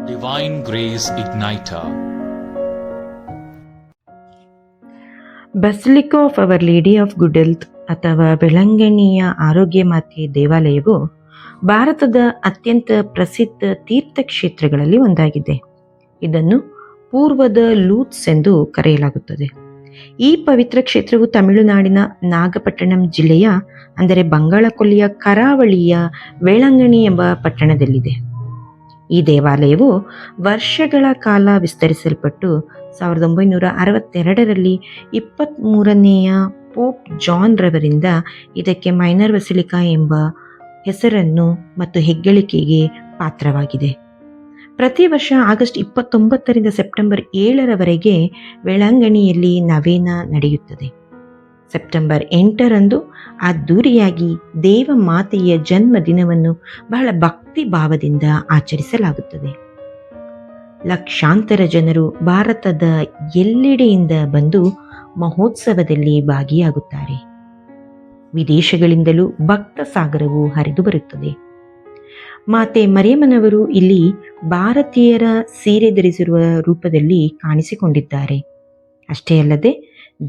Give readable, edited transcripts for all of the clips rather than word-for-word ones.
Divine Grace Igniter. Basilica of our lady of good health ಅಥವಾ ಬೆಳಂಗಣಿಯ ಆರೋಗ್ಯ ಮಾತೆ ದೇವಾಲಯವು ಭಾರತದ ಅತ್ಯಂತ ಪ್ರಸಿದ್ಧ ತೀರ್ಥಕ್ಷೇತ್ರಗಳಲ್ಲಿ ಒಂದಾಗಿದೆ. ಇದನ್ನು ಪೂರ್ವದ ಲೂತ್ಸ್ ಎಂದು ಕರೆಯಲಾಗುತ್ತದೆ. ಈ ಪವಿತ್ರ ಕ್ಷೇತ್ರವು ತಮಿಳುನಾಡಿನ ನಾಗಪಟ್ಟಣಂ ಜಿಲ್ಲೆಯ ಅಂದರೆ ಬಂಗಾಳಕೊಲ್ಲಿಯ ಕರಾವಳಿಯ ವೇಳಂಗಣಿ ಎಂಬ ಪಟ್ಟಣದಲ್ಲಿದೆ. ಈ ದೇವಾಲಯವು ವರ್ಷಗಳ ಕಾಲ ವಿಸ್ತರಿಸಲ್ಪಟ್ಟು 1962ರಲ್ಲಿ 23ನೇಯ ಪೋಪ್ ಜಾನ್ ರವರಿಂದ ಇದಕ್ಕೆ ಮೈನರ್ ಬಸಿಲಿಕಾ ಎಂಬ ಹೆಸರನ್ನು ಮತ್ತು ಹೆಗ್ಗಳಿಕೆಗೆ ಪಾತ್ರವಾಗಿದೆ. ಪ್ರತಿ ವರ್ಷ ಆಗಸ್ಟ್ 29ರಿಂದ ಸೆಪ್ಟೆಂಬರ್ 7ರವರೆಗೆ ವೇಳಾಂಗಣಿಯಲ್ಲಿ ನವೇನ ನಡೆಯುತ್ತದೆ. ಸೆಪ್ಟೆಂಬರ್ 8ರಂದು ಅದ್ದೂರಿಯಾಗಿ ದೇವ ಮಾತೆಯ ಜನ್ಮ ದಿನವನ್ನು ಬಹಳ ಭಕ್ತಿ ಭಾವದಿಂದ ಆಚರಿಸಲಾಗುತ್ತದೆ. ಲಕ್ಷಾಂತರ ಜನರು ಭಾರತದ ಎಲ್ಲೆಡೆಯಿಂದ ಬಂದು ಮಹೋತ್ಸವದಲ್ಲಿ ಭಾಗಿಯಾಗುತ್ತಾರೆ. ವಿದೇಶಗಳಿಂದಲೂ ಭಕ್ತ ಸಾಗರವು ಹರಿದು ಬರುತ್ತದೆ. ಮಾತೆ ಮರಿಯಮ್ಮನವರು ಇಲ್ಲಿ ಭಾರತೀಯರ ಸೀರೆ ಧರಿಸಿರುವ ರೂಪದಲ್ಲಿ ಕಾಣಿಸಿಕೊಂಡಿದ್ದಾರೆ. ಅಷ್ಟೇ ಅಲ್ಲದೆ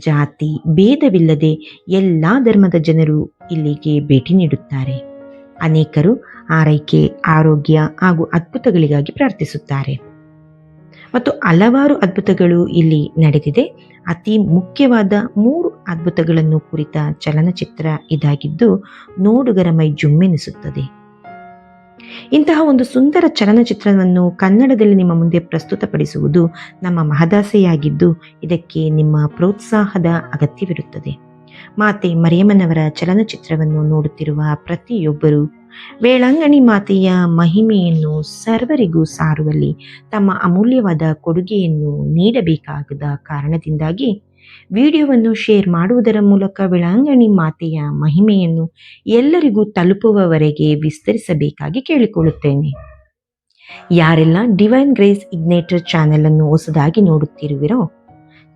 ಜಾತಿ ಭೇದವಿಲ್ಲದೆ ಎಲ್ಲ ಧರ್ಮದ ಜನರು ಇಲ್ಲಿಗೆ ಭೇಟಿ ನೀಡುತ್ತಾರೆ. ಅನೇಕರು ಆರೈಕೆ, ಆರೋಗ್ಯ ಹಾಗೂ ಅದ್ಭುತಗಳಿಗಾಗಿ ಪ್ರಾರ್ಥಿಸುತ್ತಾರೆ ಮತ್ತು ಹಲವಾರು ಅದ್ಭುತಗಳು ಇಲ್ಲಿ ನಡೆದಿದೆ. ಅತಿ ಮುಖ್ಯವಾದ 3 ಅದ್ಭುತಗಳನ್ನು ಕುರಿತ ಚಲನಚಿತ್ರ ಇದಾಗಿದ್ದು ನೋಡುಗರ ಮೈ ಜುಮ್ಮೆನಿಸುತ್ತದೆ. ಇಂತಹ ಒಂದು ಸುಂದರ ಚಲನಚಿತ್ರವನ್ನು ಕನ್ನಡದಲ್ಲಿ ನಿಮ್ಮ ಮುಂದೆ ಪ್ರಸ್ತುತಪಡಿಸುವುದು ನಮ್ಮ ಮಹದಾಸೆಯಾಗಿದ್ದು ಇದಕ್ಕೆ ನಿಮ್ಮ ಪ್ರೋತ್ಸಾಹದ ಅಗತ್ಯವಿರುತ್ತದೆ. ಮಾತೆ ಮರಿಯಮ್ಮನವರ ಚಲನಚಿತ್ರವನ್ನು ನೋಡುತ್ತಿರುವ ಪ್ರತಿಯೊಬ್ಬರು ವೇಳಾಂಗಣಿ ಮಾತೆಯ ಮಹಿಮೆಯನ್ನು ಸರ್ವರಿಗೂ ಸಾರುವಲ್ಲಿ ತಮ್ಮ ಅಮೂಲ್ಯವಾದ ಕೊಡುಗೆಯನ್ನು ನೀಡಬೇಕಾದ ಕಾರಣದಿಂದಾಗಿ ವಿಡಿಯೋವನ್ನು ಶೇರ್ ಮಾಡುವುದರ ಮೂಲಕ ವೇಳಾಂಗಣಿ ಮಾತೆಯ ಮಹಿಮೆಯನ್ನು ಎಲ್ಲರಿಗೂ ತಲುಪುವವರೆಗೆ ವಿಸ್ತರಿಸಬೇಕಾಗಿ ಕೇಳಿಕೊಳ್ಳುತ್ತೇನೆ. ಯಾರೆಲ್ಲ ಡಿವೈನ್ ಗ್ರೇಸ್ ಇಗ್ನೇಟರ್ ಚಾನೆಲ್ ಅನ್ನು ಹೊಸದಾಗಿ ನೋಡುತ್ತಿರುವಿರೋ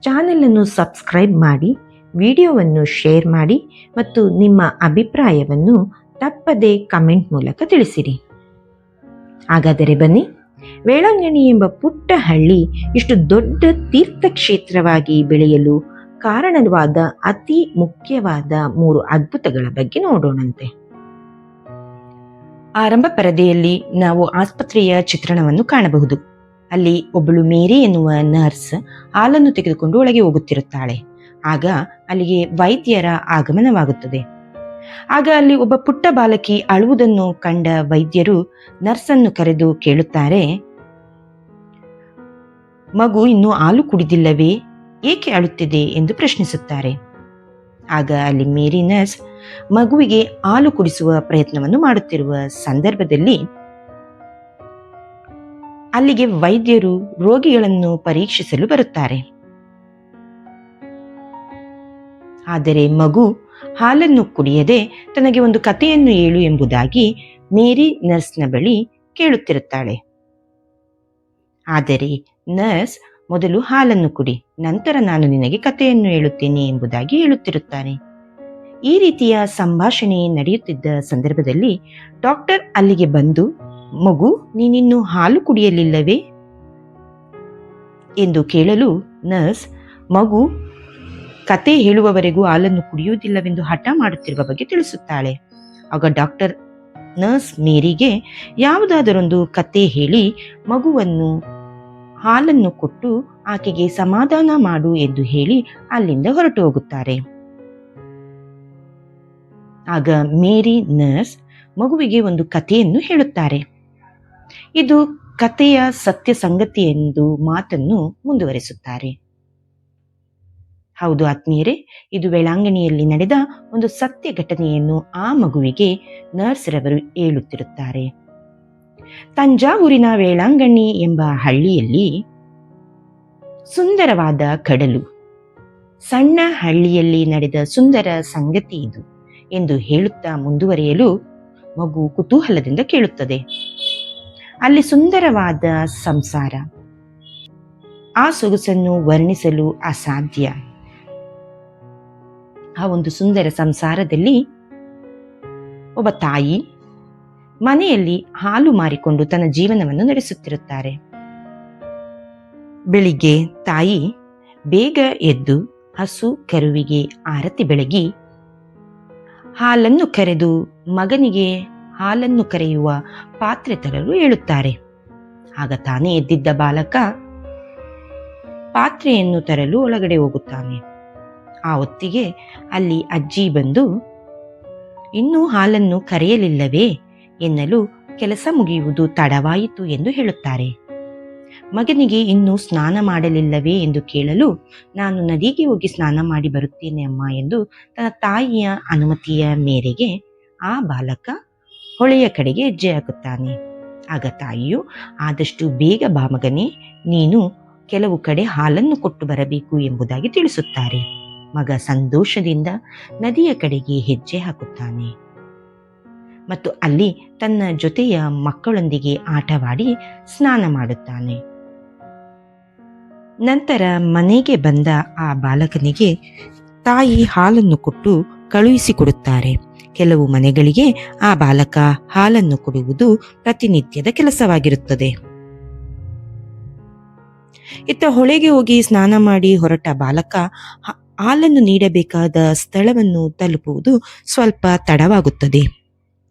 ಚಾನೆಲ್ ಅನ್ನು ಸಬ್ಸ್ಕ್ರೈಬ್ ಮಾಡಿ, ವಿಡಿಯೋವನ್ನು ಶೇರ್ ಮಾಡಿ ಮತ್ತು ನಿಮ್ಮ ಅಭಿಪ್ರಾಯವನ್ನು ತಪ್ಪದೆ ಕಮೆಂಟ್ ಮೂಲಕ ತಿಳಿಸಿರಿ. ಹಾಗಾದರೆ ಬನ್ನಿ, ವೇಳಾಂಗಣಿ ಎಂಬ ಪುಟ್ಟ ಹಳ್ಳಿ ಇಷ್ಟು ದೊಡ್ಡ ತೀರ್ಥಕ್ಷೇತ್ರವಾಗಿ ಬೆಳೆಯಲು ಕಾರಣವಾದ ಅತಿ ಮುಖ್ಯವಾದ 3 ಅದ್ಭುತಗಳ ಬಗ್ಗೆ ನೋಡೋಣಂತೆ. ಆರಂಭ ಪರದೆಯಲ್ಲಿ ನಾವು ಆಸ್ಪತ್ರೆಯ ಚಿತ್ರಣವನ್ನು ಕಾಣಬಹುದು. ಅಲ್ಲಿ ಒಬ್ಬಳು ಮೇರಿ ಎನ್ನುವ ನರ್ಸ್ ಹಾಲನ್ನು ತೆಗೆದುಕೊಂಡು ಒಳಗೆ ಹೋಗುತ್ತಿರುತ್ತಾಳೆ. ಆಗ ಅಲ್ಲಿಗೆ ವೈದ್ಯರ ಆಗಮನವಾಗುತ್ತದೆ. ಆಗ ಅಲ್ಲಿ ಒಬ್ಬ ಪುಟ್ಟ ಬಾಲಕಿ ಅಳುವುದನ್ನು ಕಂಡ ವೈದ್ಯರು ನರ್ಸನ್ನು ಕರೆದು ಕೇಳುತ್ತಾರೆ, ಮಗು ಇನ್ನೂ ಹಾಲು ಕುಡಿದಿಲ್ಲವೇ, ಏಕೆ ಅಳುತ್ತಿದೆ ಎಂದು ಪ್ರಶ್ನಿಸುತ್ತಾರೆ. ಆಗ ಅಲ್ಲಿ ಮೇರಿ ನರ್ಸ್ ಮಗುವಿಗೆ ಹಾಲು ಕುಡಿಸುವ ಪ್ರಯತ್ನವನ್ನು ಮಾಡುತ್ತಿರುವ ಸಂದರ್ಭದಲ್ಲಿ ಅಲ್ಲಿಗೆ ವೈದ್ಯರು ರೋಗಿಗಳನ್ನು ಪರೀಕ್ಷಿಸಲು ಬರುತ್ತಾರೆ. ಆದರೆ ಮಗು ಹಾಲನ್ನು ಕುಡಿಯದೆ ತನಗೆ ಒಂದು ಕಥೆಯನ್ನು ಹೇಳು ಎಂಬುದಾಗಿ ಮೇರಿ ನರ್ಸ್ನ ಬಳಿ ಕೇಳುತ್ತಿರುತ್ತಾಳೆ. ಆದರೆ ನರ್ಸ್ ಮೊದಲು ಹಾಲನ್ನು ಕುಡಿ, ನಂತರ ನಾನು ನಿನಗೆ ಕಥೆಯನ್ನು ಹೇಳುತ್ತೇನೆ ಎಂಬುದಾಗಿ ಹೇಳುತ್ತಿರುತ್ತಾನೆ. ಈ ರೀತಿಯ ಸಂಭಾಷಣೆ ನಡೆಯುತ್ತಿದ್ದ ಸಂದರ್ಭದಲ್ಲಿ ಡಾಕ್ಟರ್ ಅಲ್ಲಿಗೆ ಬಂದು, ಮಗು ನೀನಿನ್ನು ಹಾಲು ಕುಡಿಯಲಿಲ್ಲವೇ ಎಂದು ಕೇಳಲು ನರ್ಸ್ ಮಗು ಕತೆ ಹೇಳುವವರೆಗೂ ಹಾಲನ್ನು ಕುಡಿಯುವುದಿಲ್ಲವೆಂದು ಹಠ ಮಾಡುತ್ತಿರುವ ಬಗ್ಗೆ ತಿಳಿಸುತ್ತಾಳೆ. ಆಗ ಡಾಕ್ಟರ್ ನರ್ಸ್ ಮೇರಿಗೆ ಯಾವುದಾದರೊಂದು ಕತೆ ಹೇಳಿ ಮಗುವನ್ನು ಹಾಲನ್ನು ಕೊಟ್ಟು ಆಕೆಗೆ ಸಮಾಧಾನ ಮಾಡು ಎಂದು ಹೇಳಿ ಅಲ್ಲಿಂದ ಹೊರಟು ಹೋಗುತ್ತಾರೆ. ಆಗ ಮೇರಿ ನರ್ಸ್ ಮಗುವಿಗೆ ಒಂದು ಕಥೆಯನ್ನು ಹೇಳುತ್ತಾರೆ. ಇದು ಕಥೆಯ ಸತ್ಯ ಸಂಗತಿ ಎಂದು ಮಾತನ್ನು ಮುಂದುವರಿಸುತ್ತಾರೆ. ಹೌದು ಆತ್ಮೀಯರೇ, ಇದು ವೇಳಾಂಗಣಿಯಲ್ಲಿ ನಡೆದ ಒಂದು ಸತ್ಯ ಘಟನೆಯನ್ನು ಆ ಮಗುವಿಗೆ ನರ್ಸ್ ರವರು ಹೇಳುತ್ತಿರುತ್ತಾರೆ. ತಂಜಾವೂರಿನ ವೇಳಾಂಗಣಿ ಎಂಬ ಹಳ್ಳಿಯಲ್ಲಿ ಸುಂದರವಾದ ಕಡಲು, ಸಣ್ಣ ಹಳ್ಳಿಯಲ್ಲಿ ನಡೆದ ಸುಂದರ ಸಂಗತಿ ಇದು ಎಂದು ಹೇಳುತ್ತಾ ಮುಂದುವರಿಯಲು ಮಗು ಕುತೂಹಲದಿಂದ ಕೇಳುತ್ತದೆ. ಅಲ್ಲಿ ಸುಂದರವಾದ ಸಂಸಾರ, ಆ ಸೊಗಸನ್ನು ವರ್ಣಿಸಲು ಅಸಾಧ್ಯ. ಆ ಒಂದು ಸುಂದರ ಸಂಸಾರದಲ್ಲಿ ಒಬ್ಬ ತಾಯಿ ಮನೆಯಲ್ಲಿ ಹಾಲು ಮಾರಿಕೊಂಡು ತನ್ನ ಜೀವನವನ್ನು ನಡೆಸುತ್ತಿರುತ್ತಾರೆ. ಬೆಳಿಗ್ಗೆ ತಾಯಿ ಬೇಗ ಎದ್ದು ಹಸು ಕರುವಿಗೆ ಆರತಿ ಬೆಳಗಿ ಹಾಲನ್ನು ಕರೆದು ಮಗನಿಗೆ ಹಾಲನ್ನು ಕರೆಯುವ ಪಾತ್ರೆ ತರಲು ಹೇಳುತ್ತಾರೆ. ಆಗ ತಾನೇ ಎದ್ದಿದ್ದ ಬಾಲಕ ಪಾತ್ರೆಯನ್ನು ತರಲು ಒಳಗಡೆ ಹೋಗುತ್ತಾನೆ. ಆ ಹೊತ್ತಿಗೆ ಅಲ್ಲಿ ಅಜ್ಜಿ ಬಂದು, ಇನ್ನೂ ಹಾಲನ್ನು ಕರೆಯಲಿಲ್ಲವೇ ಎನ್ನಲು ಕೆಲಸ ಮುಗಿಯುವುದು ತಡವಾಯಿತು ಎಂದು ಹೇಳುತ್ತಾರೆ. ಮಗನಿಗೆ ಇನ್ನೂ ಸ್ನಾನ ಮಾಡಲಿಲ್ಲವೇ ಎಂದು ಕೇಳಲು, ನಾನು ನದಿಗೆ ಹೋಗಿ ಸ್ನಾನ ಮಾಡಿ ಬರುತ್ತೇನೆ ಅಮ್ಮ ಎಂದು ತನ್ನ ತಾಯಿಯ ಅನುಮತಿಯ ಮೇರೆಗೆ ಆ ಬಾಲಕ ಹೊಳೆಯ ಕಡೆಗೆ ಹೆಜ್ಜೆ ಹಾಕುತ್ತಾನೆ. ಆಗ ತಾಯಿಯು, ಆದಷ್ಟು ಬೇಗ ಬಾ ಮಗನೇ, ನೀನು ಕೆಲವು ಕಡೆ ಹಾಲನ್ನು ಕೊಟ್ಟು ಬರಬೇಕು ಎಂಬುದಾಗಿ ತಿಳಿಸುತ್ತಾರೆ. ಮಗ ಸಂತೋಷದಿಂದ ನದಿಯ ಕಡೆಗೆ ಹೆಜ್ಜೆ ಹಾಕುತ್ತಾನೆ ಮತ್ತು ಅಲ್ಲಿ ತನ್ನ ಜೊತೆಯ ಮಕ್ಕಳೊಂದಿಗೆ ಆಟವಾಡಿ ಸ್ನಾನ ಮಾಡುತ್ತಾನೆ. ನಂತರ ಮನೆಗೆ ಬಂದ ಆ ಬಾಲಕನಿಗೆ ತಾಯಿ ಹಾಲನ್ನು ಕೊಟ್ಟು ಕಳುಹಿಸಿಕೊಡುತ್ತಾರೆ. ಕೆಲವು ಮನೆಗಳಿಗೆ ಆ ಬಾಲಕ ಹಾಲನ್ನು ಕೊಡುವುದು ಪ್ರತಿನಿತ್ಯದ ಕೆಲಸವಾಗಿರುತ್ತದೆ. ಇತ್ತ ಹೊಳೆಗೆ ಹೋಗಿ ಸ್ನಾನ ಮಾಡಿ ಹೊರಟ ಬಾಲಕ ಹಾಲನ್ನು ನೀಡಬೇಕಾದ ಸ್ಥಳವನ್ನು ತಲುಪುವುದು ಸ್ವಲ್ಪ ತಡವಾಗುತ್ತದೆ.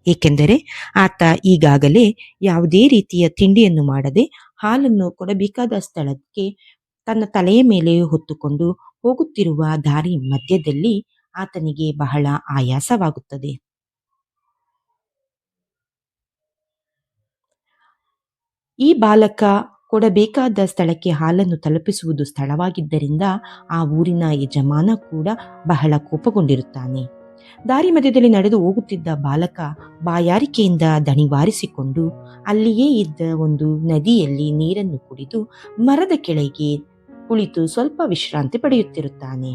ಏಕೆಂದರೆ ಆತ ಈಗಾಗಲೇ ಯಾವುದೇ ರೀತಿಯ ತಿಂಡಿಯನ್ನು ಮಾಡದೆ ಹಾಲನ್ನು ಕೊಡಬೇಕಾದ ಸ್ಥಳಕ್ಕೆ ತನ್ನ ತಲೆಯ ಮೇಲೆ ಹೊತ್ತುಕೊಂಡು ಹೋಗುತ್ತಿರುವ ದಾರಿ ಮಧ್ಯದಲ್ಲಿ ಆತನಿಗೆ ಬಹಳ ಆಯಾಸವಾಗುತ್ತದೆ. ಈ ಬಾಲಕ ಕೊಡಬೇಕಾದ ಸ್ಥಳಕ್ಕೆ ಹಾಲನ್ನು ತಲುಪಿಸುವುದು ಸ್ಥಳವಾಗಿದ್ದರಿಂದ ಆ ಊರಿನ ಯಜಮಾನ ಕೂಡ ಬಹಳ ಕೋಪಗೊಂಡಿರುತ್ತಾನೆ. ದಾರಿ ಮಧ್ಯದಲ್ಲಿ ನಡೆದು ಹೋಗುತ್ತಿದ್ದ ಬಾಲಕ ಬಾಯಾರಿಕೆಯಿಂದ ದಣಿವಾರಿಸಿಕೊಂಡು ಅಲ್ಲಿಯೇ ಇದ್ದ ಒಂದು ನದಿಯಲ್ಲಿ ನೀರನ್ನು ಕುಡಿದು ಮರದ ಕೆಳಗೆ ಕುಳಿತು ಸ್ವಲ್ಪ ವಿಶ್ರಾಂತಿ ಪಡೆಯುತ್ತಿರುತ್ತಾನೆ.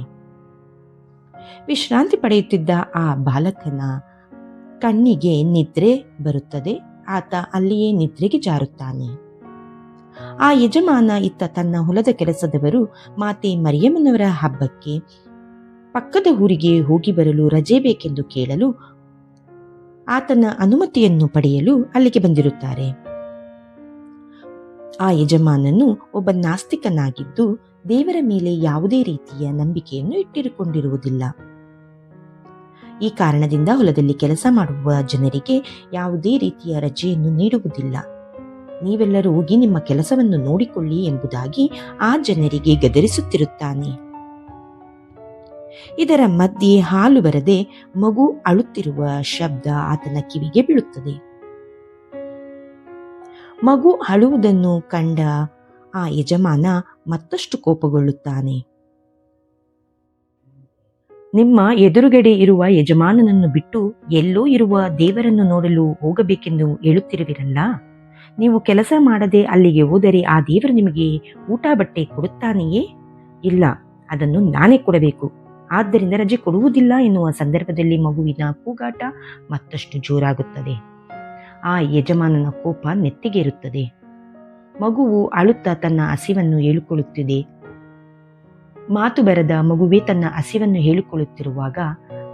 ವಿಶ್ರಾಂತಿ ಪಡೆಯುತ್ತಿದ್ದ ಆ ಬಾಲಕನ ಕಣ್ಣಿಗೆ ನಿದ್ರೆ ಬರುತ್ತದೆ. ಆತ ಅಲ್ಲಿಯೇ ನಿದ್ರೆಗೆ ಜಾರುತ್ತಾನೆ. ಆ ಯಜಮಾನ ಇತ್ತ ತನ್ನ ಹೊಲದ ಕೆಲಸದವರು ಮಾತೆ ಮರಿಯಮ್ಮನವರ ಹಬ್ಬಕ್ಕೆ ಪಕ್ಕದ ಊರಿಗೆ ಹೋಗಿ ಬರಲು ರಜೆ ಬೇಕೆಂದು ಕೇಳಲು ಆತನ ಅನುಮತಿಯನ್ನು ಪಡೆಯಲು ಅಲ್ಲಿಗೆ ಬಂದಿರುತ್ತಾರೆ. ಆ ಯಜಮಾನನು ಒಬ್ಬ ನಾಸ್ತಿಕನಾಗಿದ್ದು ದೇವರ ಮೇಲೆ ಯಾವುದೇ ರೀತಿಯ ನಂಬಿಕೆಯನ್ನು ಇಟ್ಟಿರುಕೊಂಡಿರುವುದಿಲ್ಲ. ಈ ಕಾರಣದಿಂದ ಹೊಲದಲ್ಲಿ ಕೆಲಸ ಮಾಡುವ ಜನರಿಗೆ ಯಾವುದೇ ರೀತಿಯ ರಜೆಯನ್ನು ನೀಡುವುದಿಲ್ಲ. ನೀವೆಲ್ಲರೂ ಹೋಗಿ ನಿಮ್ಮ ಕೆಲಸವನ್ನು ನೋಡಿಕೊಳ್ಳಿ ಎಂಬುದಾಗಿ ಆ ಜನರಿಗೆ ಗದರಿಸುತ್ತಿರುತ್ತಾನೆ. ಇದರ ಮಧ್ಯೆ ಹಾಲು ಬರದೆ ಮಗು ಅಳುತ್ತಿರುವ ಶಬ್ದ ಆತನ ಕಿವಿಗೆ ಬೀಳುತ್ತದೆ. ಮಗು ಅಳುವುದನ್ನು ಕಂಡ ಆ ಯಜಮಾನ ಮತ್ತಷ್ಟು ಕೋಪಗೊಳ್ಳುತ್ತಾನೆ. ನಿಮ್ಮ ಎದುರುಗಡೆ ಇರುವ ಯಜಮಾನನನ್ನು ಬಿಟ್ಟು ಎಲ್ಲೋ ಇರುವ ದೇವರನ್ನು ನೋಡಲು ಹೋಗಬೇಕೆಂದು ಹೇಳುತ್ತಿರುವಿರಲ್ಲ, ನೀವು ಕೆಲಸ ಮಾಡದೆ ಅಲ್ಲಿಗೆ ಹೋದರೆ ಆ ದೇವರು ನಿಮಗೆ ಊಟ ಬಟ್ಟೆ ಕೊಡುತ್ತಾನೆಯೇ? ಇಲ್ಲ, ಅದನ್ನು ನಾನೇ ಕೊಡಬೇಕು. ಆದ್ದರಿಂದ ರಜೆ ಕೊಡುವುದಿಲ್ಲ ಎನ್ನುವ ಸಂದರ್ಭದಲ್ಲಿ ಮಗುವಿನ ಕೂಗಾಟ ಮತ್ತಷ್ಟು ಜೋರಾಗುತ್ತದೆ. ಆ ಯಜಮಾನನ ಕೋಪ ನೆತ್ತಿಗೇರುತ್ತದೆ. ಮಗುವು ಅಳುತ್ತಾ ತನ್ನ ಹಸಿವನ್ನು ಹೇಳಿಕೊಳ್ಳುತ್ತಿದೆ. ಮಾತು ಬರದ ಮಗುವೇ ತನ್ನ ಹಸಿವನ್ನು ಹೇಳಿಕೊಳ್ಳುತ್ತಿರುವಾಗ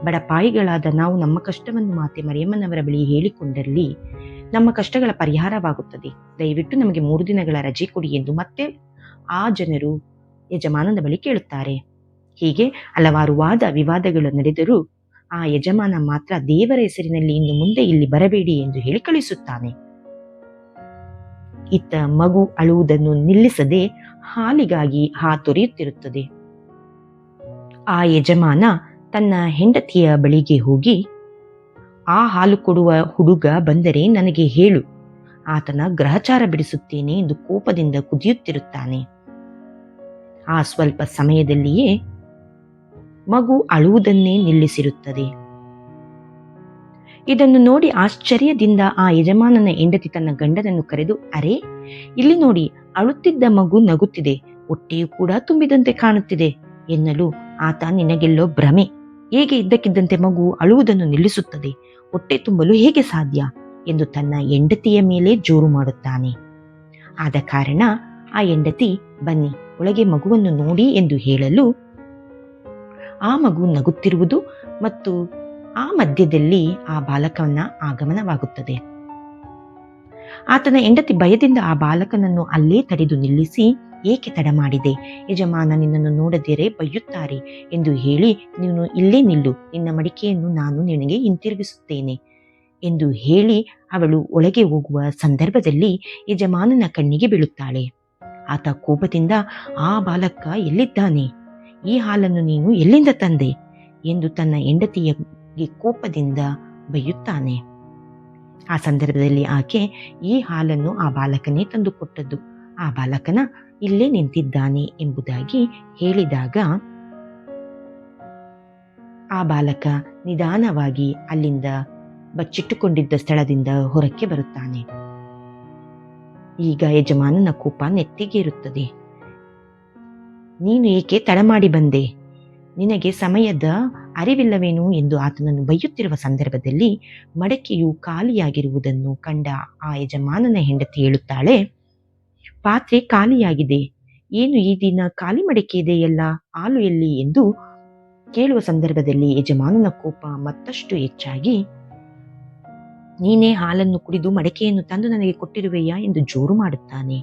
ಬಡಪಾಯಿಗಳಾದ ನಾವು ನಮ್ಮ ಕಷ್ಟವನ್ನು ಮಾತೆ ಮರಿಯಮ್ಮನವರ ಬಳಿ ಹೇಳಿಕೊಂಡಲ್ಲಿ ನಮ್ಮ ಕಷ್ಟಗಳ ಪರಿಹಾರವಾಗುತ್ತದೆ. ದಯವಿಟ್ಟು ನಮಗೆ 3 ದಿನಗಳ ರಜೆ ಕೊಡಿ ಎಂದು ಮತ್ತೆ ಆ ಜನರು ಯಜಮಾನನ ಬಳಿ ಕೇಳುತ್ತಾರೆ. ಹೀಗೆ ಹಲವಾರು ವಾದ ವಿವಾದಗಳು ನಡೆದರೂ ಆ ಯಜಮಾನ ಮಾತ್ರ ದೇವರ ಹೆಸರಿನಲ್ಲಿ ಇನ್ನು ಮುಂದೆ ಇಲ್ಲಿ ಬರಬೇಡಿ ಎಂದು ಹೇಳಿ ಕಳಿಸುತ್ತಾನೆ. ಇತ್ತ ಮಗು ಅಳುವುದನ್ನು ನಿಲ್ಲಿಸದೆ ಹಾಲಿಗಾಗಿ ಹಾತೊರೆಯುತ್ತಿರುತ್ತದೆ. ಆ ಯಜಮಾನ ತನ್ನ ಹೆಂಡತಿಯ ಬಳಿಗೆ ಹೋಗಿ, ಆ ಹಾಲು ಕೊಡುವ ಹುಡುಗ ಬಂದರೆ ನನಗೆ ಹೇಳು, ಆತನ ಗ್ರಹಚಾರ ಬಿಡಿಸುತ್ತೇನೆ ಎಂದು ಕೋಪದಿಂದ ಕುದಿಯುತ್ತಿರುತ್ತಾನೆ. ಆ ಸ್ವಲ್ಪ ಸಮಯದಲ್ಲಿಯೇ ಮಗು ಅಳುವುದನ್ನೇ ನಿಲ್ಲಿಸಿರುತ್ತದೆ. ಇದನ್ನು ನೋಡಿ ಆಶ್ಚರ್ಯದಿಂದ ಆ ಯಜಮಾನನ ಹೆಂಡತಿ ತನ್ನ ಗಂಡನನ್ನು ಕರೆದು, ಅರೆ, ಇಲ್ಲಿ ನೋಡಿ, ಅಳುತ್ತಿದ್ದ ಮಗು ನಗುತ್ತಿದೆ, ಹೊಟ್ಟೆಯು ಕೂಡ ತುಂಬಿದಂತೆ ಕಾಣುತ್ತಿದೆ ಎನ್ನಲು ಆತ, ನಿನಗೆಲ್ಲೋ ಭ್ರಮೆ. ಹೇಗೆ ಇದ್ದಕ್ಕಿದ್ದಂತೆ ಮಗು ಅಳುವುದನ್ನು ನಿಲ್ಲಿಸುತ್ತದೆ? ಹೊಟ್ಟೆ ತುಂಬಲು ಹೇಗೆ ಸಾಧ್ಯ ಎಂದು ತನ್ನ ಹೆಂಡತಿಯ ಮೇಲೆ ಜೋರು ಮಾಡುತ್ತಾನೆ. ಆದ ಕಾರಣ ಆ ಹೆಂಡತಿ, ಬನ್ನಿ ಒಳಗೆ ಮಗುವನ್ನು ನೋಡಿ ಎಂದು ಹೇಳಲು ಆ ಮಗು ನಗುತ್ತಿರುವುದು ಮತ್ತು ಆ ಮಧ್ಯದಲ್ಲಿ ಆ ಬಾಲಕನ ಆಗಮನವಾಗುತ್ತದೆ. ಆತನ ಹೆಂಡತಿ ಭಯದಿಂದ ಆ ಬಾಲಕನನ್ನು ಅಲ್ಲೇ ತಡೆದು ನಿಲ್ಲಿಸಿ, ಏಕೆ ತಡ ಮಾಡಿದೆ? ಯಜಮಾನ ನಿನ್ನನ್ನು ನೋಡದಿರೇ ಬೈಯುತ್ತಾರೆ ಎಂದು ಹೇಳಿ ನೀನು ಇಲ್ಲೇ ನಿಲ್ಲು, ನಿನ್ನ ಮಡಿಕೆಯನ್ನು ನಾನು ನಿನಗೆ ಹಿಂತಿರುಗಿಸುತ್ತೇನೆ ಎಂದು ಹೇಳಿ ಅವಳು ಒಳಗೆ ಹೋಗುವ ಸಂದರ್ಭದಲ್ಲಿ ಯಜಮಾನನ ಕಣ್ಣಿಗೆ ಬೀಳುತ್ತಾಳೆ. ಆತ ಕೋಪದಿಂದ, ಆ ಬಾಲಕ ಎಲ್ಲಿದ್ದಾನೆ? ಈ ಹಾಲನ್ನು ನೀನು ಎಲ್ಲಿಂದ ತಂದೆ ಎಂದು ತನ್ನ ಹೆಂಡತಿಗೆ ಕೋಪದಿಂದ ಬೈಯುತ್ತಾನೆ. ಆ ಸಂದರ್ಭದಲ್ಲಿ ಆಕೆ, ಈ ಹಾಲನ್ನು ಆ ಬಾಲಕನೇ ತಂದುಕೊಟ್ಟದ್ದು, ಆ ಬಾಲಕನ ಇಲ್ಲೇ ನಿಂತಿದ್ದಾನೆ ಎಂಬುದಾಗಿ ಹೇಳಿದಾಗ ಆ ಬಾಲಕ ನಿಧಾನವಾಗಿ ಅಲ್ಲಿಂದ ಬಚ್ಚಿಟ್ಟುಕೊಂಡಿದ್ದ ಸ್ಥಳದಿಂದ ಹೊರಕ್ಕೆ ಬರುತ್ತಾನೆ. ಈಗ ಯಜಮಾನನ ಕೋಪ ನೆತ್ತಿಗೇರುತ್ತದೆ. ನೀನು ಏಕೆ ತಡ ಮಾಡಿ ಬಂದೆ? ನಿನಗೆ ಸಮಯದ ಅರಿವಿಲ್ಲವೇನು ಎಂದು ಆತನನ್ನು ಬೈಯುತ್ತಿರುವ ಸಂದರ್ಭದಲ್ಲಿ ಮಡಕೆಯು ಖಾಲಿಯಾಗಿರುವುದನ್ನು ಕಂಡ ಆ ಯಜಮಾನನ ಹೆಂಡತಿ ಹೇಳುತ್ತಾಳೆ, ಪಾತ್ರೆ ಖಾಲಿಯಾಗಿದೆ, ಏನು ಈ ದಿನ ಖಾಲಿ ಮಡಕೆ ಇದೆಯಲ್ಲ, ಹಾಲು ಎಲ್ಲಿ ಎಂದು ಕೇಳುವ ಸಂದರ್ಭದಲ್ಲಿ ಯಜಮಾನನ ಕೋಪ ಮತ್ತಷ್ಟು ಹೆಚ್ಚಾಗಿ, ನೀನೇ ಹಾಲನ್ನು ಕುಡಿದು ಮಡಕೆಯನ್ನು ತಂದು ನನಗೆ ಕೊಟ್ಟಿರುವೆಯಾ ಎಂದು ಜೋರು ಮಾಡುತ್ತಾನೆ.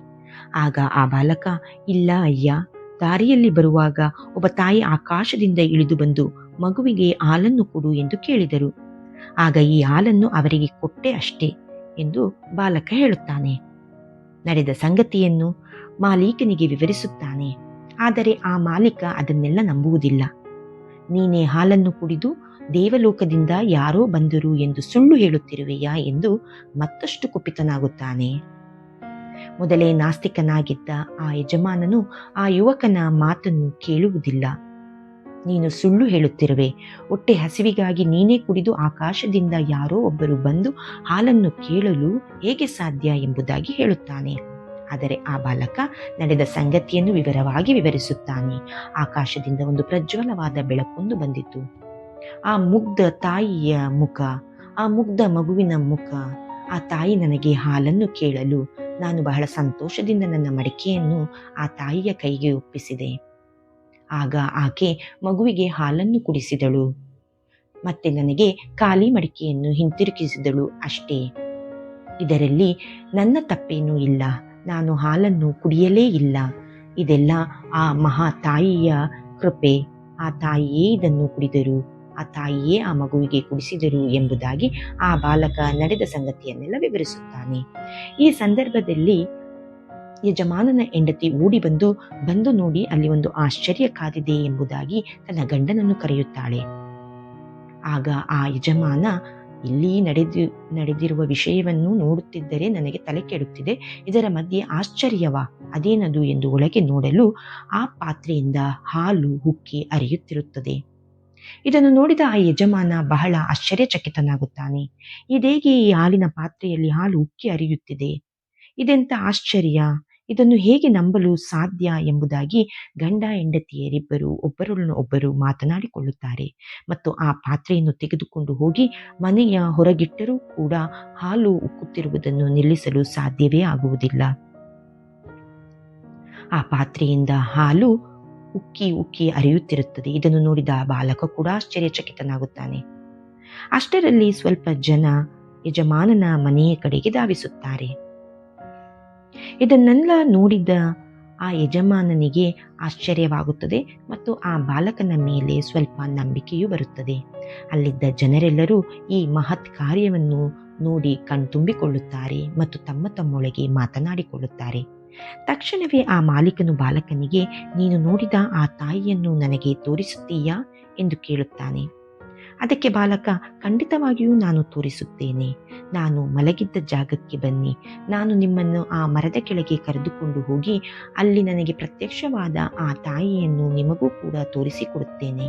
ಆಗ ಆ ಬಾಲಕ, ಇಲ್ಲ ಅಯ್ಯ, ದಾರಿಯಲ್ಲಿ ಬರುವಾಗ ಒಬ್ಬ ತಾಯಿ ಆಕಾಶದಿಂದ ಇಳಿದು ಬಂದು ಮಗುವಿಗೆ ಹಾಲನ್ನು ಕೊಡು ಎಂದು ಕೇಳಿದರು. ಆಗ ಈ ಹಾಲನ್ನು ಅವರಿಗೆ ಕೊಟ್ಟೆ ಅಷ್ಟೇ ಎಂದು ಬಾಲಕ ಹೇಳುತ್ತಾನೆ. ನಡೆದ ಸಂಗತಿಯನ್ನು ಮಾಲೀಕನಿಗೆ ವಿವರಿಸುತ್ತಾನೆ. ಆದರೆ ಆ ಮಾಲೀಕ ಅದನ್ನೆಲ್ಲ ನಂಬುವುದಿಲ್ಲ. ನೀನೇ ಹಾಲನ್ನು ಕುಡಿದು ದೇವಲೋಕದಿಂದ ಯಾರೋ ಬಂದರು ಎಂದು ಸುಳ್ಳು ಹೇಳುತ್ತಿರುವೆಯಾ ಎಂದು ಮತ್ತಷ್ಟು ಕುಪಿತನಾಗುತ್ತಾನೆ. ಮೊದಲೇ ನಾಸ್ತಿಕನಾಗಿದ್ದ ಆ ಯಜಮಾನನು ಆ ಯುವಕನ ಮಾತನ್ನು ಕೇಳುವುದಿಲ್ಲ. ನೀನು ಸುಳ್ಳು ಹೇಳುತ್ತಿರುವೆ, ಹೊಟ್ಟೆ ಹಸಿವಿಗಾಗಿ ನೀನೇ ಕುಡಿದು ಆಕಾಶದಿಂದ ಯಾರೋ ಒಬ್ಬರು ಬಂದು ಹಾಲನ್ನು ಕೇಳಲು ಹೇಗೆ ಸಾಧ್ಯ ಎಂಬುದಾಗಿ ಹೇಳುತ್ತಾನೆ. ಆದರೆ ಆ ಬಾಲಕ ನಡೆದ ಸಂಗತಿಯನ್ನು ವಿವರವಾಗಿ ವಿವರಿಸುತ್ತಾನೆ. ಆಕಾಶದಿಂದ ಒಂದು ಪ್ರಜ್ವಲವಾದ ಬೆಳಕೊಂದು ಬಂದಿತು. ಆ ಮುಗ್ಧ ತಾಯಿಯ ಮುಖ, ಆ ಮುಗ್ಧ ಮಗುವಿನ ಮುಖ, ಆ ತಾಯಿ ನನಗೆ ಹಾಲನ್ನು ಕೇಳಲು ನಾನು ಬಹಳ ಸಂತೋಷದಿಂದ ನನ್ನ ಮಡಿಕೆಯನ್ನು ಆ ತಾಯಿಯ ಕೈಗೆ ಒಪ್ಪಿಸಿದೆ. ಆಗ ಆಕೆ ಮಗುವಿಗೆ ಹಾಲನ್ನು ಕುಡಿಸಿದಳು, ಮತ್ತೆ ನನಗೆ ಖಾಲಿ ಮಡಿಕೆಯನ್ನು ಹಿಂತಿರುಗಿಸಿದಳು ಅಷ್ಟೇ. ಇದರಲ್ಲಿ ನನ್ನ ತಪ್ಪೇನೂ ಇಲ್ಲ. ನಾನು ಹಾಲನ್ನು ಕುಡಿಯಲೇ ಇಲ್ಲ. ಇದೆಲ್ಲ ಆ ಮಹಾ ತಾಯಿಯ ಕೃಪೆ. ಆ ತಾಯಿಯೇ ಇದನ್ನು ಕುಡಿದರು, ಆ ತಾಯಿಯೇ ಆ ಮಗುವಿಗೆ ಕುಡಿಸಿದರು ಎಂಬುದಾಗಿ ಆ ಬಾಲಕ ನಡೆದ ಸಂಗತಿಯನ್ನೆಲ್ಲ ವಿವರಿಸುತ್ತಾನೆ. ಈ ಸಂದರ್ಭದಲ್ಲಿ ಯಜಮಾನನ ಹೆಂಡತಿ ಓಡಿ ಬಂದು ನೋಡಿ ಅಲ್ಲಿ ಒಂದು ಆಶ್ಚರ್ಯ ಕಾದಿದೆ ಎಂಬುದಾಗಿ ತನ್ನ ಗಂಡನನ್ನು ಕರೆಯುತ್ತಾಳೆ. ಆಗ ಆ ಯಜಮಾನ, ಇಲ್ಲಿ ನಡೆದಿರುವ ವಿಷಯವನ್ನು ನೋಡುತ್ತಿದ್ದರೆ ನನಗೆ ತಲೆ ಕೆಡುತ್ತಿದೆ, ಇದರ ಮಧ್ಯೆ ಆಶ್ಚರ್ಯವಾ, ಅದೇನದು ಎಂದು ಒಳಗೆ ನೋಡಲು ಆ ಪಾತ್ರೆಯಿಂದ ಹಾಲು ಉಕ್ಕಿ ಹರಿಯುತ್ತಿರುತ್ತದೆ. ಇದನ್ನು ನೋಡಿದ ಆ ಯಜಮಾನ ಬಹಳ ಆಶ್ಚರ್ಯಚಕಿತನಾಗುತ್ತಾನೆ. ಇದೇಗೆ ಈ ಹಾಲಿನ ಪಾತ್ರೆಯಲ್ಲಿ ಹಾಲು ಉಕ್ಕಿ ಹರಿಯುತ್ತಿದೆ? ಇದೆಂಥ ಆಶ್ಚರ್ಯ, ಇದನ್ನು ಹೇಗೆ ನಂಬಲು ಸಾಧ್ಯ ಎಂಬುದಾಗಿ ಗಂಡ ಹೆಂಡತಿಯರಿಬ್ಬರು ಒಬ್ಬರನ್ನೊಬ್ಬರು ಮಾತನಾಡಿಕೊಳ್ಳುತ್ತಾರೆ. ಮತ್ತು ಆ ಪಾತ್ರೆಯನ್ನು ತೆಗೆದುಕೊಂಡು ಹೋಗಿ ಮನೆಯ ಹೊರಗಿಟ್ಟರೂ ಕೂಡ ಹಾಲು ಉಕ್ಕುತ್ತಿರುವುದನ್ನು ನಿಲ್ಲಿಸಲು ಸಾಧ್ಯವೇ ಆಗುವುದಿಲ್ಲ. ಆ ಪಾತ್ರೆಯಿಂದ ಹಾಲು ಉಕ್ಕಿ ಉಕ್ಕಿ ಹರಿಯುತ್ತಿರುತ್ತದೆ. ಇದನ್ನು ನೋಡಿದ ಬಾಲಕ ಕೂಡ ಆಶ್ಚರ್ಯಚಕಿತನಾಗುತ್ತಾನೆ. ಅಷ್ಟರಲ್ಲಿ ಸ್ವಲ್ಪ ಜನ ಯಜಮಾನನ ಮನೆಯ ಕಡೆಗೆ ಧಾವಿಸುತ್ತಾರೆ. ಇದನ್ನೆಲ್ಲ ನೋಡಿದ ಆ ಯಜಮಾನನಿಗೆ ಆಶ್ಚರ್ಯವಾಗುತ್ತದೆ ಮತ್ತು ಆ ಬಾಲಕನ ಮೇಲೆ ಸ್ವಲ್ಪ ನಂಬಿಕೆಯೂ ಬರುತ್ತದೆ. ಅಲ್ಲಿದ್ದ ಜನರೆಲ್ಲರೂ ಈ ಮಹತ್ ಕಾರ್ಯವನ್ನು ನೋಡಿ ಕಣ್ತುಂಬಿಕೊಳ್ಳುತ್ತಾರೆ ಮತ್ತು ತಮ್ಮೊಳಗೆ ಮಾತನಾಡಿಕೊಳ್ಳುತ್ತಾರೆ. ತಕ್ಷಣವೇ ಆ ಮಾಲೀಕನು ಬಾಲಕನಿಗೆ, ನೀನು ನೋಡಿದ ಆ ತಾಯಿಯನ್ನು ನನಗೆ ತೋರಿಸುತ್ತೀಯಾ ಎಂದು ಕೇಳುತ್ತಾನೆ. ಅದಕ್ಕೆ ಬಾಲಕ, ಖಂಡಿತವಾಗಿಯೂ ನಾನು ತೋರಿಸುತ್ತೇನೆ. ನಾನು ಮಲಗಿದ್ದ ಜಾಗಕ್ಕೆ ಬನ್ನಿ, ನಾನು ನಿಮ್ಮನ್ನು ಆ ಮರದ ಕೆಳಗೆ ಕರೆದುಕೊಂಡು ಹೋಗಿ ಅಲ್ಲಿ ನನಗೆ ಪ್ರತ್ಯಕ್ಷವಾದ ಆ ತಾಯಿಯನ್ನು ನಿಮಗೂ ಕೂಡ ತೋರಿಸಿಕೊಡುತ್ತೇನೆ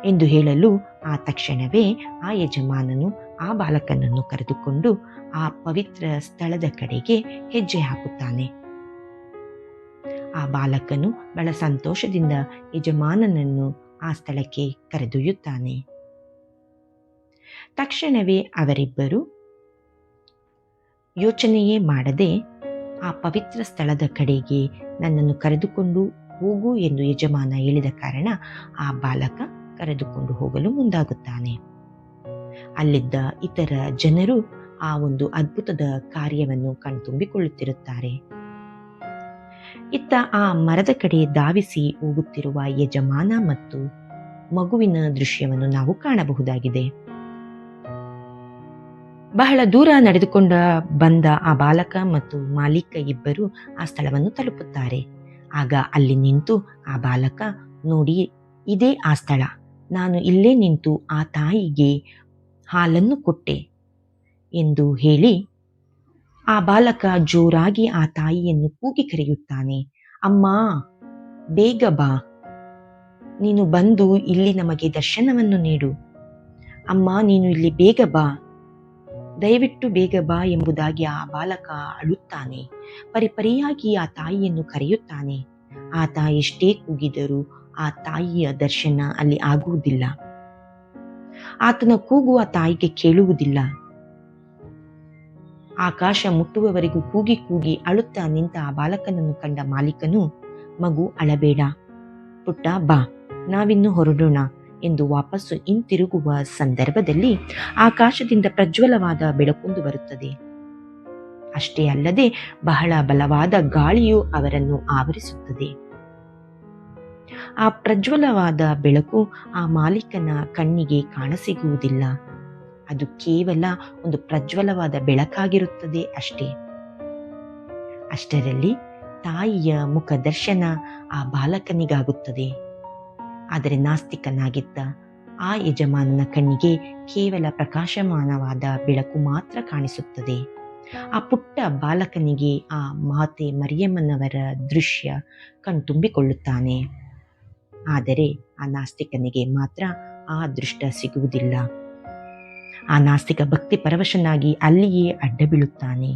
ಎಂದು ಹೇಳಲು ಆ ತಕ್ಷಣವೇ ಆ ಯಜಮಾನನು ಆ ಬಾಲಕನನ್ನು ಕರೆದುಕೊಂಡು ಆ ಪವಿತ್ರ ಸ್ಥಳದ ಕಡೆಗೆ ಹೆಜ್ಜೆ ಹಾಕುತ್ತಾನೆ. ಆ ಬಾಲಕನು ಬಹಳ ಸಂತೋಷದಿಂದ ಯಜಮಾನನನ್ನು ಆ ಸ್ಥಳಕ್ಕೆ ಕರೆದೊಯ್ಯುತ್ತಾನೆ. ತಕ್ಷಣವೇ ಅವರಿಬ್ಬರು ಯೋಚನೆಯೇ ಮಾಡದೆ ಆ ಪವಿತ್ರ ಸ್ಥಳದ ಕಡೆಗೆ ನನ್ನನ್ನು ಕರೆದುಕೊಂಡು ಹೋಗು ಎಂದು ಯಜಮಾನ ಹೇಳಿದ ಕಾರಣ ಆ ಬಾಲಕ ಕರೆದುಕೊಂಡು ಹೋಗಲು ಮುಂದಾಗುತ್ತಾನೆ. ಅಲ್ಲಿದ್ದ ಇತರ ಜನರು ಆ ಒಂದು ಅದ್ಭುತದ ಕಾರ್ಯವನ್ನು ಕಣ್ತುಂಬಿಕೊಳ್ಳುತ್ತಿರುತ್ತಾರೆ. ಇತ್ತ ಆ ಮರದ ಕಡೆ ಧಾವಿಸಿ ಹೋಗುತ್ತಿರುವ ಯಜಮಾನ ಮತ್ತು ಮಗುವಿನ ದೃಶ್ಯವನ್ನು ನಾವು ಕಾಣಬಹುದಾಗಿದೆ. ಬಹಳ ದೂರ ನಡೆದುಕೊಂಡ ಬಂದ ಆ ಬಾಲಕ ಮತ್ತು ಮಾಲೀಕ ಇಬ್ಬರು ಆ ಸ್ಥಳವನ್ನು ತಲುಪುತ್ತಾರೆ. ಆಗ ಅಲ್ಲಿ ನಿಂತು ಆ ಬಾಲಕ, ನೋಡಿ, ಇದೇ ಆ ಸ್ಥಳ, ನಾನು ಇಲ್ಲೇ ನಿಂತು ಆ ತಾಯಿಗೆ ಹಾಲನ್ನು ಕೊಟ್ಟೆ ಎಂದು ಹೇಳಿ ಆ ಬಾಲಕ ಜೋರಾಗಿ ಆ ತಾಯಿಯನ್ನು ಕೂಗಿ ಕರೆಯುತ್ತಾನೆ. ಅಮ್ಮ, ಬೇಗ ಬಾ, ನೀನು ಬಂದು ಇಲ್ಲಿ ನಮಗೆ ದರ್ಶನವನ್ನು ನೀಡು. ಅಮ್ಮ, ನೀನು ಇಲ್ಲಿ ಬೇಗ ಬಾ, ದಯವಿಟ್ಟು ಬೇಗ ಬಾ ಎಂಬುದಾಗಿ ಆ ಬಾಲಕ ಅಳುತ್ತಾನೆ. ಪರಿಪರಿಯಾಗಿ ಆ ತಾಯಿಯನ್ನು ಕರೆಯುತ್ತಾನೆ. ಆತ ಎಷ್ಟೇ ಕೂಗಿದರೂ ಆ ತಾಯಿಯ ದರ್ಶನ ಅಲ್ಲಿ ಆಗುವುದಿಲ್ಲ. ಆತನ ಕೂಗು ಆ ತಾಯಿಗೆ ಕೇಳುವುದಿಲ್ಲ. ಆಕಾಶ ಮುಟ್ಟುವವರೆಗೂ ಕೂಗಿ ಕೂಗಿ ಅಳುತ್ತಾ ನಿಂತ ಆ ಬಾಲಕನನ್ನು ಕಂಡ ಮಾಲೀಕನು, ಮಗು, ಅಳಬೇಡ ಪುಟ್ಟ, ಬಾ, ನಾವಿನ್ನು ಹೊರಡೋಣ ಎಂದು ವಾಪಸ್ಸು ಹಿಂತಿರುಗುವ ಸಂದರ್ಭದಲ್ಲಿ ಆಕಾಶದಿಂದ ಪ್ರಜ್ವಲವಾದ ಬೆಳಕೊಂದು ಬರುತ್ತದೆ. ಅಷ್ಟೇ ಅಲ್ಲದೆ ಬಹಳ ಬಲವಾದ ಗಾಳಿಯು ಅವರನ್ನು ಆವರಿಸುತ್ತದೆ. ಆ ಪ್ರಜ್ವಲವಾದ ಬೆಳಕು ಆ ಮಾಲೀಕನ ಕಣ್ಣಿಗೆ ಕಾಣಸಿಗುವುದಿಲ್ಲ. ಅದು ಕೇವಲ ಒಂದು ಪ್ರಜ್ವಲವಾದ ಬೆಳಕಾಗಿರುತ್ತದೆ ಅಷ್ಟೇ. ಅಷ್ಟರಲ್ಲಿ ತಾಯಿಯ ಮುಖ ದರ್ಶನ ಆ ಬಾಲಕನಿಗಾಗುತ್ತದೆ. ಆದರೆ ನಾಸ್ತಿಕನಾಗಿದ್ದ ಆ ಯಜಮಾನನ ಕಣ್ಣಿಗೆ ಕೇವಲ ಪ್ರಕಾಶಮಾನವಾದ ಬೆಳಕು ಮಾತ್ರ ಕಾಣಿಸುತ್ತದೆ. ಆ ಪುಟ್ಟ ಬಾಲಕನಿಗೆ ಆ ಮಾತೆ ಮರಿಯಮ್ಮನವರ ದೃಶ್ಯ ಕಣ್ತುಂಬಿಕೊಳ್ಳುತ್ತಾನೆ. ಆದರೆ ಆ ನಾಸ್ತಿಕನಿಗೆ ಮಾತ್ರ ಆ ದೃಷ್ಟ ಸಿಗುವುದಿಲ್ಲ. ಆ ನಾಸ್ತಿಕ ಭಕ್ತಿ ಪರವಶನಾಗಿ ಅಲ್ಲಿಯೇ ಅಡ್ಡ ಬೀಳುತ್ತಾನೆ.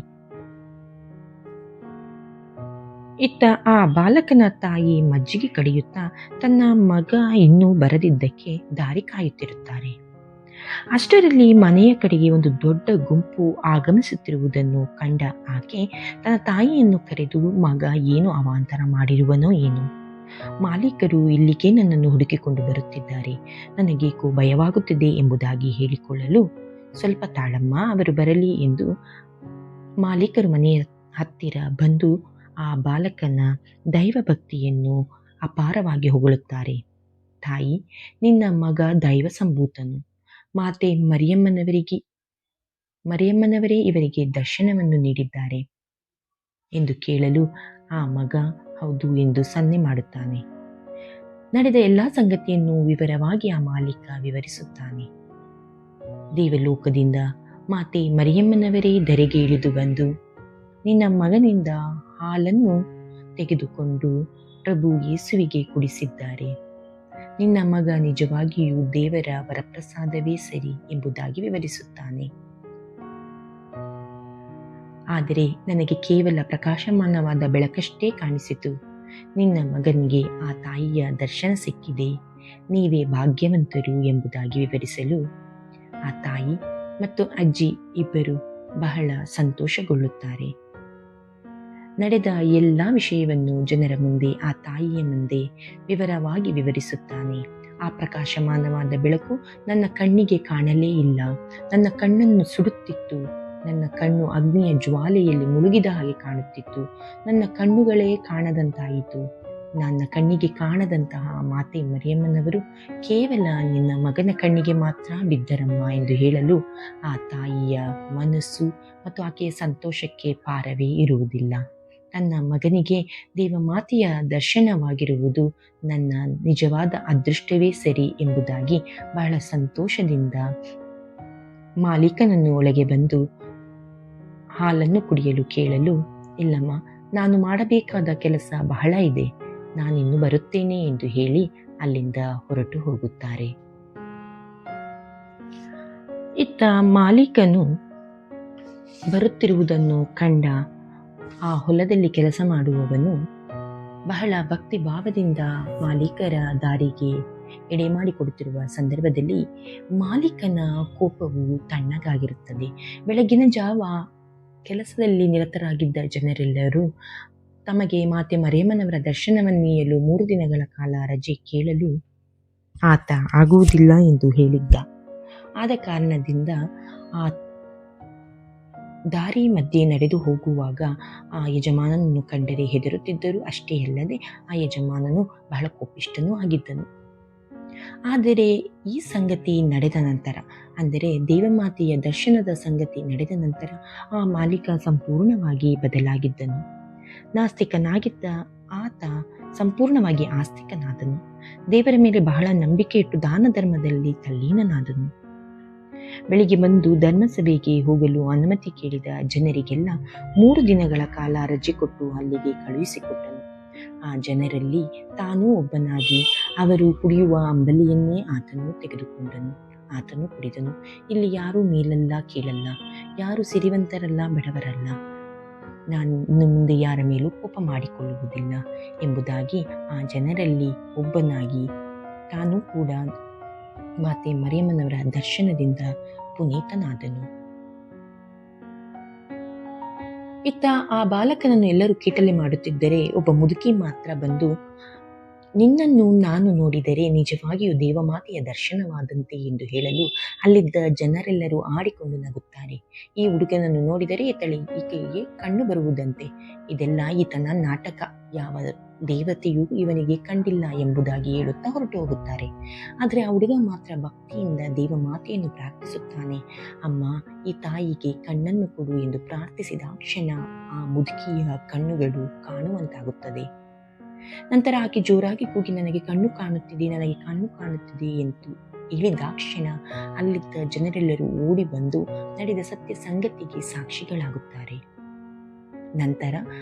ಇತ್ತ ಆ ಬಾಲಕನ ತಾಯಿ ಮಜ್ಜಿಗೆ ಕಡಿಯುತ್ತಾ ತನ್ನ ಮಗ ಇನ್ನೂ ಬರದಿದ್ದಕ್ಕೆ ದಾರಿ ಕಾಯುತ್ತಿರುತ್ತಾರೆ. ಅಷ್ಟರಲ್ಲಿ ಮನೆಯ ಕಡೆಗೆ ಒಂದು ದೊಡ್ಡ ಗುಂಪು ಆಗಮಿಸುತ್ತಿರುವುದನ್ನು ಕಂಡ ಆಕೆ ತನ್ನ ತಾಯಿಯನ್ನು ಕರೆದು, ಮಗ ಏನು ಅವಾಂತರ ಮಾಡಿರುವನೋ ಏನು, ಮಾಲೀಕರು ಇಲ್ಲಿಗೆ ನನ್ನನ್ನು ಹುಡುಕಿಕೊಂಡು ಬರುತ್ತಿದ್ದಾರೆ, ನನಗೇಕೋ ಭಯವಾಗುತ್ತಿದೆ ಎಂಬುದಾಗಿ ಹೇಳಿಕೊಳ್ಳಲು, ಸ್ವಲ್ಪ ತಾಳಮ್ಮ, ಅವರು ಬರಲಿ ಎಂದು ಮಾಲೀಕರು ಮನೆಯ ಹತ್ತಿರ ಬಂದು ಆ ಬಾಲಕನ ದೈವ ಭಕ್ತಿಯನ್ನು ಅಪಾರವಾಗಿ ಹೊಗಳುತ್ತಾರೆ. ತಾಯಿ, ನಿನ್ನ ಮಗ ದೈವ ಸಂಭೂತನು, ಮಾತೆ ಮರಿಯಮ್ಮನವರೇ ಇವರಿಗೆ ದರ್ಶನವನ್ನು ನೀಡಿದ್ದಾರೆ ಎಂದು ಕೇಳಲು ಆ ಮಗ ಹೌದು ಎಂದು ಸನ್ನೆ ಮಾಡುತ್ತಾನೆ. ನಡೆದ ಎಲ್ಲ ಸಂಗತಿಯನ್ನು ವಿವರವಾಗಿ ಆ ಮಾಲೀಕ ವಿವರಿಸುತ್ತಾನೆ. ದೇವಲೋಕದಿಂದ ಮಾತೆ ಮರಿಯಮ್ಮನವರೇ ಧರೆಗೆ ಇಳಿದು ಬಂದು ನಿನ್ನ ಮಗನಿಂದ ಹಾಲನ್ನು ತೆಗೆದುಕೊಂಡು ಪ್ರಭು ಯೇಸುವಿಗೆ ಕುಡಿಸಿದ್ದಾರೆ. ನಿನ್ನ ಮಗ ನಿಜವಾಗಿಯೂ ದೇವರ ವರಪ್ರಸಾದವೇ ಸರಿ ಎಂಬುದಾಗಿ ವಿವರಿಸುತ್ತಾನೆ. ಆದರೆ ನನಗೆ ಕೇವಲ ಪ್ರಕಾಶಮಾನವಾದ ಬೆಳಕಷ್ಟೇ ಕಾಣಿಸಿತು. ನಿನ್ನ ಮಗನಿಗೆ ಆ ತಾಯಿಯ ದರ್ಶನ ಸಿಕ್ಕಿದೆ, ನೀವೇ ಭಾಗ್ಯವಂತರು ಎಂಬುದಾಗಿ ವಿವರಿಸಲು ಆ ತಾಯಿ ಮತ್ತು ಅಜ್ಜಿ ಇಬ್ಬರು ಬಹಳ ಸಂತೋಷಗೊಳ್ಳುತ್ತಾರೆ. ನಡೆದ ಎಲ್ಲ ವಿಷಯವನ್ನು ಜನರ ಮುಂದೆ ಆ ತಾಯಿಯ ಮುಂದೆ ವಿವರವಾಗಿ ವಿವರಿಸುತ್ತಾನೆ. ಆ ಪ್ರಕಾಶಮಾನವಾದ ಬೆಳಕು ನನ್ನ ಕಣ್ಣಿಗೆ ಕಾಣಲೇ ಇಲ್ಲ, ನನ್ನ ಕಣ್ಣನ್ನು ಸುಡುತ್ತಿತ್ತು, ನನ್ನ ಕಣ್ಣು ಅಗ್ನಿಯ ಜ್ವಾಲೆಯಲ್ಲಿ ಮುಳುಗಿದ ಹಾಗೆ ಕಾಣುತ್ತಿತ್ತು, ನನ್ನ ಕಣ್ಣುಗಳೇ ಕಾಣದಂತಾಯಿತು. ನನ್ನ ಕಣ್ಣಿಗೆ ಕಾಣದಂತಹ ಮಾತೆ ಮರಿಯಮ್ಮನವರು ಕೇವಲ ನಿನ್ನ ಮಗನ ಕಣ್ಣಿಗೆ ಮಾತ್ರ ಬಿದ್ದರಮ್ಮ ಎಂದು ಹೇಳಲು ಆ ತಾಯಿಯ ಮನಸ್ಸು ಮತ್ತು ಆಕೆಯ ಸಂತೋಷಕ್ಕೆ ಪಾರವೇ ಇರುವುದಿಲ್ಲ. ತನ್ನ ಮಗನಿಗೆ ದೇವಮಾತೆಯ ದರ್ಶನವಾಗಿರುವುದು ನನ್ನ ನಿಜವಾದ ಅದೃಷ್ಟವೇ ಸರಿ ಎಂಬುದಾಗಿ ಬಹಳ ಸಂತೋಷದಿಂದ ಮಾಲೀಕನನ್ನು ಒಳಗೆ ಬಂದು ಹಾಲನ್ನು ಕುಡಿಯಲು ಕೇಳಲು, ಇಲ್ಲಮ್ಮ, ನಾನು ಮಾಡಬೇಕಾದ ಕೆಲಸ ಬಹಳ ಇದೆ, ನಾನಿನ್ನು ಬರುತ್ತೇನೆ ಎಂದು ಹೇಳಿ ಅಲ್ಲಿಂದ ಹೊರಟು ಹೋಗುತ್ತಾರೆ. ಇತ್ತ ಮಾಲೀಕನು ಬರುತ್ತಿರುವುದನ್ನು ಕಂಡ ಆ ಹೊಲದಲ್ಲಿ ಕೆಲಸ ಮಾಡುವವನು ಬಹಳ ಭಕ್ತಿ ಭಾವದಿಂದ ಮಾಲೀಕರ ದಾರಿಗೆ ಎಡೆ ಮಾಡಿಕೊಡುತ್ತಿರುವ ಸಂದರ್ಭದಲ್ಲಿ ಮಾಲೀಕನ ಕೋಪವು ತಣ್ಣಗಾಗಿರುತ್ತದೆ. ಬೆಳಗಿನ ಜಾವ ಕೆಲಸದಲ್ಲಿ ನಿರತರಾಗಿದ್ದ ಜನರೆಲ್ಲರೂ ತಮಗೆ ಮಾತೆ ಮರಿಯಮ್ಮನವರ ದರ್ಶನವನ್ನು ನೀಡಲು 3 ದಿನಗಳ ಕಾಲ ರಜೆ ಕೇಳಲು ಆತ ಆಗುವುದಿಲ್ಲ ಎಂದು ಹೇಳಿದ್ದ. ಆದ ಕಾರಣದಿಂದ ದಾರಿ ಮಧ್ಯೆ ನಡೆದು ಹೋಗುವಾಗ ಆ ಯಜಮಾನನನ್ನು ಕಂಡರೆ ಹೆದರುತ್ತಿದ್ದರು. ಅಷ್ಟೇ ಅಲ್ಲದೆ ಆ ಯಜಮಾನನು ಬಹಳ ಕೋಪಿಷ್ಠನೂ ಆಗಿದ್ದನು. ಆದರೆ ಈ ಸಂಗತಿ ನಡೆದ ನಂತರ, ಅಂದರೆ ದೇವಮಾತೆಯ ದರ್ಶನದ ಸಂಗತಿ ನಡೆದ ನಂತರ ಆ ಮಾಲೀಕ ಸಂಪೂರ್ಣವಾಗಿ ಬದಲಾಗಿದ್ದನು. ನಾಸ್ತಿಕನಾಗಿದ್ದ ಆತ ಸಂಪೂರ್ಣವಾಗಿ ಆಸ್ತಿಕನಾದನು. ದೇವರ ಮೇಲೆ ಬಹಳ ನಂಬಿಕೆ ಇಟ್ಟು ದಾನ ಧರ್ಮದಲ್ಲಿ ತಲ್ಲೀನನಾದನು. ಬೆಳಿಗ್ಗೆ ಬಂದು ಧರ್ಮಸಭೆಗೆ ಹೋಗಲು ಅನುಮತಿ ಕೇಳಿದ ಜನರಿಗೆಲ್ಲ 3 ದಿನಗಳ ಕಾಲ ರಜೆ ಕೊಟ್ಟು ಅಲ್ಲಿಗೆ ಕಳುಹಿಸಿಕೊಟ್ಟನು. ಆ ಜನರಲ್ಲಿ ತಾನೂ ಒಬ್ಬನಾಗಿ ಅವರು ಕುಡಿಯುವ ಅಂಬಲಿಯನ್ನೇ ಆತನು ತೆಗೆದುಕೊಂಡನು. ಆತನು ಕುಡಿದನು. ಇಲ್ಲಿ ಯಾರೂ ಮೇಲಲ್ಲ ಕೀಳಲ್ಲ, ಯಾರು ಸಿರಿವಂತರಲ್ಲ ಬಡವರಲ್ಲ, ನಾನು ಇನ್ನು ಮುಂದೆ ಯಾರ ಮೇಲೂ ಕೋಪ ಮಾಡಿಕೊಳ್ಳುವುದಿಲ್ಲ ಎಂಬುದಾಗಿ ಆ ಜನರಲ್ಲಿ ಒಬ್ಬನಾಗಿ ತಾನೂ ಕೂಡ ಮಾತೆ ಮರಿಯಮ್ಮನವರ ದರ್ಶನದಿಂದ ಪುನೀತನಾದನು. ಇತ್ತ ಆ ಬಾಲಕನನ್ನು ಎಲ್ಲರೂ ಕೀಟಲೆ ಮಾಡುತ್ತಿದ್ದರೆ ಒಬ್ಬ ಮುದುಕಿ ಮಾತ್ರ ಬಂದು, ನಿನ್ನನ್ನು ನಾನು ನೋಡಿದರೆ ನಿಜವಾಗಿಯೂ ದೇವಮಾತೆಯ ದರ್ಶನವಾದಂತೆ ಎಂದು ಹೇಳಲು ಅಲ್ಲಿದ್ದ ಜನರೆಲ್ಲರೂ ಆಡಿಕೊಂಡು ನಗುತ್ತಾರೆ. ಈ ಹುಡುಗನನ್ನು ನೋಡಿದರೆ ಈಕೆಗೆ ಕಣ್ಣು ಬರುವುದಂತೆ, ಇದೆಲ್ಲ ಈತನ ನಾಟಕ, ಯಾವ ದೇವತೆಯೂ ಇವನಿಗೆ ಕಂಡಿಲ್ಲ ಎಂಬುದಾಗಿ ಹೇಳುತ್ತಾ ಹೊರಟು ಹೋಗುತ್ತಾರೆ. ಆದರೆ ಆ ಹುಡುಗ ಮಾತ್ರ ಭಕ್ತಿಯಿಂದ ದೇವಮಾತೆಯನ್ನು ಪ್ರಾರ್ಥಿಸುತ್ತಾನೆ. ಅಮ್ಮ, ಈ ತಾಯಿಗೆ ಕಣ್ಣನ್ನು ಕೊಡು ಎಂದು ಪ್ರಾರ್ಥಿಸಿದ ಕ್ಷಣ ಆ ಮುದುಕಿಯ ಕಣ್ಣುಗಳು ಕಾಣುವಂತಾಗುತ್ತದೆ. ನಂತರ ಆಕೆ ಜೋರಾಗಿ ಕೂಗಿ, ನನಗೆ ಕಣ್ಣು ಕಾಣುತ್ತಿದೆ, ನನಗೆ ಕಣ್ಣು ಕಾಣುತ್ತಿದೆ ಎಂದು ಹೇಳಿದ ಕ್ಷಣ ಅಲ್ಲಿದ್ದ ಜನರೆಲ್ಲರೂ ಓಡಿ ಬಂದು ನಡೆದ ಸತ್ಯ ಸಂಗತಿಗೆ ಸಾಕ್ಷಿಗಳಾಗುತ್ತಾರೆ. ನಂತರ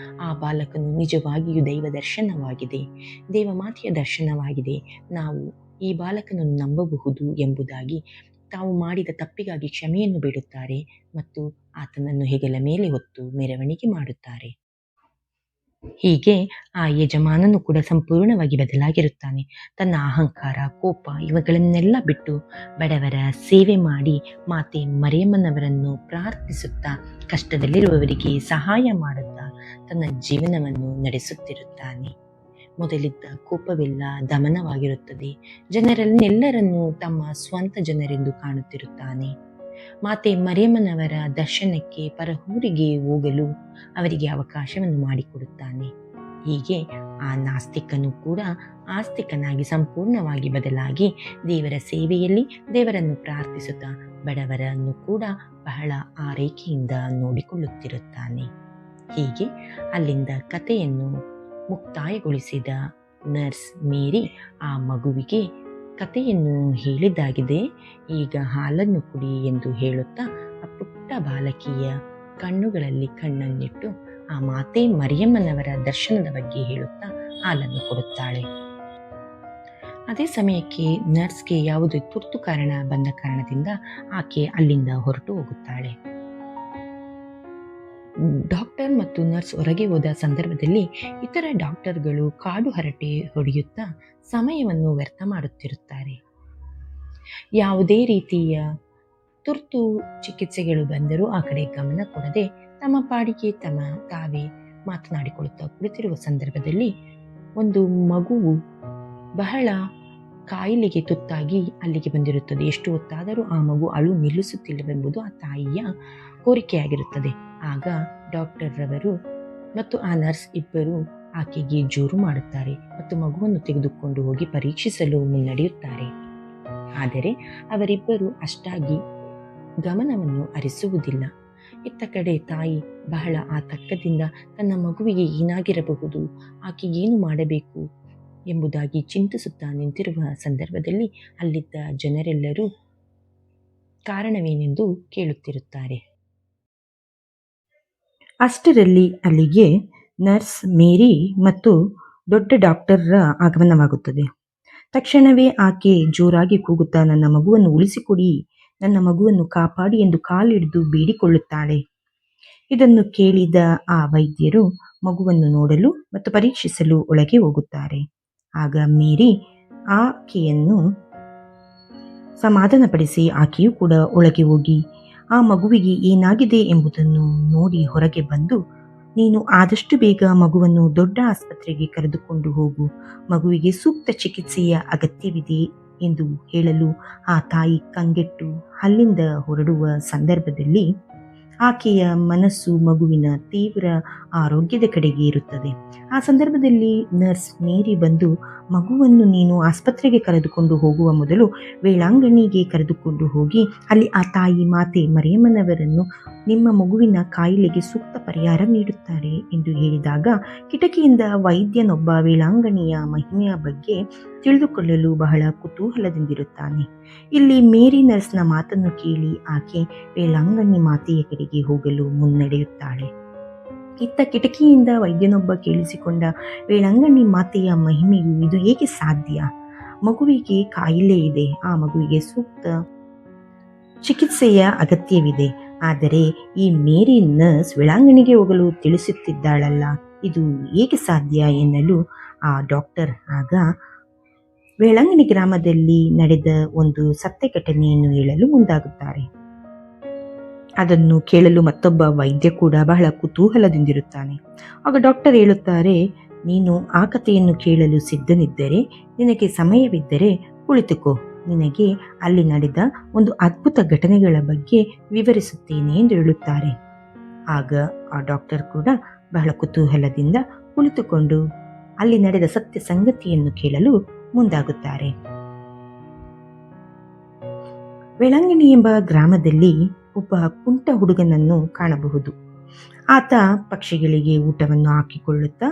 ಆ ಬಾಲಕನು ನಿಜವಾಗಿಯೂ ದೈವ ದರ್ಶನವಾಗಿದೆ, ದೇವಮಾತೆಯ ದರ್ಶನವಾಗಿದೆ, ನಾವು ಈ ಬಾಲಕನನ್ನು ನಂಬಬಹುದು ಎಂಬುದಾಗಿ ತಾವು ಮಾಡಿದ ತಪ್ಪಿಗಾಗಿ ಕ್ಷಮೆಯನ್ನು ಬೇಡುತ್ತಾರೆ ಮತ್ತು ಆತನನ್ನು ಹೆಗಲ ಮೇಲೆ ಹೊತ್ತು ಮೆರವಣಿಗೆ ಮಾಡುತ್ತಾರೆ. ಹೀಗೆ ಆ ಯಜಮಾನನು ಕೂಡ ಸಂಪೂರ್ಣವಾಗಿ ಬದಲಾಗಿರುತ್ತಾನೆ. ತನ್ನ ಅಹಂಕಾರ, ಕೋಪ ಇವುಗಳನ್ನೆಲ್ಲ ಬಿಟ್ಟು ಬಡವರ ಸೇವೆ ಮಾಡಿ ಮಾತೆ ಮರಿಯಮ್ಮನವರನ್ನು ಪ್ರಾರ್ಥಿಸುತ್ತಾ ಕಷ್ಟದಲ್ಲಿರುವವರಿಗೆ ಸಹಾಯ ಮಾಡುತ್ತಾ ತನ್ನ ಜೀವನವನ್ನು ನಡೆಸುತ್ತಿರುತ್ತಾನೆ. ಮೊದಲಿದ್ದ ಕೋಪವೆಲ್ಲ ದಮನವಾಗಿರುತ್ತದೆ. ಜನರನ್ನೆಲ್ಲರನ್ನೂ ತಮ್ಮ ಸ್ವಂತ ಜನರೆಂದು ಕಾಣುತ್ತಿರುತ್ತಾನೆ. ಮಾತೆ ಮರಿಯಮ್ಮನವರ ದರ್ಶನಕ್ಕೆ ಪರಹೂರಿಗೆ ಹೋಗಲು ಅವರಿಗೆ ಅವಕಾಶವನ್ನು ಮಾಡಿಕೊಡುತ್ತಾನೆ. ಹೀಗೆ ಆ ನಾಸ್ತಿಕನು ಕೂಡ ಆಸ್ತಿಕನಾಗಿ ಸಂಪೂರ್ಣವಾಗಿ ಬದಲಾಗಿ ದೇವರ ಸೇವೆಯಲ್ಲಿ ದೇವರನ್ನು ಪ್ರಾರ್ಥಿಸುತ್ತಾ ಬಡವರನ್ನು ಕೂಡ ಬಹಳ ಆರೈಕೆಯಿಂದ ನೋಡಿಕೊಳ್ಳುತ್ತಿರುತ್ತಾನೆ. ಹೀಗೆ ಅಲ್ಲಿಂದ ಕಥೆಯನ್ನು ಮುಕ್ತಾಯಗೊಳಿಸಿದ ನರ್ಸ್ ಮೇರಿ ಆ ಮಗುವಿಗೆ ಕಥೆಯನ್ನು ಹೇಳಿದ್ದಾಗಿದೆ, ಈಗ ಹಾಲನ್ನು ಕುಡಿ ಎಂದು ಹೇಳುತ್ತಾ ಆ ಪುಟ್ಟ ಬಾಲಕಿಯ ಕಣ್ಣುಗಳಲ್ಲಿ ಕಣ್ಣನ್ನಿಟ್ಟು ಆ ಮಾತೆ ಮರಿಯಮ್ಮನವರ ದರ್ಶನದ ಬಗ್ಗೆ ಹೇಳುತ್ತಾ ಹಾಲನ್ನು ಕೊಡುತ್ತಾಳೆ. ಅದೇ ಸಮಯಕ್ಕೆ ನರ್ಸ್ಗೆ ಯಾವುದೇ ತುರ್ತು ಕಾರಣ ಬಂದ ಕಾರಣದಿಂದ ಆಕೆ ಅಲ್ಲಿಂದ ಹೊರಟು ಹೋಗುತ್ತಾಳೆ. ಡಾಕ್ಟರ್ ಮತ್ತು ನರ್ಸ್ ಹೊರಗೆ ಹೋದ ಸಂದರ್ಭದಲ್ಲಿ ಇತರ ಡಾಕ್ಟರ್ಗಳು ಕಾಡು ಹರಟೆ ಹೊಡೆಯುತ್ತಾ ಸಮಯವನ್ನು ವ್ಯರ್ಥ ಮಾಡುತ್ತಿರುತ್ತಾರೆ. ಯಾವುದೇ ರೀತಿಯ ತುರ್ತು ಚಿಕಿತ್ಸೆಗಳು ಬಂದರೂ ಆ ಕಡೆ ಗಮನ ಕೊಡದೆ ತಮ್ಮ ಪಾಡಿಗೆ ತಾವೇ ಮಾತನಾಡಿಕೊಳ್ಳುತ್ತಾ ಕುಳಿತಿರುವ ಸಂದರ್ಭದಲ್ಲಿ ಒಂದು ಮಗುವು ಬಹಳ ಕಾಯಿಲೆಗೆ ತುತ್ತಾಗಿ ಅಲ್ಲಿಗೆ ಬಂದಿರುತ್ತದೆ. ಎಷ್ಟು ಹೊತ್ತಾದರೂ ಆ ಮಗು ಅಳು ನಿಲ್ಲಿಸುತ್ತಿಲ್ಲವೆಂಬುದು ಆ ತಾಯಿಯ ಕೋರಿಕೆಯಾಗಿರುತ್ತದೆ. ಆಗ ಡಾಕ್ಟರ್ ರವರು ಮತ್ತು ಆ ನರ್ಸ್ ಇಬ್ಬರು ಆಕೆಗೆ ಜೋರು ಮಾಡುತ್ತಾರೆ ಮತ್ತು ಮಗುವನ್ನು ತೆಗೆದುಕೊಂಡು ಹೋಗಿ ಪರೀಕ್ಷಿಸಲು ಮುನ್ನಡೆಯುತ್ತಾರೆ. ಆದರೆ ಅವರಿಬ್ಬರು ಅಷ್ಟಾಗಿ ಗಮನವನ್ನು ಹರಿಸುವುದಿಲ್ಲ. ಇತ್ತ ಕಡೆ ತಾಯಿ ಬಹಳ ಆತಂಕದಿಂದ ತನ್ನ ಮಗುವಿಗೆ ಏನಾಗಿರಬಹುದು, ಆಕೆಗೇನು ಮಾಡಬೇಕು ಎಂಬುದಾಗಿ ಚಿಂತಿಸುತ್ತಾ ನಿಂತಿರುವ ಸಂದರ್ಭದಲ್ಲಿ ಅಲ್ಲಿದ್ದ ಜನರೆಲ್ಲರೂ ಕಾರಣವೇನೆಂದು ಕೇಳುತ್ತಿರುತ್ತಾರೆ. ಅಷ್ಟರಲ್ಲಿ ಅಲ್ಲಿಗೆ ನರ್ಸ್ ಮೇರಿ ಮತ್ತು ದೊಡ್ಡ ಡಾಕ್ಟರ್ರ ಆಗಮನವಾಗುತ್ತದೆ. ತಕ್ಷಣವೇ ಆಕೆ ಜೋರಾಗಿ ಕೂಗುತ್ತಾ, ನನ್ನ ಮಗುವನ್ನು ಉಳಿಸಿಕೊಡಿ, ನನ್ನ ಮಗುವನ್ನು ಕಾಪಾಡಿ ಎಂದು ಕಾಲಿಡಿದು ಬೇಡಿಕೊಳ್ಳುತ್ತಾಳೆ. ಇದನ್ನು ಕೇಳಿದ ಆ ವೈದ್ಯರು ಮಗುವನ್ನು ನೋಡಲು ಮತ್ತು ಪರೀಕ್ಷಿಸಲು ಒಳಗೆ ಹೋಗುತ್ತಾರೆ. ಆಗ ಮೇರಿ ಆಕೆಯನ್ನು ಸಮಾಧಾನಪಡಿಸಿ ಆಕೆಯೂ ಕೂಡ ಒಳಗೆ ಹೋಗಿ ಆ ಮಗುವಿಗೆ ಏನಾಗಿದೆ ಎಂಬುದನ್ನು ನೋಡಿ ಹೊರಗೆ ಬಂದು, ನೀನು ಆದಷ್ಟು ಬೇಗ ಮಗುವನ್ನು ದೊಡ್ಡ ಆಸ್ಪತ್ರೆಗೆ ಕರೆದುಕೊಂಡು ಹೋಗು, ಮಗುವಿಗೆ ಸೂಕ್ತ ಚಿಕಿತ್ಸೆಯ ಅಗತ್ಯವಿದೆ ಎಂದು ಹೇಳಲು ಆ ತಾಯಿ ಕಂಗೆಟ್ಟು ಅಲ್ಲಿಂದ ಹೊರಡುವ ಸಂದರ್ಭದಲ್ಲಿ ಆಕೆಯ ಮನಸ್ಸು ಮಗುವಿನ ತೀವ್ರ ಆರೋಗ್ಯದ ಕಡೆಗೆ ಇರುತ್ತದೆ. ಆ ಸಂದರ್ಭದಲ್ಲಿ ನರ್ಸ್ ಮೇರಿ ಬಂದು, ಮಗುವನ್ನು ನೀನು ಆಸ್ಪತ್ರೆಗೆ ಕರೆದುಕೊಂಡು ಹೋಗುವ ಮೊದಲು ವೇಳಾಂಗಣಿಗೆ ಕರೆದುಕೊಂಡು ಹೋಗಿ ಅಲ್ಲಿ ಆ ತಾಯಿ ಮಾತೆ ಮರಿಯಮ್ಮನವರನ್ನು ನಿಮ್ಮ ಮಗುವಿನ ಕಾಯಿಲೆಗೆ ಸೂಕ್ತ ಪರಿಹಾರ ನೀಡುತ್ತಾರೆ ಎಂದು ಹೇಳಿದಾಗ, ಕಿಟಕಿಯಿಂದ ವೈದ್ಯನೊಬ್ಬ ವೇಳಾಂಗಣಿಯ ಮಹಿಮೆಯ ಬಗ್ಗೆ ತಿಳಿದುಕೊಳ್ಳಲು ಬಹಳ ಕುತೂಹಲದಿಂದಿರುತ್ತಾನೆ. ಇಲ್ಲಿ ಮೇರಿ ನರ್ಸ್ನ ಮಾತನ್ನು ಕೇಳಿ ಆಕೆ ವೇಳಾಂಗಣಿ ಮಾತೆಯ ಕಡೆಗೆ ಹೋಗಲು ಮುನ್ನಡೆಯುತ್ತಾಳೆ. ಇತ್ತ ಕಿಟಕಿಯಿಂದ ವೈದ್ಯನೊಬ್ಬ ಕೇಳಿಸಿಕೊಂಡ ವೇಳಾಂಗಣಿ ಮಾತೆಯ ಮಹಿಮೆಯು ಇದು ಹೇಗೆ ಸಾಧ್ಯ? ಮಗುವಿಗೆ ಕಾಯಿಲೆ ಇದೆ, ಆ ಮಗುವಿಗೆ ಸೂಕ್ತ ಚಿಕಿತ್ಸೆಯ ಅಗತ್ಯವಿದೆ. ಆದರೆ ಈ ಮೇರಿ ನರ್ಸ್ ವೇಳಾಂಗಣಿಗೆ ಹೋಗಲು ತಿಳಿಸುತ್ತಿದ್ದಾಳಲ್ಲ, ಇದು ಹೇಗೆ ಸಾಧ್ಯ ಎನ್ನಲು ಆ ಡಾಕ್ಟರ್ ಆಗ ವೇಳಾಂಗಣಿ ಗ್ರಾಮದಲ್ಲಿ ನಡೆದ ಒಂದು ಸತ್ಯ ಘಟನೆಯನ್ನು ಹೇಳಲು ಮುಂದಾಗುತ್ತಾರೆ. ಅದನ್ನು ಕೇಳಲು ಮತ್ತೊಬ್ಬ ವೈದ್ಯ ಕೂಡ ಬಹಳ ಕುತೂಹಲದಿಂದಿರುತ್ತಾನೆ. ಆಗ ಡಾಕ್ಟರ್ ಹೇಳುತ್ತಾರೆ, ನೀನು ಆ ಕಥೆಯನ್ನು ಕೇಳಲು ಸಿದ್ಧನಿದ್ದರೆ, ನಿನಗೆ ಸಮಯವಿದ್ದರೆ ಕುಳಿತುಕೋ, ನಿನಗೆ ಅಲ್ಲಿ ನಡೆದ ಒಂದು ಅದ್ಭುತ ಘಟನೆಗಳ ಬಗ್ಗೆ ವಿವರಿಸುತ್ತೇನೆ ಎಂದು ಹೇಳುತ್ತಾರೆ. ಆಗ ಆ ಡಾಕ್ಟರ್ ಕೂಡ ಬಹಳ ಕುತೂಹಲದಿಂದ ಕುಳಿತುಕೊಂಡು ಅಲ್ಲಿ ನಡೆದ ಸತ್ಯ ಸಂಗತಿಯನ್ನು ಕೇಳಲು ಮುಂದಾಗುತ್ತಾರೆ. ವೇಳಾಂಗಣಿ ಎಂಬ ಗ್ರಾಮದಲ್ಲಿ ಒಬ್ಬ ಕುಂಟ ಹುಡುಗನನ್ನು ಕಾಣಬಹುದು. ಆತ ಪಕ್ಷಿಗಳಿಗೆ ಊಟವನ್ನು ಹಾಕಿಕೊಳ್ಳುತ್ತಾ,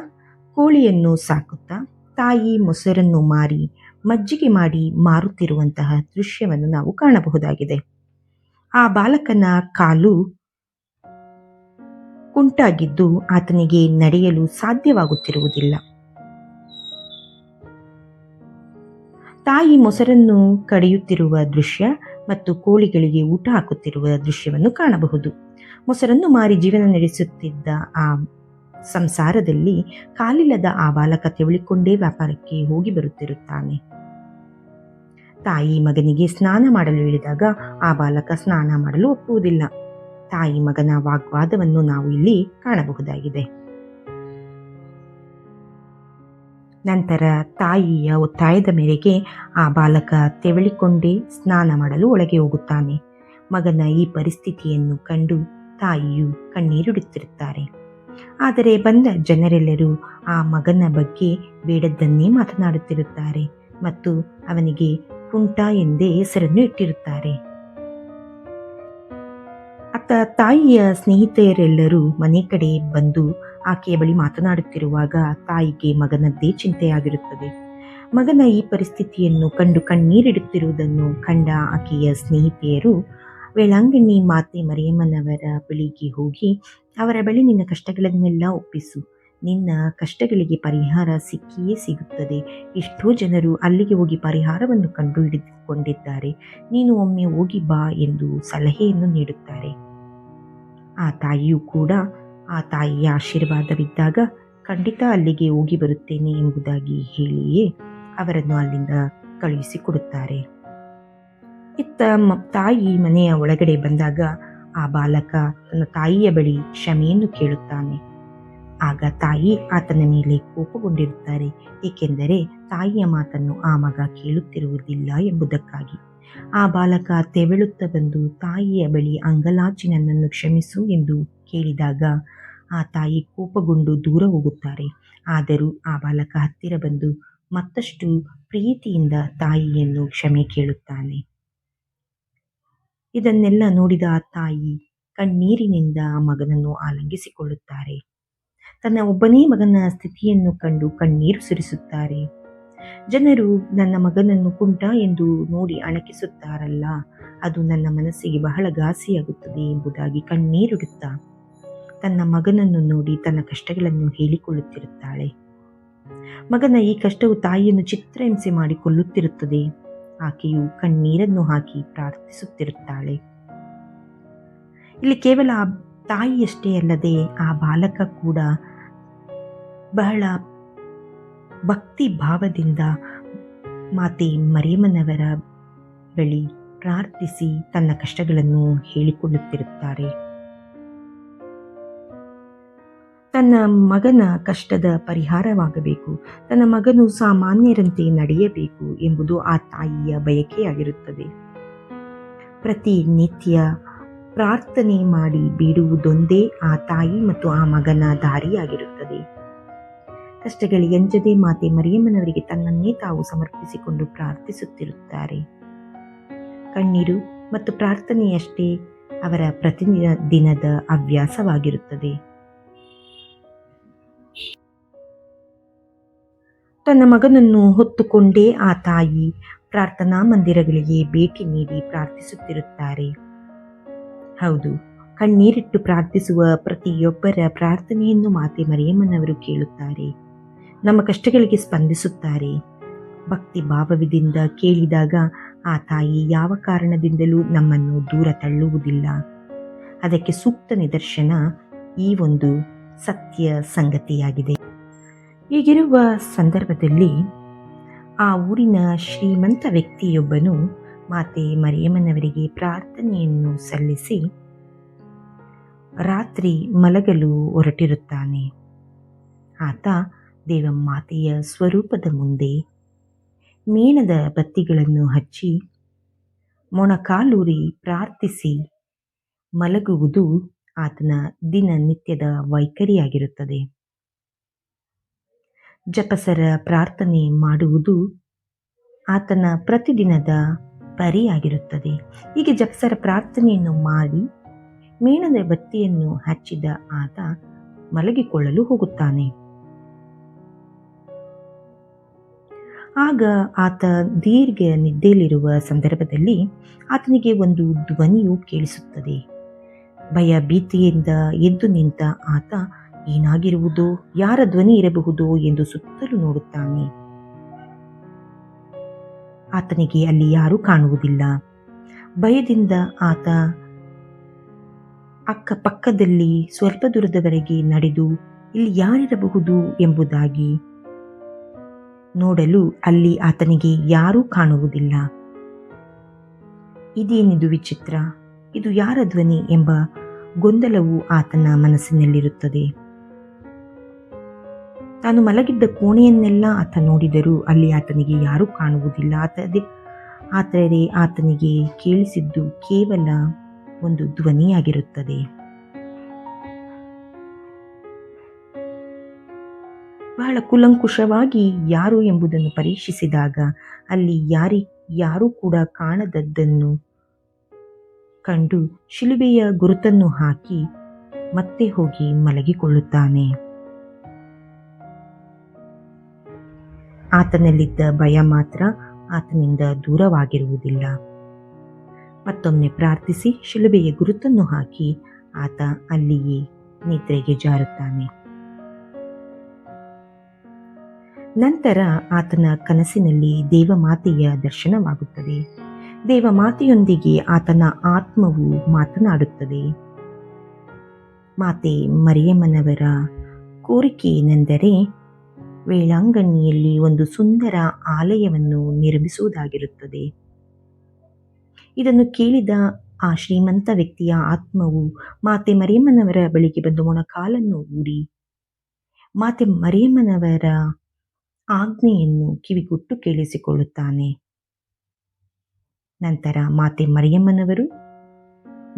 ಕೋಳಿಯನ್ನು ಸಾಕುತ್ತಾ, ತಾಯಿ ಮೊಸರನ್ನು ಮಾರಿ ಮಜ್ಜಿಗೆ ಮಾಡಿ ಮಾರುತ್ತಿರುವಂತಹ ದೃಶ್ಯವನ್ನು ನಾವು ಕಾಣಬಹುದಾಗಿದೆ. ಆ ಬಾಲಕನ ಕಾಲು ಕುಂಟಾಗಿದ್ದು ಆತನಿಗೆ ನಡೆಯಲು ಸಾಧ್ಯವಾಗುತ್ತಿರುವುದಿಲ್ಲ. ತಾಯಿ ಮೊಸರನ್ನು ಕಡಿಯುತ್ತಿರುವ ದೃಶ್ಯ ಮತ್ತು ಕೋಳಿಗಳಿಗೆ ಊಟ ಹಾಕುತ್ತಿರುವ ದೃಶ್ಯವನ್ನು ಕಾಣಬಹುದು. ಮೊಸರನ್ನು ಮಾರಿ ಜೀವನ ನಡೆಸುತ್ತಿದ್ದ ಆ ಸಂಸಾರದಲ್ಲಿ ಕಾಲಿಲ್ಲದ ಆ ಬಾಲಕ ತೆವಳಿಕೊಂಡೇ ವ್ಯಾಪಾರಕ್ಕೆ ಹೋಗಿ ಬರುತ್ತಿರುತ್ತಾನೆ. ತಾಯಿ ಮಗನಿಗೆ ಸ್ನಾನ ಮಾಡಲು ಹೇಳಿದಾಗ ಆ ಬಾಲಕ ಸ್ನಾನ ಮಾಡಲು ಒಪ್ಪುವುದಿಲ್ಲ. ತಾಯಿ ಮಗನ ವಾಗ್ವಾದವನ್ನು ನಾವು ಇಲ್ಲಿ ಕಾಣಬಹುದಾಗಿದೆ. ನಂತರ ತಾಯಿಯ ಒತ್ತಾಯದ ಮೇರೆಗೆ ಆ ಬಾಲಕ ತೆವಳಿಕೊಂಡೇ ಸ್ನಾನ ಮಾಡಲು ಒಳಗೆ ಹೋಗುತ್ತಾನೆ. ಮಗನ ಈ ಪರಿಸ್ಥಿತಿಯನ್ನು ಕಂಡು ತಾಯಿಯು ಕಣ್ಣೀರಿಡುತ್ತಿರುತ್ತಾರೆ. ಆದರೆ ಬಂದ ಜನರೆಲ್ಲರೂ ಆ ಮಗನ ಬಗ್ಗೆ ಬೇಡದ್ದನ್ನೇ ಮಾತನಾಡುತ್ತಿರುತ್ತಾರೆ ಮತ್ತು ಅವನಿಗೆ ಕುಂಟ ಎಂದೇ ಹೆಸರನ್ನು ಇಟ್ಟಿರುತ್ತಾರೆ. ಅತ್ತ ತಾಯಿಯ ಸ್ನೇಹಿತೆಯರೆಲ್ಲರೂ ಮನೆ ಕಡೆ ಬಂದು ಆಕೆಯ ಬಳಿ ಮಾತನಾಡುತ್ತಿರುವಾಗ ತಾಯಿಗೆ ಮಗನದ್ದೇ ಚಿಂತೆಯಾಗಿರುತ್ತದೆ. ಮಗನ ಈ ಪರಿಸ್ಥಿತಿಯನ್ನು ಕಂಡು ಕಣ್ಣೀರಿಡುತ್ತಿರುವುದನ್ನು ಕಂಡ ಆಕೆಯ ಸ್ನೇಹಿತೆಯರು ವೇಳಾಂಗಣಿ ಮಾತೆ ಮರಿಯಮ್ಮನವರ ಬಳಿಗೆ ಹೋಗಿ, ಅವರ ಬಳಿ ನಿನ್ನ ಕಷ್ಟಗಳನ್ನೆಲ್ಲ ಒಪ್ಪಿಸು, ನಿನ್ನ ಕಷ್ಟಗಳಿಗೆ ಪರಿಹಾರ ಸಿಕ್ಕಿಯೇ ಸಿಗುತ್ತದೆ. ಎಷ್ಟೋ ಜನರು ಅಲ್ಲಿಗೆ ಹೋಗಿ ಪರಿಹಾರವನ್ನು ಕಂಡು ಹಿಡಿದುಕೊಂಡಿದ್ದಾರೆ, ನೀನು ಒಮ್ಮೆ ಹೋಗಿ ಬಾ ಎಂದು ಸಲಹೆಯನ್ನು ನೀಡುತ್ತಾರೆ. ಆ ತಾಯಿಯೂ ಕೂಡ ಆ ತಾಯಿಯ ಆಶೀರ್ವಾದವಿದ್ದಾಗ ಖಂಡಿತ ಅಲ್ಲಿಗೆ ಹೋಗಿ ಬರುತ್ತೇನೆ ಎಂಬುದಾಗಿ ಹೇಳಿಯೇ ಅವರನ್ನು ಅಲ್ಲಿಂದ ಕಳುಹಿಸಿಕೊಡುತ್ತಾರೆ. ಇತ್ತ ತಾಯಿ ಮನೆಯ ಒಳಗಡೆ ಬಂದಾಗ ಆ ಬಾಲಕ ತನ್ನ ತಾಯಿಯ ಬಳಿ ಕ್ಷಮೆಯನ್ನು ಕೇಳುತ್ತಾನೆ. ಆಗ ತಾಯಿ ಆತನ ಮೇಲೆ ಕೋಪಗೊಂಡಿರುತ್ತಾರೆ, ಏಕೆಂದರೆ ತಾಯಿಯ ಮಾತನ್ನು ಆ ಮಗ ಕೇಳುತ್ತಿರುವುದಿಲ್ಲ ಎಂಬುದಕ್ಕಾಗಿ. ಆ ಬಾಲಕ ತೆವಳುತ್ತಾ ಬಂದು ತಾಯಿಯ ಬಳಿ ಅಂಗಲಾಚಿ ನನ್ನನ್ನು ಕ್ಷಮಿಸು ಎಂದು ಕೇಳಿದಾಗ ಆ ತಾಯಿ ಕೋಪಗೊಂಡು ದೂರ ಹೋಗುತ್ತಾರೆ. ಆದರೂ ಆ ಬಾಲಕ ಹತ್ತಿರ ಬಂದು ಮತ್ತಷ್ಟು ಪ್ರೀತಿಯಿಂದ ತಾಯಿಯನ್ನು ಕ್ಷಮೆ ಕೇಳುತ್ತಾನೆ. ಇದನ್ನೆಲ್ಲ ನೋಡಿದ ಆ ತಾಯಿ ಕಣ್ಣೀರಿನಿಂದ ಆ ಮಗನನ್ನು ಆಲಂಗಿಸಿಕೊಳ್ಳುತ್ತಾರೆ. ತನ್ನ ಒಬ್ಬನೇ ಮಗನ ಸ್ಥಿತಿಯನ್ನು ಕಂಡು ಕಣ್ಣೀರು ಸುರಿಸುತ್ತಾರೆ. ಜನರು ನನ್ನ ಮಗನನ್ನು ಕುಂಟ ಎಂದು ನೋಡಿ ಅಣಕಿಸುತ್ತಾರಲ್ಲ, ಅದು ನನ್ನ ಮನಸ್ಸಿಗೆ ಬಹಳ ಘಾಸಿಯಾಗುತ್ತದೆ ಎಂಬುದಾಗಿ ಕಣ್ಣೀರಿಡುತ್ತಾ ತನ್ನ ಮಗನನ್ನು ನೋಡಿ ತನ್ನ ಕಷ್ಟಗಳನ್ನು ಹೇಳಿಕೊಳ್ಳುತ್ತಿರುತ್ತಾಳೆ. ಮಗನ ಈ ಕಷ್ಟವು ತಾಯಿಯನ್ನು ಚಿತ್ರಹಿಂಸೆ ಮಾಡಿ ಕೊಲ್ಲುತ್ತಿರುತ್ತದೆ. ಆಕೆಯು ಕಣ್ಣೀರನ್ನು ಹಾಕಿ ಪ್ರಾರ್ಥಿಸುತ್ತಿರುತ್ತಾಳೆ. ಇಲ್ಲಿ ಕೇವಲ ಆ ತಾಯಿಯಷ್ಟೇ ಅಲ್ಲದೆ ಆ ಬಾಲಕ ಕೂಡ ಬಹಳ ಭಕ್ತಿ ಭಾವದಿಂದ ಮಾತೆ ಮರಿಯಮ್ಮನವರ ಬಳಿ ಪ್ರಾರ್ಥಿಸಿ ತನ್ನ ಕಷ್ಟಗಳನ್ನು ಹೇಳಿಕೊಳ್ಳುತ್ತಿರುತ್ತಾರೆ. ತನ್ನ ಮಗನ ಕಷ್ಟದ ಪರಿಹಾರವಾಗಬೇಕು, ತನ್ನ ಮಗನು ಸಾಮಾನ್ಯರಂತೆ ನಡೆಯಬೇಕು ಎಂಬುದು ಆ ತಾಯಿಯ ಬಯಕೆಯಾಗಿರುತ್ತದೆ. ಪ್ರತಿನಿತ್ಯ ಪ್ರಾರ್ಥನೆ ಮಾಡಿ ಬೇಡುವುದೊಂದೇ ಆ ತಾಯಿ ಮತ್ತು ಆ ಮಗನ ದಾರಿಯಾಗಿರುತ್ತದೆ. ಕಷ್ಟಗಳಿಗಂಜದೆ ಮಾತೆ ಮರಿಯಮ್ಮನವರಿಗೆ ತನ್ನನ್ನೇ ತಾವು ಸಮರ್ಪಿಸಿಕೊಂಡು ಪ್ರಾರ್ಥಿಸುತ್ತಿರುತ್ತಾರೆ. ಕಣ್ಣೀರು ಮತ್ತು ಪ್ರಾರ್ಥನೆಯಷ್ಟೇ ಅವರ ಪ್ರತಿದಿನದ ಹವ್ಯಾಸವಾಗಿರುತ್ತದೆ. ತನ್ನ ಮಗನನ್ನು ಹೊತ್ತುಕೊಂಡೇ ಆ ತಾಯಿ ಪ್ರಾರ್ಥನಾ ಮಂದಿರಗಳಿಗೆ ಭೇಟಿ ನೀಡಿ ಪ್ರಾರ್ಥಿಸುತ್ತಿರುತ್ತಾರೆ. ಹೌದು, ಕಣ್ಣೀರಿಟ್ಟು ಪ್ರಾರ್ಥಿಸುವ ಪ್ರತಿಯೊಬ್ಬರ ಪ್ರಾರ್ಥನೆಯನ್ನು ಮಾತೆ ಮರಿಯಮ್ಮನವರು ಕೇಳುತ್ತಾರೆ. ನಮ್ಮ ಕಷ್ಟಗಳಿಗೆ ಸ್ಪಂದಿಸುತ್ತಾರೆ. ಭಕ್ತಿ ಭಾವದಿಂದ ಕೇಳಿದಾಗ ಆ ತಾಯಿ ಯಾವ ಕಾರಣದಿಂದಲೂ ನಮ್ಮನ್ನು ದೂರ ತಳ್ಳುವುದಿಲ್ಲ. ಅದಕ್ಕೆ ಸೂಕ್ತ ನಿದರ್ಶನ ಈ ಒಂದು ಸತ್ಯ ಸಂಗತಿಯಾಗಿದೆ. ಹೀಗಿರುವ ಸಂದರ್ಭದಲ್ಲಿ ಆ ಊರಿನ ಶ್ರೀಮಂತ ವ್ಯಕ್ತಿಯೊಬ್ಬನು ಮಾತೆ ಮರಿಯಮ್ಮನವರಿಗೆ ಪ್ರಾರ್ಥನೆಯನ್ನು ಸಲ್ಲಿಸಿ ರಾತ್ರಿ ಮಲಗಲು ಹೊರಟಿರುತ್ತಾನೆ. ಆತ ದೇವಮಾತೆಯ ಸ್ವರೂಪದ ಮುಂದೆ ಮೇಣದ ಬತ್ತಿಗಳನ್ನು ಹಚ್ಚಿ ಮೊಣಕಾಲೂರಿ ಪ್ರಾರ್ಥಿಸಿ ಮಲಗುವುದು ಆತನ ದಿನನಿತ್ಯದ ವೈಖರಿಯಾಗಿರುತ್ತದೆ. ಜಪಸರ ಪ್ರಾರ್ಥನೆ ಮಾಡುವುದು ಆತನ ಪ್ರತಿದಿನದ ಪರಿಯಾಗಿರುತ್ತದೆ. ಹೀಗೆ ಜಪಸರ ಪ್ರಾರ್ಥನೆಯನ್ನು ಮಾಡಿ ಮೇಣದ ಬತ್ತಿಯನ್ನು ಹಚ್ಚಿದ ಆತ ಮಲಗಿಕೊಳ್ಳಲು ಹೋಗುತ್ತಾನೆ. ಆಗ ಆತ ದೀರ್ಘ ನಿದ್ದೆಯಲ್ಲಿರುವ ಸಂದರ್ಭದಲ್ಲಿ ಆತನಿಗೆ ಒಂದು ಧ್ವನಿಯು ಕೇಳಿಸುತ್ತದೆ. ಭಯ ಭೀತಿಯಿಂದ ಎದ್ದು ನಿಂತ ಆತ ಏನಾಗಿರುವುದೋ, ಯಾರ ಧ್ವನಿ ಇರಬಹುದೋ ಎಂದು ಸುತ್ತಲೂ ನೋಡುತ್ತಾನೆ. ಆತನಿಗೆ ಅಲ್ಲಿ ಯಾರೂ ಕಾಣುವುದಿಲ್ಲ. ಭಯದಿಂದ ಆತ ಅಕ್ಕಪಕ್ಕದಲ್ಲಿ ಸ್ವಲ್ಪ ದೂರದವರೆಗೆ ನಡೆದು ಇಲ್ಲಿ ಯಾರಿರಬಹುದು ಎಂಬುದಾಗಿ ನೋಡಲು ಅಲ್ಲಿ ಆತನಿಗೆ ಯಾರೂ ಕಾಣುವುದಿಲ್ಲ. ಇದೇನಿದು ವಿಚಿತ್ರ, ಇದು ಯಾರ ಧ್ವನಿ ಎಂಬ ಗೊಂದಲವು ಆತನ ಮನಸ್ಸಿನಲ್ಲಿರುತ್ತದೆ. ತಾನು ಮಲಗಿದ್ದ ಕೋಣೆಯನ್ನೆಲ್ಲ ಆತ ನೋಡಿದರೂ ಅಲ್ಲಿ ಆತನಿಗೆ ಯಾರೂ ಕಾಣುವುದಿಲ್ಲ. ಆದರೆ ಆತನಿಗೆ ಕೇಳಿಸಿದ್ದು ಕೇವಲ ಒಂದು ಧ್ವನಿಯಾಗಿರುತ್ತದೆ. ಬಹಳ ಕುಲಂಕುಷವಾಗಿ ಯಾರು ಎಂಬುದನ್ನು ಪರೀಕ್ಷಿಸಿದಾಗ ಅಲ್ಲಿ ಯಾರೂ ಕೂಡ ಕಾಣದದ್ದನ್ನು ಕಂಡು ಶಿಲುಬೆಯ ಗುರುತನ್ನು ಹಾಕಿ ಮತ್ತೆ ಹೋಗಿ ಮಲಗಿಕೊಳ್ಳುತ್ತಾನೆ. ಆತನಲ್ಲಿದ್ದ ಭಯ ಮಾತ್ರ ಆತನಿಂದ ದೂರವಾಗಿರುವುದಿಲ್ಲ. ಮತ್ತೊಮ್ಮೆ ಪ್ರಾರ್ಥಿಸಿ ಶಿಲುಬೆಯ ಗುರುತನ್ನು ಹಾಕಿ ಆತ ಅಲ್ಲಿಯೇ ನಿದ್ರೆಗೆ ಜಾರುತ್ತಾನೆ. ನಂತರ ಆತನ ಕನಸಿನಲ್ಲಿ ದೇವಮಾತೆಯ ದರ್ಶನವಾಗುತ್ತದೆ. ದೇವಮಾತೆಯೊಂದಿಗೆ ಆತನ ಆತ್ಮವು ಮಾತನಾಡುತ್ತದೆ. ಮಾತೆ ಮರಿಯಮ್ಮನವರ ಕೋರಿಕೆ ಏನೆಂದರೆ ವೇಳಾಂಗಣಿಯಲ್ಲಿ ಒಂದು ಸುಂದರ ಆಲಯವನ್ನು ನಿರ್ಮಿಸುವುದಾಗಿರುತ್ತದೆ. ಇದನ್ನು ಕೇಳಿದ ಆ ಶ್ರೀಮಂತ ವ್ಯಕ್ತಿಯ ಆತ್ಮವು ಮಾತೆ ಮರಿಯಮ್ಮನವರ ಬಳಿಗೆ ಬಂದು ಮೊಣಕಾಲನ್ನು ಊರಿ ಮಾತೆ ಮರಿಯಮ್ಮನವರ ಆಜ್ಞೆಯನ್ನು ಕಿವಿಗೊಟ್ಟು ಕೇಳಿಸಿಕೊಳ್ಳುತ್ತಾನೆ. ನಂತರ ಮಾತೆ ಮರಿಯಮ್ಮನವರು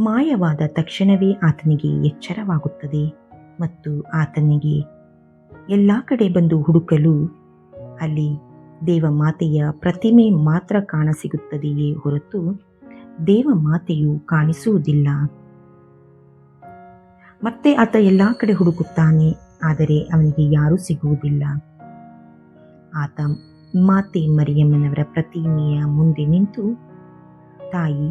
ಮಾಯವಾದ ತಕ್ಷಣವೇ ಆತನಿಗೆ ಎಚ್ಚರವಾಗುತ್ತದೆ ಮತ್ತು ಆತನಿಗೆ ಎಲ್ಲ ಕಡೆ ಬಂದು ಹುಡುಕಲು ಅಲ್ಲಿ ದೇವಮಾತೆಯ ಪ್ರತಿಮೆ ಮಾತ್ರ ಕಾಣಸಿಗುತ್ತದೆಯೇ ಹೊರತು ದೇವಮಾತೆಯು ಕಾಣಿಸುವುದಿಲ್ಲ. ಮತ್ತೆ ಆತ ಎಲ್ಲ ಕಡೆ ಹುಡುಕುತ್ತಾನೆ, ಆದರೆ ಅವನಿಗೆ ಯಾರೂ ಸಿಗುವುದಿಲ್ಲ. ಆತ ಮಾತೆ ಮರಿಯಮ್ಮನವರ ಪ್ರತಿಮೆಯ ಮುಂದೆ ನಿಂತು, ತಾಯಿ,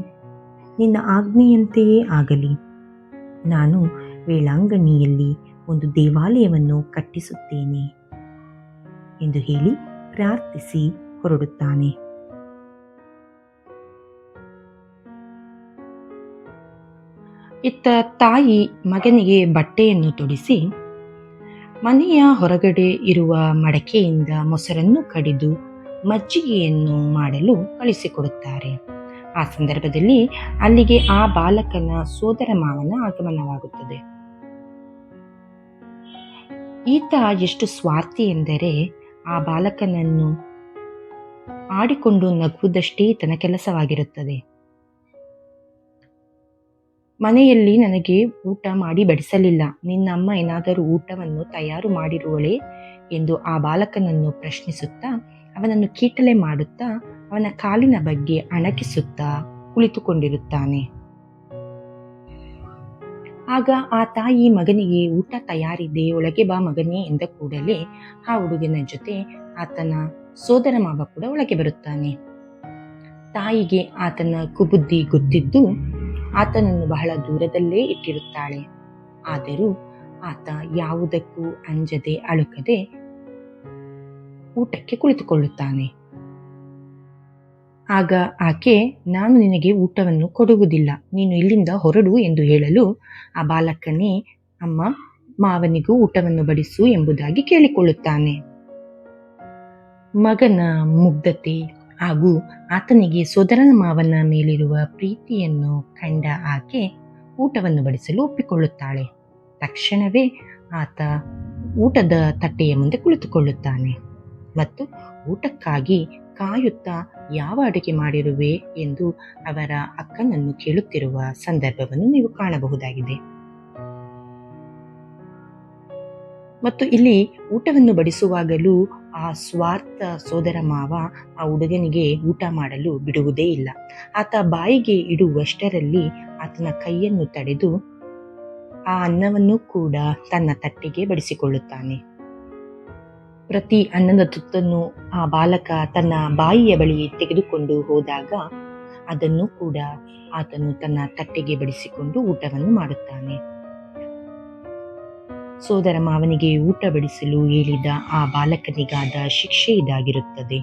ನಿನ್ನ ಆಜ್ಞೆಯಂತೆಯೇ ಆಗಲಿ, ನಾನು ವೇಳಾಂಗಣಿಯಲ್ಲಿ ಒಂದು ದೇವಾಲಯವನ್ನು ಕಟ್ಟಿಸುತ್ತೇನೆ ಎಂದು ಹೇಳಿ ಪ್ರಾರ್ಥಿಸಿ ಹೊರಡುತ್ತಾನೆ. ಇತ್ತ ತಾಯಿ ಮಗನಿಗೆ ಬಟ್ಟೆಯನ್ನು ತೊಡಿಸಿ ಮನೆಯ ಹೊರಗಡೆ ಇರುವ ಮಡಕೆಯಿಂದ ಮೊಸರನ್ನು ಕಡಿದು ಮಜ್ಜಿಗೆಯನ್ನು ಮಾಡಲು ಕಳಿಸಿಕೊಡುತ್ತಾರೆ. ಆ ಸಂದರ್ಭದಲ್ಲಿ ಅಲ್ಲಿಗೆ ಆ ಬಾಲಕನ ಸೋದರ ಮಾವನ ಆಗಮನವಾಗುತ್ತದೆ. ಈತ ಎಷ್ಟು ಸ್ವಾರ್ಥಿ ಎಂದರೆ ಆ ಬಾಲಕನನ್ನು ಆಡಿಕೊಂಡು ನಗುವುದಷ್ಟೇ ತನ್ನ ಕೆಲಸವಾಗಿರುತ್ತದೆ. ಮನೆಯಲ್ಲಿ ನನಗೆ ಊಟ ಮಾಡಿ ಬಡಿಸಲಿಲ್ಲ. ನಿನ್ನಮ್ಮ ಏನಾದರೂ ಊಟವನ್ನು ತಯಾರು ಮಾಡಿರುವಳೇ ಎಂದು ಆ ಬಾಲಕನನ್ನು ಪ್ರಶ್ನಿಸುತ್ತಾ ಅವನನ್ನು ಕೀಟಲೆ ಮಾಡುತ್ತಾ ಅವನ ಕಾಲಿನ ಬಗ್ಗೆ ಅಣಕಿಸುತ್ತಾ ಕುಳಿತುಕೊಂಡಿರುತ್ತಾನೆ. ಆಗ ಆ ತಾಯಿ ಮಗನಿಗೆ ಊಟ ತಯಾರಿದೆ, ಒಳಗೆ ಬಾ ಮಗನೇ ಎಂದ ಕೂಡಲೇ ಆ ಹುಡುಗನ ಜೊತೆ ಆತನ ಸೋದರ ಮಾವ ಕೂಡ ಒಳಗೆ ಬರುತ್ತಾನೆ. ತಾಯಿಗೆ ಆತನ ಕುಬುದ್ಧಿ ಗೊತ್ತಿದ್ದು ಆತನನ್ನು ಬಹಳ ದೂರದಲ್ಲೇ ಇಟ್ಟಿರುತ್ತಾಳೆ. ಆದರೂ ಆತ ಯಾವುದಕ್ಕೂ ಅಂಜದೆ ಅಳುಕದೆ ಊಟಕ್ಕೆ ಕುಳಿತುಕೊಳ್ಳುತ್ತಾನೆ. ಆಗ ಆಕೆ, ನಾನು ನಿನಗೆ ಊಟವನ್ನು ಕೊಡುವುದಿಲ್ಲ, ನೀನು ಇಲ್ಲಿಂದ ಹೊರಡು ಎಂದು ಹೇಳಲು ಆ ಬಾಲಕನೇ, ಅಮ್ಮ, ಮಾವನಿಗೂ ಊಟವನ್ನು ಬಡಿಸು ಎಂಬುದಾಗಿ ಕೇಳಿಕೊಳ್ಳುತ್ತಾನೆ. ಮಗನ ಮುಗ್ಧತೆ ಹಾಗೂ ಆತನಿಗೆ ಸೋದರನ ಮಾವನ ಮೇಲಿರುವ ಪ್ರೀತಿಯನ್ನು ಕಂಡ ಆಕೆ ಊಟವನ್ನು ಬಡಿಸಲು ಒಪ್ಪಿಕೊಳ್ಳುತ್ತಾಳೆ. ತಕ್ಷಣವೇ ಆತ ಊಟದ ತಟ್ಟೆಯ ಮುಂದೆ ಕುಳಿತುಕೊಳ್ಳುತ್ತಾನೆ ಮತ್ತು ಊಟಕ್ಕಾಗಿ ಕಾಯುತ್ತಾ ಯಾವ ಅಡುಗೆ ಮಾಡಿರುವೆ ಎಂದು ಅವರ ಅಕ್ಕನನ್ನು ಕೇಳುತ್ತಿರುವ ಸಂದರ್ಭವನ್ನು ನೀವು ಕಾಣಬಹುದಾಗಿದೆ. ಮತ್ತು ಇಲ್ಲಿ ಊಟವನ್ನು ಬಡಿಸುವಾಗಲೂ ಆ ಸ್ವಾರ್ಥ ಸೋದರ ಮಾವ ಆ ಹುಡುಗನಿಗೆ ಊಟ ಮಾಡಲು ಬಿಡುವುದೇ ಇಲ್ಲ. ಆತ ಬಾಯಿಗೆ ಇಡುವಷ್ಟರಲ್ಲಿ ಆತನ ಕೈಯನ್ನು ತಡೆದು ಆ ಅನ್ನವನ್ನು ಕೂಡ ತನ್ನ ತಟ್ಟೆಗೆ ಬಡಿಸಿಕೊಳ್ಳುತ್ತಾನೆ. ಪ್ರತಿ ಅನ್ನದ ತುತ್ತನ್ನು ಆ ಬಾಲಕ ತನ್ನ ಬಾಯಿಯ ಬಳಿ ತೆಗೆದುಕೊಂಡು ಹೋದಾಗ ಅದನ್ನು ಕೂಡ ಆತನು ತನ್ನ ತಟ್ಟೆಗೆ ಬಡಿಸಿಕೊಂಡು ಊಟವನ್ನು ಮಾಡುತ್ತಾನೆ. ಸೋದರ ಮಾವನಿಗೆ ಊಟ ಬಡಿಸಲು ಹೇಳಿದ ಆ ಬಾಲಕನಿಗಾದ ಶಿಕ್ಷೆ ಇದಾಗಿರುತ್ತದೆ.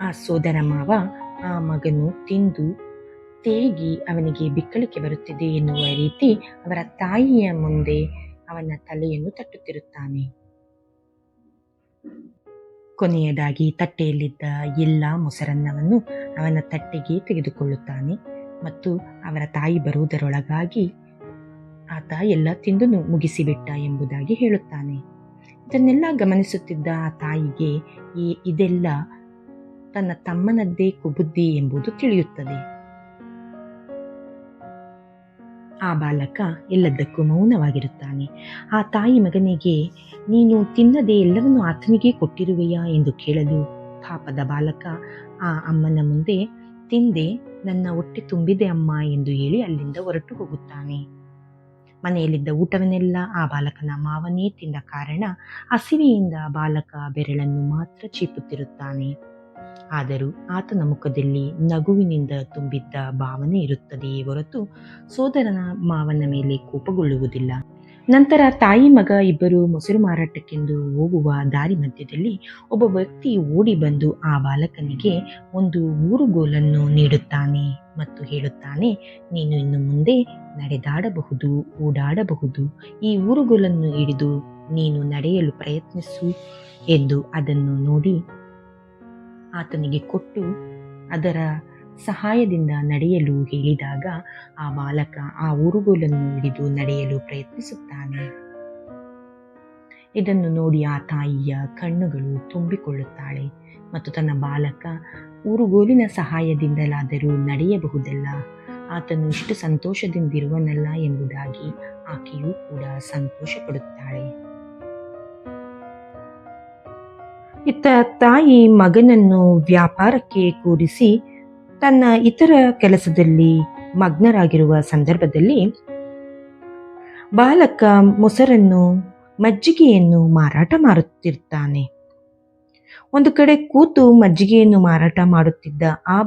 ಆ ಸೋದರ ಮಾವ ಆ ಮಗನು ತಿಂದು ತೇಗಿ ಅವನಿಗೆ ಬಿಕ್ಕಳಿಕೆ ಬರುತ್ತಿದೆ ಎನ್ನುವ ರೀತಿ ಅವರ ತಾಯಿಯ ಮುಂದೆ ಅವನ ತಲೆಯನ್ನು ತಟ್ಟುತ್ತಿರುತ್ತಾನೆ. ಕೊನೆಯದಾಗಿ ತಟ್ಟೆಯಲ್ಲಿದ್ದ ಎಲ್ಲ ಮೊಸರನ್ನವನ್ನು ಅವನ ತಟ್ಟೆಗೆ ತೆಗೆದುಕೊಳ್ಳುತ್ತಾನೆ ಮತ್ತು ಅವರ ತಾಯಿ ಬರುವುದರೊಳಗಾಗಿ ಆತ ಎಲ್ಲ ತಿಂದು ಮುಗಿಸಿಬಿಟ್ಟ ಎಂಬುದಾಗಿ ಹೇಳುತ್ತಾನೆ. ಇದನ್ನೆಲ್ಲ ಗಮನಿಸುತ್ತಿದ್ದ ಆ ತಾಯಿಗೆ ಇದೆಲ್ಲ ತನ್ನ ತಮ್ಮನದ್ದೇ ಕುಬುದ್ಧಿ ಎಂಬುದು ತಿಳಿಯುತ್ತದೆ. ಆ ಬಾಲಕ ಎಲ್ಲದಕ್ಕೂ ಮೌನವಾಗಿರುತ್ತಾನೆ. ಆ ತಾಯಿ ಮಗನಿಗೆ, ನೀನು ತಿನ್ನದೆ ಎಲ್ಲವನ್ನು ಆತನಿಗೆ ಕೊಟ್ಟಿರುವೆಯಾ ಎಂದು ಕೇಳಲು ಪಾಪದ ಬಾಲಕ ಆ ಅಮ್ಮನ ಮುಂದೆ, ತಿಂದೆ, ನನ್ನ ಹೊಟ್ಟೆ ತುಂಬಿದೆ ಅಮ್ಮ ಎಂದು ಹೇಳಿ ಅಲ್ಲಿಂದ ಹೊರಟು ಹೋಗುತ್ತಾನೆ. ಮನೆಯಲ್ಲಿದ್ದ ಊಟವನ್ನೆಲ್ಲ ಆ ಬಾಲಕನ ಮಾವನೇ ತಿಂದ ಕಾರಣ ಹಸಿವೆಯಿಂದ ಬಾಲಕ ಬೆರಳನ್ನು ಮಾತ್ರ ಚೀಪುತ್ತಿರುತ್ತಾನೆ. ಆದರೂ ಆತನ ಮುಖದಲ್ಲಿ ನಗುವಿನಿಂದ ತುಂಬಿದ್ದ ಭಾವನೆ ಇರುತ್ತದೆಯೇ ಹೊರತು ಸೋದರನ ಮಾವನ ಮೇಲೆ ಕೋಪಗೊಳ್ಳುವುದಿಲ್ಲ. ನಂತರ ತಾಯಿ ಮಗ ಇಬ್ಬರು ಮೊಸರು ಮಾರಾಟಕ್ಕೆಂದು ಹೋಗುವ ದಾರಿ ಮಧ್ಯದಲ್ಲಿ ಒಬ್ಬ ವ್ಯಕ್ತಿ ಓಡಿ ಬಂದು ಆ ಬಾಲಕನಿಗೆ ಒಂದು ಊರುಗೋಲನ್ನು ನೀಡುತ್ತಾನೆ ಮತ್ತು ಹೇಳುತ್ತಾನೆ, ನೀನು ಇನ್ನು ಮುಂದೆ ನಡೆದಾಡಬಹುದು, ಓಡಾಡಬಹುದು. ಈ ಊರುಗೋಲನ್ನು ಹಿಡಿದು ನೀನು ನಡೆಯಲು ಪ್ರಯತ್ನಿಸು ಎಂದು ಅದನ್ನು ನೋಡಿ ಆತನಿಗೆ ಕೊಟ್ಟು ಅದರ ಸಹಾಯದಿಂದ ನಡೆಯಲು ಹೇಳಿದಾಗ ಆ ಬಾಲಕ ಆ ಊರುಗೋಲನ್ನು ಹಿಡಿದು ನಡೆಯಲು ಪ್ರಯತ್ನಿಸುತ್ತಾನೆ. ಇದನ್ನು ನೋಡಿ ಆ ತಾಯಿಯ ಕಣ್ಣುಗಳು ತುಂಬಿಕೊಳ್ಳುತ್ತಾಳೆ ಮತ್ತು ತನ್ನ ಬಾಲಕ ಊರುಗೋಲಿನ ಸಹಾಯದಿಂದಲಾದರೂ ನಡೆಯಬಹುದಲ್ಲ, ಆತನು ಇಷ್ಟು ಸಂತೋಷದಿಂದಿರುವನಲ್ಲ ಎಂಬುದಾಗಿ ಆಕೆಯೂ ಕೂಡ ಸಂತೋಷ ಪಡುತ್ತಾಳೆ. ಇತ್ತ ತಾಯಿ ಮಗನನ್ನು ವ್ಯಾಪಾರಕ್ಕೆ ಕೂರಿಸಿ ತನ್ನ ಇತರ ಕೆಲಸದಲ್ಲಿ ಮಗ್ನರಾಗಿರುವ ಸಂದರ್ಭದಲ್ಲಿ ಬಾಲಕ ಮೊಸರನ್ನು, ಮಜ್ಜಿಗೆಯನ್ನು ಮಾರಾಟ ಮಾಡುತ್ತಿರ್ತಾನೆ. ಒಂದು ಕಡೆ ಕೂತು ಮಜ್ಜಿಗೆಯನ್ನು ಮಾರಾಟ ಮಾಡುತ್ತಿದ್ದ ಆ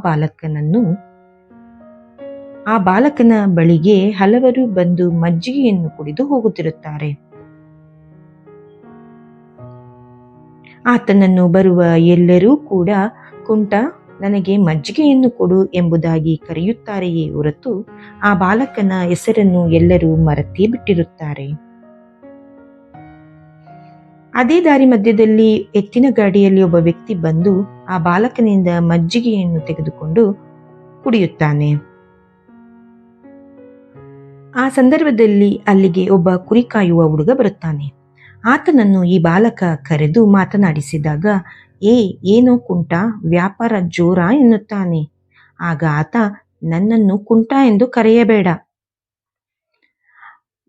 ಬಾಲಕನ ಬಳಿಗೆ ಹಲವರು ಬಂದು ಮಜ್ಜಿಗೆಯನ್ನು ಕುಡಿದು ಹೋಗುತ್ತಿರುತ್ತಾರೆ. ಆತನನ್ನು ಬರುವ ಎಲ್ಲರೂ ಕೂಡ, ಕುಂಟ, ನನಗೆ ಮಜ್ಜಿಗೆಯನ್ನು ಕೊಡು ಎಂಬುದಾಗಿ ಕರೆಯುತ್ತಾರೆಯೇ ಹೊರತು ಆ ಬಾಲಕನ ಹೆಸರನ್ನು ಎಲ್ಲರೂ ಮರೆತೇ ಬಿಟ್ಟಿರುತ್ತಾರೆ. ಅದೇ ದಾರಿ ಮಧ್ಯದಲ್ಲಿ ಎತ್ತಿನ ಗಾಡಿಯಲ್ಲಿ ಒಬ್ಬ ವ್ಯಕ್ತಿ ಬಂದು ಆ ಬಾಲಕನಿಂದ ಮಜ್ಜಿಗೆಯನ್ನು ತೆಗೆದುಕೊಂಡು ಕುಡಿಯುತ್ತಾನೆ. ಆ ಸಂದರ್ಭದಲ್ಲಿ ಅಲ್ಲಿಗೆ ಒಬ್ಬ ಕುರಿ ಕಾಯುವ ಹುಡುಗ ಬರುತ್ತಾನೆ. ಆತನನ್ನು ಈ ಬಾಲಕ ಕರೆದು ಮಾತನಾಡಿಸಿದಾಗ, ಏನೋ ಕುಂಟ, ವ್ಯಾಪಾರ ಜೋರ ಎನ್ನುತ್ತಾನೆ. ಆಗ ಆತ, ನನ್ನನ್ನು ಕುಂಟ ಎಂದು ಕರೆಯಬೇಡ.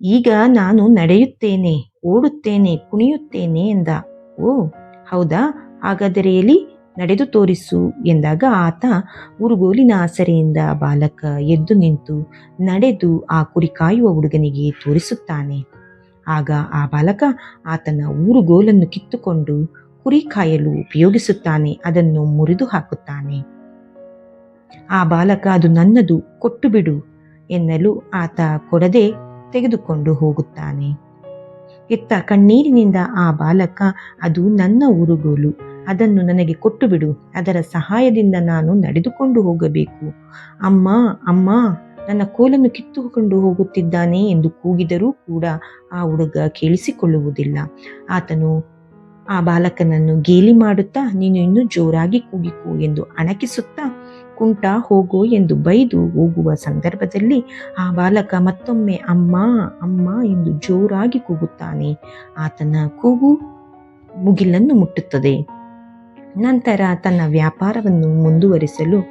ಈಗ ನಾನು ನಡೆಯುತ್ತೇನೆ, ಓಡುತ್ತೇನೆ, ಕುಣಿಯುತ್ತೇನೆ ಎಂದ. ಓ ಹೌದಾ, ಹಾಗಾದರೆ ಎಲ್ಲಿ ನಡೆದು ತೋರಿಸು ಎಂದಾಗ ಆತ ಉರುಗೋಲಿನ ಆಸರೆಯಿಂದ ಬಾಲಕ ಎದ್ದು ನಿಂತು ನಡೆದು ಆ ಕುರಿ ಕಾಯುವ ಹುಡುಗನಿಗೆ ತೋರಿಸುತ್ತಾನೆ. ಆಗ ಆ ಬಾಲಕ ಆತನ ಊರುಗೋಲನ್ನು ಕಿತ್ತುಕೊಂಡು ಕುರಿ ಕಾಯಲು ಉಪಯೋಗಿಸುತ್ತಾನೆ. ಅದನ್ನು ಮುರಿದು ಹಾಕುತ್ತಾನೆ. ಆ ಬಾಲಕ ಅದು ನನ್ನದು, ಕೊಟ್ಟು ಬಿಡು ಎನ್ನಲು ಆತ ಕೊಡದೆ ತೆಗೆದುಕೊಂಡು ಹೋಗುತ್ತಾನೆ. ಎತ್ತ ಕಣ್ಣೀರಿನಿಂದ ಆ ಬಾಲಕ, ಅದು ನನ್ನ ಊರುಗೋಲು, ಅದನ್ನು ನನಗೆ ಕೊಟ್ಟು ಬಿಡು, ಅದರ ಸಹಾಯದಿಂದ ನಾನು ನಡೆದುಕೊಂಡು ಹೋಗಬೇಕು. ಅಮ್ಮ ಅಮ್ಮ, ನನ್ನ ಕೋಲನ್ನು ಕಿತ್ತುಕೊಂಡು ಹೋಗುತ್ತಿದ್ದಾನೆ ಎಂದು ಕೂಗಿದರೂ ಕೂಡ ಆ ಹುಡುಗ ಕೇಳಿಸಿಕೊಳ್ಳುವುದಿಲ್ಲ. ಆತನು ಆ ಬಾಲಕನನ್ನು ಗೇಲಿ ಮಾಡುತ್ತಾ, ನೀನು ಇನ್ನೂ ಜೋರಾಗಿ ಕೂಗಿಕೋ ಎಂದು ಅಣಕಿಸುತ್ತಾ, ಕುಂಟ ಹೋಗೋ ಎಂದು ಬೈದು ಹೋಗುವ ಸಂದರ್ಭದಲ್ಲಿ ಆ ಬಾಲಕ ಮತ್ತೊಮ್ಮೆ ಅಮ್ಮ ಅಮ್ಮ ಎಂದು ಜೋರಾಗಿ ಕೂಗುತ್ತಾನೆ. ಆತನ ಕೂಗು ಮುಗಿಲನ್ನು ಮುಟ್ಟುತ್ತದೆ. ನಂತರ ತನ್ನ ವ್ಯಾಪಾರವನ್ನು ಮುಂದುವರಿಸಲು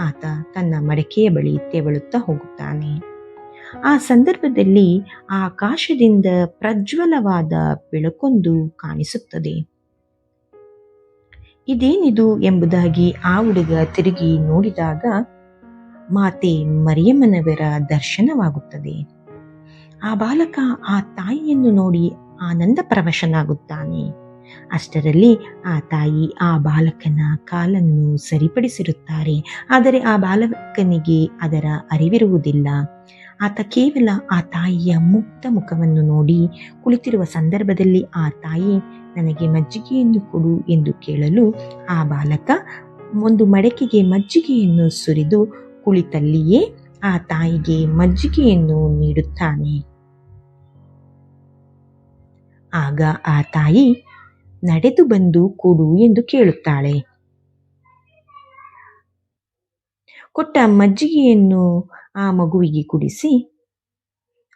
ಆತ ತನ್ನ ಮಡಕೆಯ ಬಳಿ ತೆವಳುತ್ತಾ ಹೋಗುತ್ತಾನೆ. ಆ ಸಂದರ್ಭದಲ್ಲಿ ಆಕಾಶದಿಂದ ಪ್ರಜ್ವಲವಾದ ಬೆಳಕೊಂದು ಕಾಣಿಸುತ್ತದೆ. ಇದೇನಿದು ಎಂಬುದಾಗಿ ಆ ಹುಡುಗ ತಿರುಗಿ ನೋಡಿದಾಗ ಮಾತೆ ಮರಿಯಮ್ಮನವರ ದರ್ಶನವಾಗುತ್ತದೆ. ಆ ಬಾಲಕ ಆ ತಾಯಿಯನ್ನು ನೋಡಿ ಆನಂದ ಪರವಶನಾಗುತ್ತಾನೆ. ಅಷ್ಟರಲ್ಲಿ ಆ ತಾಯಿ ಆ ಬಾಲಕನ ಕಾಲನ್ನು ಸರಿಪಡಿಸಿರುತ್ತಾರೆ. ಆದರೆ ಆ ಬಾಲಕನಿಗೆ ಅದರ ಅರಿವಿರುವುದಿಲ್ಲ. ಆತ ಕೇವಲ ಆ ತಾಯಿಯ ಮುಗ್ಧ ಮುಖವನ್ನು ನೋಡಿ ಕುಳಿತಿರುವ ಸಂದರ್ಭದಲ್ಲಿ ಆ ತಾಯಿ ನನಗೆ ಮಜ್ಜಿಗೆಯನ್ನು ಕೊಡು ಎಂದು ಕೇಳಲು ಆ ಬಾಲಕ ಒಂದು ಮಡಕೆಗೆ ಮಜ್ಜಿಗೆಯನ್ನು ಸುರಿದು ಕುಳಿತಲ್ಲಿಯೇ ಆ ತಾಯಿಗೆ ಮಜ್ಜಿಗೆಯನ್ನು ನೀಡುತ್ತಾನೆ. ಆಗ ಆ ತಾಯಿ ನಡೆದು ಬಂದು ಕೊಡು ಎಂದು ಕೇಳುತ್ತಾಳೆ. ಕೊಟ್ಟ ಮಜ್ಜಿಗೆಯನ್ನು ಆ ಮಗುವಿಗೆ ಕುಡಿಸಿ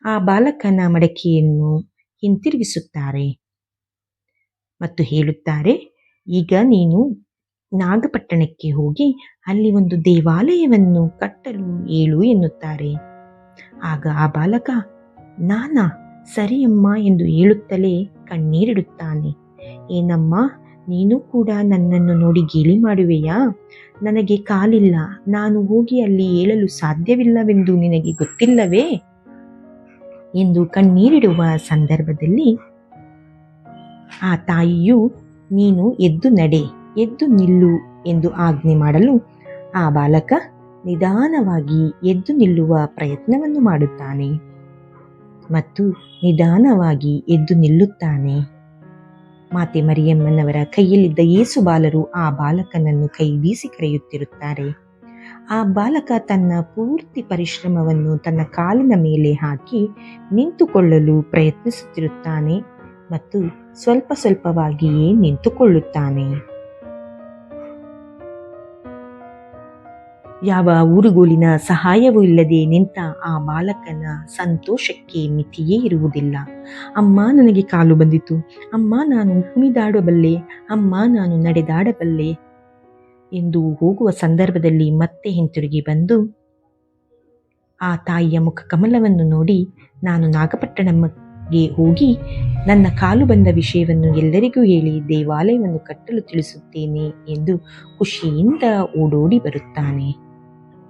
ಆ ಬಾಲಕನ ಮಡಕೆಯನ್ನು ಹಿಂತಿರುಗಿಸುತ್ತಾರೆ ಮತ್ತು ಹೇಳುತ್ತಾರೆ, ಈಗ ನೀನು ನಾಗಪಟ್ಟಣಕ್ಕೆ ಹೋಗಿ ಅಲ್ಲಿ ಒಂದು ದೇವಾಲಯವನ್ನು ಕಟ್ಟಲು ಹೇಳು ಎನ್ನುತ್ತಾರೆ. ಆಗ ಆ ಬಾಲಕ ನಾನಾ ಸರಿಯಮ್ಮ ಎಂದು ಹೇಳುತ್ತಲೇ ಕಣ್ಣೀರಿಡುತ್ತಾನೆ. ಏನಮ್ಮ, ನೀನು ಕೂಡ ನನ್ನನ್ನು ನೋಡಿ ಗೇಲಿ ಮಾಡುವೆಯಾ? ನನಗೆ ಕಾಲಿಲ್ಲ, ನಾನು ಹೋಗಿ ಅಲ್ಲಿ ಏಳಲು ಸಾಧ್ಯವಿಲ್ಲವೆಂದು ನಿನಗೆ ಗೊತ್ತಿಲ್ಲವೇ ಎಂದು ಕಣ್ಣೀರಿಡುವ ಸಂದರ್ಭದಲ್ಲಿ ಆ ತಾಯಿಯು ನೀನು ಎದ್ದು ನಡೆ, ಎದ್ದು ನಿಲ್ಲು ಎಂದು ಆಜ್ಞೆ ಮಾಡಲು ಆ ಬಾಲಕ ನಿಧಾನವಾಗಿ ಎದ್ದು ನಿಲ್ಲುವ ಪ್ರಯತ್ನವನ್ನು ಮಾಡುತ್ತಾನೆ ಮತ್ತು ನಿಧಾನವಾಗಿ ಎದ್ದು ನಿಲ್ಲುತ್ತಾನೆ. ಮಾತೆ ಮರಿಯಮ್ಮನವರ ಕೈಯಲ್ಲಿದ್ದ ಯೇಸು ಬಾಲರು ಆ ಬಾಲಕನನ್ನು ಕೈ ಬೀಸಿ ಕರೆಯುತ್ತಿರುತ್ತಾರೆ. ಆ ಬಾಲಕ ತನ್ನ ಪೂರ್ತಿ ಪರಿಶ್ರಮವನ್ನು ತನ್ನ ಕಾಲಿನ ಮೇಲೆ ಹಾಕಿ ನಿಂತುಕೊಳ್ಳಲು ಪ್ರಯತ್ನಿಸುತ್ತಿರುತ್ತಾನೆ ಮತ್ತು ಸ್ವಲ್ಪ ಸ್ವಲ್ಪವಾಗಿಯೇ ನಿಂತುಕೊಳ್ಳುತ್ತಾನೆ. ಯಾವ ಊರುಗೋಲಿನ ಸಹಾಯವೂ ಇಲ್ಲದೆ ನಿಂತ ಆ ಬಾಲಕನ ಸಂತೋಷಕ್ಕೆ ಮಿತಿಯೇ ಇರುವುದಿಲ್ಲ. ಅಮ್ಮ, ನನಗೆ ಕಾಲು ಬಂದಿತು, ಅಮ್ಮ ನಾನು ಕುಣಿದಾಡಬಲ್ಲೆ, ಅಮ್ಮ ನಾನು ನಡೆದಾಡಬಲ್ಲೆ ಎಂದು ಹೋಗುವ ಸಂದರ್ಭದಲ್ಲಿ ಮತ್ತೆ ಹಿಂತಿರುಗಿ ಬಂದು ಆ ತಾಯಿಯ ಮುಖ ಕಮಲವನ್ನು ನೋಡಿ ನಾನು ನಾಗಪಟ್ಟಣಕ್ಕೆ ಹೋಗಿ ನನ್ನ ಕಾಲು ಬಂದ ವಿಷಯವನ್ನು ಎಲ್ಲರಿಗೂ ಹೇಳಿ ದೇವಾಲಯವನ್ನು ಕಟ್ಟಲು ತಿಳಿಸುತ್ತೇನೆ ಎಂದು ಖುಷಿಯಿಂದ ಓಡೋಡಿ ಬರುತ್ತಾನೆ.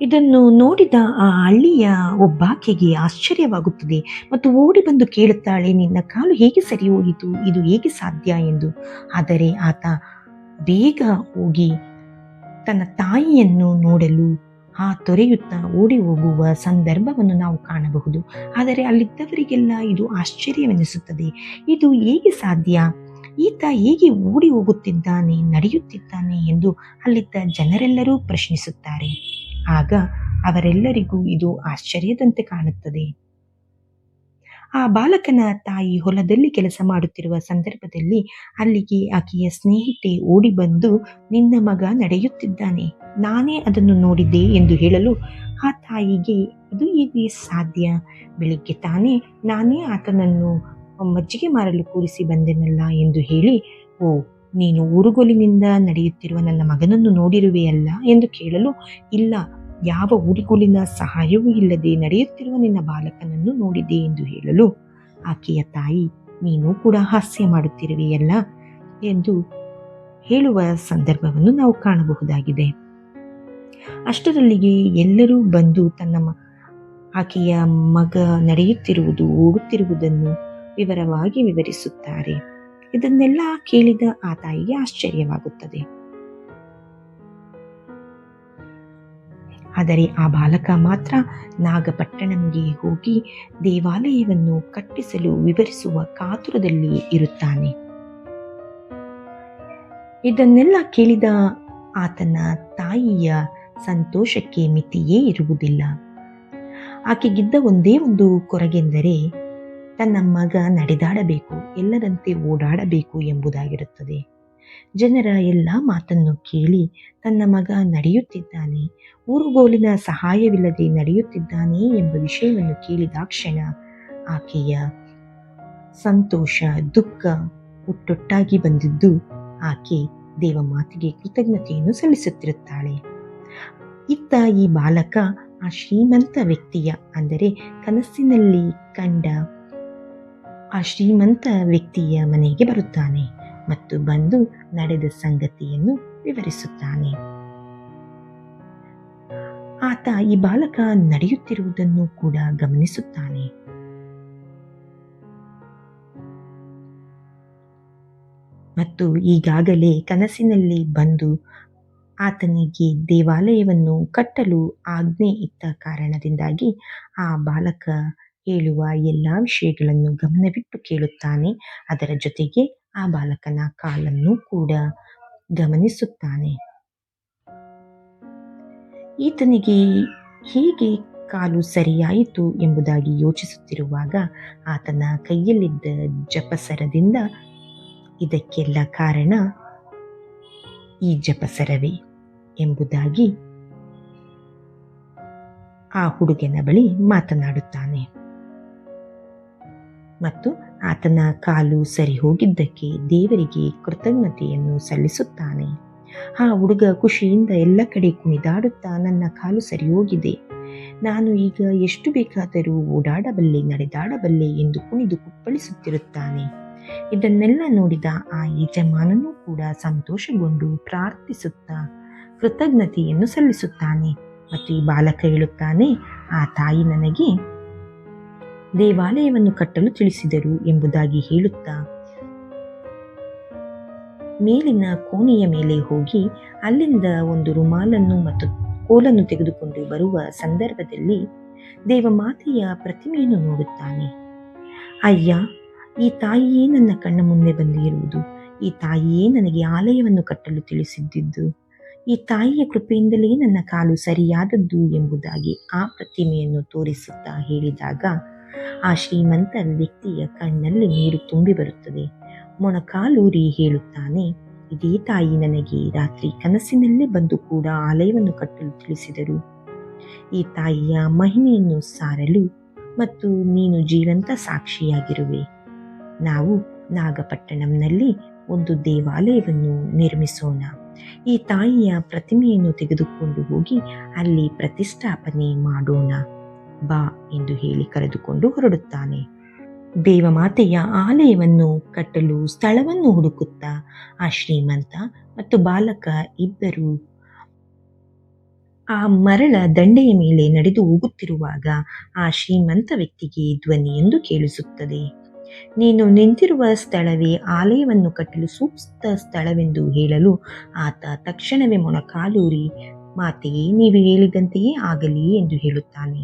ಇದನ್ನು ನೋಡಿದ ಆ ಹಳ್ಳಿಯ ಒಬ್ಬಾಕೆಗೆ ಆಶ್ಚರ್ಯವಾಗುತ್ತದೆ ಮತ್ತು ಓಡಿ ಬಂದು ಕೇಳುತ್ತಾಳೆ, ನಿನ್ನ ಕಾಲು ಹೇಗೆ ಸರಿ ಹೋಯಿತು, ಇದು ಹೇಗೆ ಸಾಧ್ಯ ಎಂದು. ಆದರೆ ಆತ ಬೇಗ ಹೋಗಿ ತನ್ನ ತಾಯಿಯನ್ನು ನೋಡಲು ತೊರೆಯುತ್ತಾ ಓಡಿ ಹೋಗುವ ಸಂದರ್ಭವನ್ನು ನಾವು ಕಾಣಬಹುದು. ಆದರೆ ಅಲ್ಲಿದ್ದವರಿಗೆಲ್ಲ ಇದು ಆಶ್ಚರ್ಯವೆನಿಸುತ್ತದೆ. ಇದು ಹೇಗೆ ಸಾಧ್ಯ, ಈತ ಹೇಗೆ ಓಡಿ ಹೋಗುತ್ತಿದ್ದಾನೆ, ನಡೆಯುತ್ತಿದ್ದಾನೆ ಎಂದು ಅಲ್ಲಿದ್ದ ಜನರೆಲ್ಲರೂ ಪ್ರಶ್ನಿಸುತ್ತಾರೆ. ಆಗ ಅವರೆಲ್ಲರಿಗೂ ಇದು ಆಶ್ಚರ್ಯದಂತೆ ಕಾಣುತ್ತದೆ. ಆ ಬಾಲಕನ ತಾಯಿ ಹೊಲದಲ್ಲಿ ಕೆಲಸ ಮಾಡುತ್ತಿರುವ ಸಂದರ್ಭದಲ್ಲಿ ಅಲ್ಲಿಗೆ ಆಕೆಯ ಸ್ನೇಹಿತೆ ಓಡಿ ಬಂದು, ನಿನ್ನ ಮಗ ನಡೆಯುತ್ತಿದ್ದಾನೆ, ನಾನೇ ಅದನ್ನು ನೋಡಿದ್ದೆ ಎಂದು ಹೇಳಲು ಆ ತಾಯಿಗೆ ಇದು ಹೇಗೆ ಸಾಧ್ಯ, ಬೆಳಿಗ್ಗೆ ತಾನೇ ನಾನೇ ಆತನನ್ನು ಮಜ್ಜಿಗೆ ಮಾರಲು ಕೂರಿಸಿ ಬಂದೆನಲ್ಲ ಎಂದು ಹೇಳಿ, ಓ ನೀನು ಊರುಗೋಲಿನಿಂದ ನಡೆಯುತ್ತಿರುವ ನನ್ನ ಮಗನನ್ನು ನೋಡಿರುವೆಯಲ್ಲ ಎಂದು ಕೇಳಲು, ಇಲ್ಲ ಯಾವ ಉಡಿಗುಲಿನ ಸಹಾಯವೂ ಇಲ್ಲದೆ ನಡೆಯುತ್ತಿರುವ ನಿನ್ನ ಬಾಲಕನನ್ನು ನೋಡಿದೆ ಎಂದು ಹೇಳಲು ಆಕೆಯ ತಾಯಿ, ನೀನು ಕೂಡ ಹಾಸ್ಯ ಮಾಡುತ್ತಿರುವೆಯಲ್ಲ ಎಂದು ಹೇಳುವ ಸಂದರ್ಭವನ್ನು ನಾವು ಕಾಣಬಹುದಾಗಿದೆ. ಅಷ್ಟರಲ್ಲಿಗೆ ಎಲ್ಲರೂ ಬಂದು ಆಕೆಯ ಮಗ ನಡೆಯುತ್ತಿರುವುದು, ಓಡುತ್ತಿರುವುದನ್ನು ವಿವರವಾಗಿ ವಿವರಿಸುತ್ತಾರೆ. ಇದನ್ನೆಲ್ಲ ಕೇಳಿದ ಆ ತಾಯಿಗೆ ಆಶ್ಚರ್ಯವಾಗುತ್ತದೆ. ಆದರೆ ಆ ಬಾಲಕ ಮಾತ್ರ ನಾಗಪಟ್ಟಣಂಗೆ ಹೋಗಿ ದೇವಾಲಯವನ್ನು ಕಟ್ಟಿಸಲು ವಿವರಿಸುವ ಕಾತುರದಲ್ಲಿ ಇರುತ್ತಾನೆ. ಇದನ್ನೆಲ್ಲ ಕೇಳಿದ ಆತನ ತಾಯಿಯ ಸಂತೋಷಕ್ಕೆ ಮಿತಿಯೇ ಇರುವುದಿಲ್ಲ. ಆಕೆಗಿದ್ದ ಒಂದೇ ಒಂದು ಕೊರಗೆಂದರೆ ತನ್ನ ಮಗ ನಡೆದಾಡಬೇಕು, ಎಲ್ಲರಂತೆ ಓಡಾಡಬೇಕು ಎಂಬುದಾಗಿರುತ್ತದೆ. ಜನರ ಎಲ್ಲ ಮಾತನ್ನು ಕೇಳಿ ತನ್ನ ಮಗ ನಡೆಯುತ್ತಿದ್ದಾನೆ, ಊರುಗೋಲಿನ ಸಹಾಯವಿಲ್ಲದೆ ನಡೆಯುತ್ತಿದ್ದಾನೆ ಎಂಬ ವಿಷಯವನ್ನು ಕೇಳಿದಾಕ್ಷಣ ಆಕೆಯ ಸಂತೋಷ, ದುಃಖ ಒಟ್ಟೊಟ್ಟಾಗಿ ಬಂದಿದ್ದು ಆಕೆ ದೇವಮಾತೆಗೆ ಕೃತಜ್ಞತೆಯನ್ನು ಸಲ್ಲಿಸುತ್ತಿರುತ್ತಾಳೆ. ಇತ್ತ ಈ ಬಾಲಕ ಆ ಶ್ರೀಮಂತ ವ್ಯಕ್ತಿಯ, ಅಂದರೆ ಕನಸಿನಲ್ಲಿ ಕಂಡ ಆ ಶ್ರೀಮಂತ ವ್ಯಕ್ತಿಯ ಮನೆಗೆ ಬರುತ್ತಾನೆ ಮತ್ತು ಬಂದು ನಡೆದ ಸಂಗತಿಯನ್ನು ವಿವರಿಸುತ್ತಾನೆ. ಆತ ಈ ಬಾಲಕ ನಡೆಯುತ್ತಿರುವುದನ್ನು ಕೂಡ ಗಮನಿಸುತ್ತಾನೆ. ಮತ್ತು ಈಗಾಗಲೇ ಕನಸಿನಲ್ಲಿ ಬಂದು ಆತನಿಗೆ ದೇವಾಲಯವನ್ನು ಕಟ್ಟಲು ಆಜ್ಞೆ ಇತ್ತ ಕಾರಣದಿಂದಾಗಿ ಆ ಬಾಲಕ ಹೇಳುವ ಎಲ್ಲ ವಿಷಯಗಳನ್ನು ಗಮನವಿಟ್ಟು ಕೇಳುತ್ತಾನೆ. ಅದರ ಜೊತೆಗೆ ಆ ಬಾಲಕನ ಕಾಲನ್ನು ಕೂಡ ಗಮನಿಸುತ್ತಾನೆ. ಈತನಿಗೆ ಹೇಗೆ ಕಾಲು ಸರಿಯಾಯಿತು ಎಂಬುದಾಗಿ ಯೋಚಿಸುತ್ತಿರುವಾಗ ಆತನ ಕೈಯಲ್ಲಿದ್ದ ಜಪಸರದಿಂದ ಇದಕ್ಕೆಲ್ಲ ಕಾರಣ ಈ ಜಪಸರವೇ ಎಂಬುದಾಗಿ ಆ ಹುಡುಗನ ಬಳಿ ಮಾತನಾಡುತ್ತಾನೆ ಮತ್ತು ಆತನ ಕಾಲು ಸರಿ ಹೋಗಿದ್ದಕ್ಕೆ ದೇವರಿಗೆ ಕೃತಜ್ಞತೆಯನ್ನು ಸಲ್ಲಿಸುತ್ತಾನೆ. ಆ ಹುಡುಗ ಖುಷಿಯಿಂದ ಎಲ್ಲ ಕಡೆ ಕುಣಿದಾಡುತ್ತಾ, ನನ್ನ ಕಾಲು ಸರಿ ಹೋಗಿದೆ, ನಾನು ಈಗ ಎಷ್ಟು ಬೇಕಾದರೂ ಓಡಾಡಬಲ್ಲೆ, ನಡೆದಾಡಬಲ್ಲೆ ಎಂದು ಕುಣಿದು ಕುಪ್ಪಳಿಸುತ್ತಿರುತ್ತಾನೆ. ಇದನ್ನೆಲ್ಲ ನೋಡಿದ ಆ ಯಜಮಾನನೂ ಕೂಡ ಸಂತೋಷಗೊಂಡು ಪ್ರಾರ್ಥಿಸುತ್ತಾ ಕೃತಜ್ಞತೆಯನ್ನು ಸಲ್ಲಿಸುತ್ತಾನೆ. ಮತ್ತು ಈ ಬಾಲಕ ಹೇಳುತ್ತಾನೆ, ಆ ತಾಯಿ ನನಗೆ ದೇವಾಲಯವನ್ನು ಕಟ್ಟಲು ತಿಳಿಸಿದರು ಎಂಬುದಾಗಿ ಹೇಳುತ್ತಾ ಮೇಲಿನ ಕೋಣೆಯ ಮೇಲೆ ಹೋಗಿ ಅಲ್ಲಿಂದ ಒಂದು ರುಮಾಲನ್ನು ಮತ್ತು ಕೋಲನ್ನು ತೆಗೆದುಕೊಂಡು ಬರುವ ಸಂದರ್ಭದಲ್ಲಿ ದೇವಮಾತೆಯ ಪ್ರತಿಮೆಯನ್ನು ನೋಡುತ್ತಾನೆ. ಅಯ್ಯ, ಈ ತಾಯಿಯೇ ನನ್ನ ಕಣ್ಣ ಮುಂದೆ ಬಂದಿರುವುದು, ಈ ತಾಯಿಯೇ ನನಗೆ ಆಲಯವನ್ನು ಕಟ್ಟಲು ತಿಳಿಸಿದ್ದು, ಈ ತಾಯಿಯ ಕೃಪೆಯಿಂದಲೇ ನನ್ನ ಕಾಲು ಸರಿಯಾದದ್ದು ಎಂಬುದಾಗಿ ಆ ಪ್ರತಿಮೆಯನ್ನು ತೋರಿಸುತ್ತಾ ಹೇಳಿದಾಗ ಆ ಶ್ರೀಮಂತ ವ್ಯಕ್ತಿಯ ಕಣ್ಣಲ್ಲಿ ನೀರು ತುಂಬಿ ಬರುತ್ತದೆ. ಮೊಣಕಾಲೂರಿ ಹೇಳುತ್ತಾನೆ, ಇದೇ ತಾಯಿ ನನಗೆ ರಾತ್ರಿ ಕನಸಿನಲ್ಲೇ ಬಂದು ಕೂಡ ಆಲಯವನ್ನು ಕಟ್ಟಲು ತಿಳಿಸಿದರು. ಈ ತಾಯಿಯ ಮಹಿಮೆಯನ್ನು ಸಾರಲು ಮತ್ತು ನೀನು ಜೀವಂತ ಸಾಕ್ಷಿಯಾಗಿರುವೆ. ನಾವು ನಾಗಪಟ್ಟಣಂನಲ್ಲಿ ಒಂದು ದೇವಾಲಯವನ್ನು ನಿರ್ಮಿಸೋಣ. ಈ ತಾಯಿಯ ಪ್ರತಿಮೆಯನ್ನು ತೆಗೆದುಕೊಂಡು ಹೋಗಿ ಅಲ್ಲಿ ಪ್ರತಿಷ್ಠಾಪನೆ ಮಾಡೋಣ ಬಾ ಎಂದು ಹೇಳಿ ಕರೆದುಕೊಂಡು ಹೊರಡುತ್ತಾನೆ. ದೇವಮಾತೆಯ ಆಲಯವನ್ನು ಕಟ್ಟಲು ಸ್ಥಳವನ್ನು ಹುಡುಕುತ್ತಾ ಆ ಶ್ರೀಮಂತ ಮತ್ತು ಬಾಲಕ ಇಬ್ಬರು ಆ ಮರಳ ದಂಡೆಯ ಮೇಲೆ ನಡೆದು ಹೋಗುತ್ತಿರುವಾಗ ಆ ಶ್ರೀಮಂತ ವ್ಯಕ್ತಿಗೆ ಧ್ವನಿಯೊಂದು ಕೇಳಿಸುತ್ತದೆ. ನೀನು ನಿಂತಿರುವ ಸ್ಥಳವೇ ಆಲಯವನ್ನು ಕಟ್ಟಲು ಸೂಕ್ತ ಸ್ಥಳವೆಂದು ಹೇಳಲು ಆತ ತಕ್ಷಣವೇ ಮೊಣಕಾಲೂರಿ, ಮಾತೆಯೇ, ನೀವು ಹೇಳಿದಂತೆಯೇ ಆಗಲಿ ಎಂದು ಹೇಳುತ್ತಾನೆ.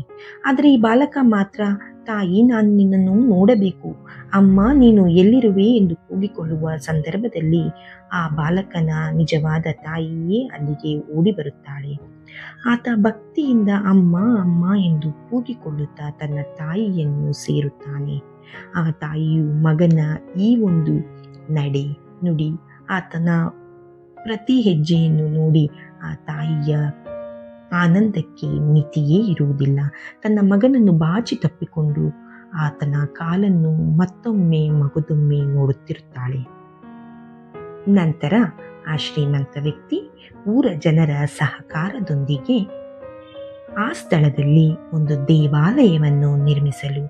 ಆದರೆ ಈ ಬಾಲಕ ಮಾತ್ರ, ತಾಯಿ, ನಾನು ನಿನ್ನನ್ನು ನೋಡಬೇಕು, ಅಮ್ಮ ನೀನು ಎಲ್ಲಿರುವೆ ಎಂದು ಕೂಗಿಕೊಳ್ಳುವ ಸಂದರ್ಭದಲ್ಲಿ ಆ ಬಾಲಕನ ನಿಜವಾದ ತಾಯಿಯೇ ಅಲ್ಲಿಗೆ ಓಡಿ ಬರುತ್ತಾಳೆ. ಆತ ಭಕ್ತಿಯಿಂದ ಅಮ್ಮ ಅಮ್ಮ ಎಂದು ಕೂಗಿಕೊಳ್ಳುತ್ತಾ ತನ್ನ ತಾಯಿಯನ್ನು ಸೇರುತ್ತಾನೆ. ಆ ತಾಯಿಯು ಮಗನ ಈ ಒಂದು ನಡೆ ನುಡಿ, ಆತನ ಪ್ರತಿ ಹೆಜ್ಜೆಯನ್ನು ನೋಡಿ ಆ ತಾಯಿಯ ಆನಂದಕ್ಕೆ ಮಿತಿಯೇ ಇರುವುದಿಲ್ಲ. ತನ್ನ ಮಗನನ್ನು ಬಾಚಿ ತಪ್ಪಿಕೊಂಡು ಆತನ ಕಾಲನ್ನು ಮತ್ತೊಮ್ಮೆ ಮಗದೊಮ್ಮೆ ನೋಡುತ್ತಿರುತ್ತಾಳೆ. ನಂತರ ಆ ಶ್ರೀಮಂತ ವ್ಯಕ್ತಿ ಊರ ಜನರ ಸಹಕಾರದೊಂದಿಗೆ ಆ ಸ್ಥಳದಲ್ಲಿ ಒಂದು ದೇವಾಲಯವನ್ನು ನಿರ್ಮಿಸಲು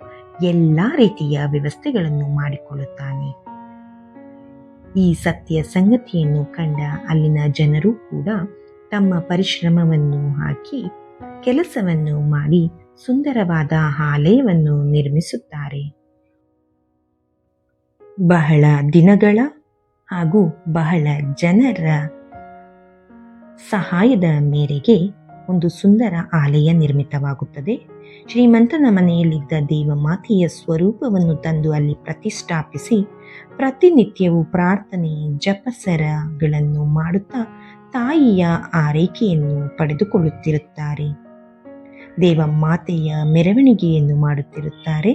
ಎಲ್ಲ ರೀತಿಯ ವ್ಯವಸ್ಥೆಗಳನ್ನು ಮಾಡಿಕೊಳ್ಳುತ್ತಾನೆ. ಈ ಸತ್ಯ ಸಂಗತಿಯನ್ನು ಕಂಡ ಅಲ್ಲಿನ ಜನರು ಕೂಡ ತಮ್ಮ ಪರಿಶ್ರಮವನ್ನು ಹಾಕಿ ಕೆಲಸವನ್ನು ಮಾಡಿ ಸುಂದರವಾದ ಆಲಯವನ್ನು ನಿರ್ಮಿಸುತ್ತಾರೆ. ಬಹಳ ದಿನಗಳ ಹಾಗೂ ಬಹಳ ಜನರ ಸಹಾಯದ ಮೇರೆಗೆ ಒಂದು ಸುಂದರ ಆಲಯ ನಿರ್ಮಿತವಾಗುತ್ತದೆ. ಶ್ರೀಮಂತನ ಮನೆಯಲ್ಲಿದ್ದ ದೇವಮಾತೆಯ ಸ್ವರೂಪವನ್ನು ತಂದು ಅಲ್ಲಿ ಪ್ರತಿಷ್ಠಾಪಿಸಿ ಪ್ರತಿನಿತ್ಯವೂ ಪ್ರಾರ್ಥನೆ ಜಪಸರಗಳನ್ನು ಮಾಡುತ್ತಾ ತಾಯಿಯ ಆರೈಕೆಯನ್ನು ಪಡೆದುಕೊಳ್ಳುತ್ತಿರುತ್ತಾರೆ. ದೇವಮಾತೆಯ ಮೆರವಣಿಗೆಯನ್ನು ಮಾಡುತ್ತಿರುತ್ತಾರೆ